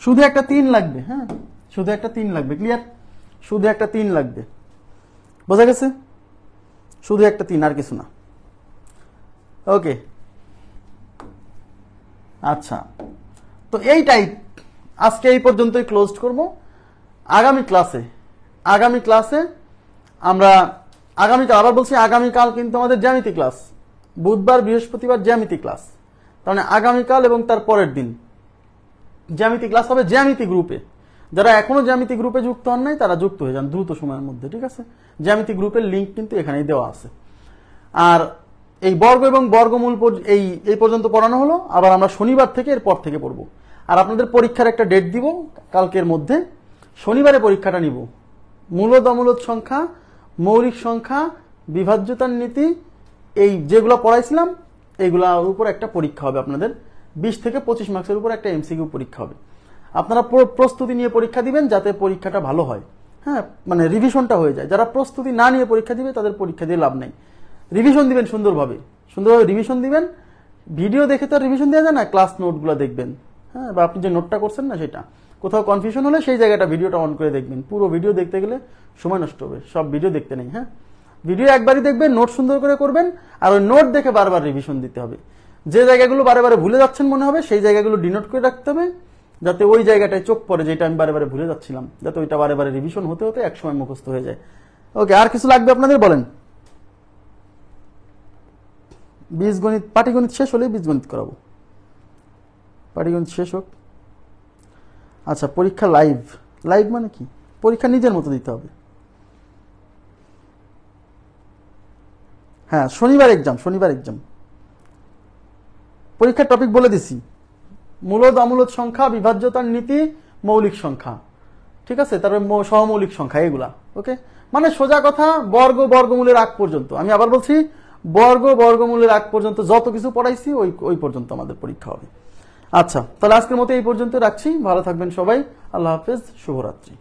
শুধু একটা 3 লাগবে। হ্যাঁ, শুধু একটা 3 লাগবে। ক্লিয়ার? শুধু একটা 3 লাগবে, বোঝা গেছে? শুধু একটা 3, আর কিছু না। ওকে, আচ্ছা তো এইটাই আজকে এই পর্যন্তই ক্লোজ করব। আগামী ক্লাসে আমরা আগামীকাল, আবার বলছি আগামীকাল কিন্তু আমাদের জ্যামিতি ক্লাস, বুধবার বৃহস্পতিবার জ্যামিতি ক্লাস। তার মানে আগামীকাল এবং তার পরের দিন জ্যামিতি ক্লাস হবে জ্যামিতি গ্রুপে। যারা এখনো জ্যামিতি গ্রুপে যুক্ত হন নাই তারা যুক্ত হয়ে যান দ্রুত সময়ের মধ্যে, ঠিক আছে? জ্যামিতি গ্রুপের লিঙ্ক কিন্তু এখানেই দেওয়া আছে। আর এই বর্গ এবং বর্গমূল এই পর্যন্ত পড়ানো হলো। আবার আমরা শনিবার থেকে এরপর থেকে পড়বো। আর আপনাদের পরীক্ষার একটা ডেট দিব কালকের মধ্যে। শনিবারে পরীক্ষাটা নিব মূলদ অমূলদ সংখ্যা, মৌলিক সংখ্যা, বিভাজ্যতার নীতি, এই যেগুলো পড়াইছিলাম এইগুলোর উপর একটা পরীক্ষা হবে আপনাদের। 20 থেকে 25 মার্কসের উপর একটা এমসিকিউ পরীক্ষা হবে। আপনারা প্রস্তুতি নিয়ে পরীক্ষা দিবেন যাতে পরীক্ষাটা ভালো হয়। হ্যাঁ, মানে রিভিশনটা হয়ে যায়। যারা প্রস্তুতি না নিয়ে পরীক্ষা দিবে তাদের পরীক্ষা দিয়ে লাভ নেই। রিভিশন দিবেন সুন্দরভাবে রিভিশন দিবেন। ভিডিও দেখে তো রিভিশন দেওয়া যায় না, ক্লাস নোটগুলো দেখবেন। হ্যাঁ, বা আপনি যে নোটটা করছেন না সেটা, কোথাও কনফিউশন হলে সেই জায়গাটা ভিডিওটা অন করে দেখবেন। পুরো ভিডিও দেখতে গেলে সময় নষ্ট হবে, সব ভিডিও দেখতে নেই। হ্যাঁ, ভিডিও একবারই দেখবেন, নোট সুন্দর করে করবেন, আর ওই নোট দেখে বারবার রিভিশন দিতে হবে। যে জায়গাগুলো বারে বারে ভুলে যাচ্ছেন মনে হবে সেই জায়গাগুলো ডিনোট করে রাখতে হবে, যাতে ওই জায়গাটায় চোখ পড়ে যেটা আমি বারে বারে ভুলে যাচ্ছিলাম, যাতে ওইটা বারে বারে রিভিশন হতে হতে একসময় মুখস্থ হয়ে যায়। ওকে, আর কিছু লাগবে আপনাদের বলেন? বীজগণিত, পাটিগণিত শেষ হলেই বীজগণিত করাবো। পাটিগণিত শেষ হোক। আচ্ছা, পরীক্ষা লাইভ। লাইভ মানে কি? পরীক্ষা নিজের মতো দিতে হবে। হ্যাঁ, শনিবার এক্সাম। পরীক্ষার টপিক বলে দিছি, মূলদ অমূলদ সংখ্যা, বিভাজ্যতার নীতি, মৌলিক সংখ্যা, ঠিক আছে? তারপরে সহমৌলিক সংখ্যা, এগুলা। ওকে, মানে সোজা কথা বর্গমূলের আগ পর্যন্ত। আমি আবার বলছি, বর্গমূলের আগ পর্যন্ত যত কিছু পড়াইছি ওই পর্যন্ত আমাদের পরীক্ষা হবে। আচ্ছা, তাহলে আজকের মতো এই পর্যন্ত রাখছি। ভালো থাকবেন সবাই। আল্লাহ হাফেজ, শুভরাত্রি।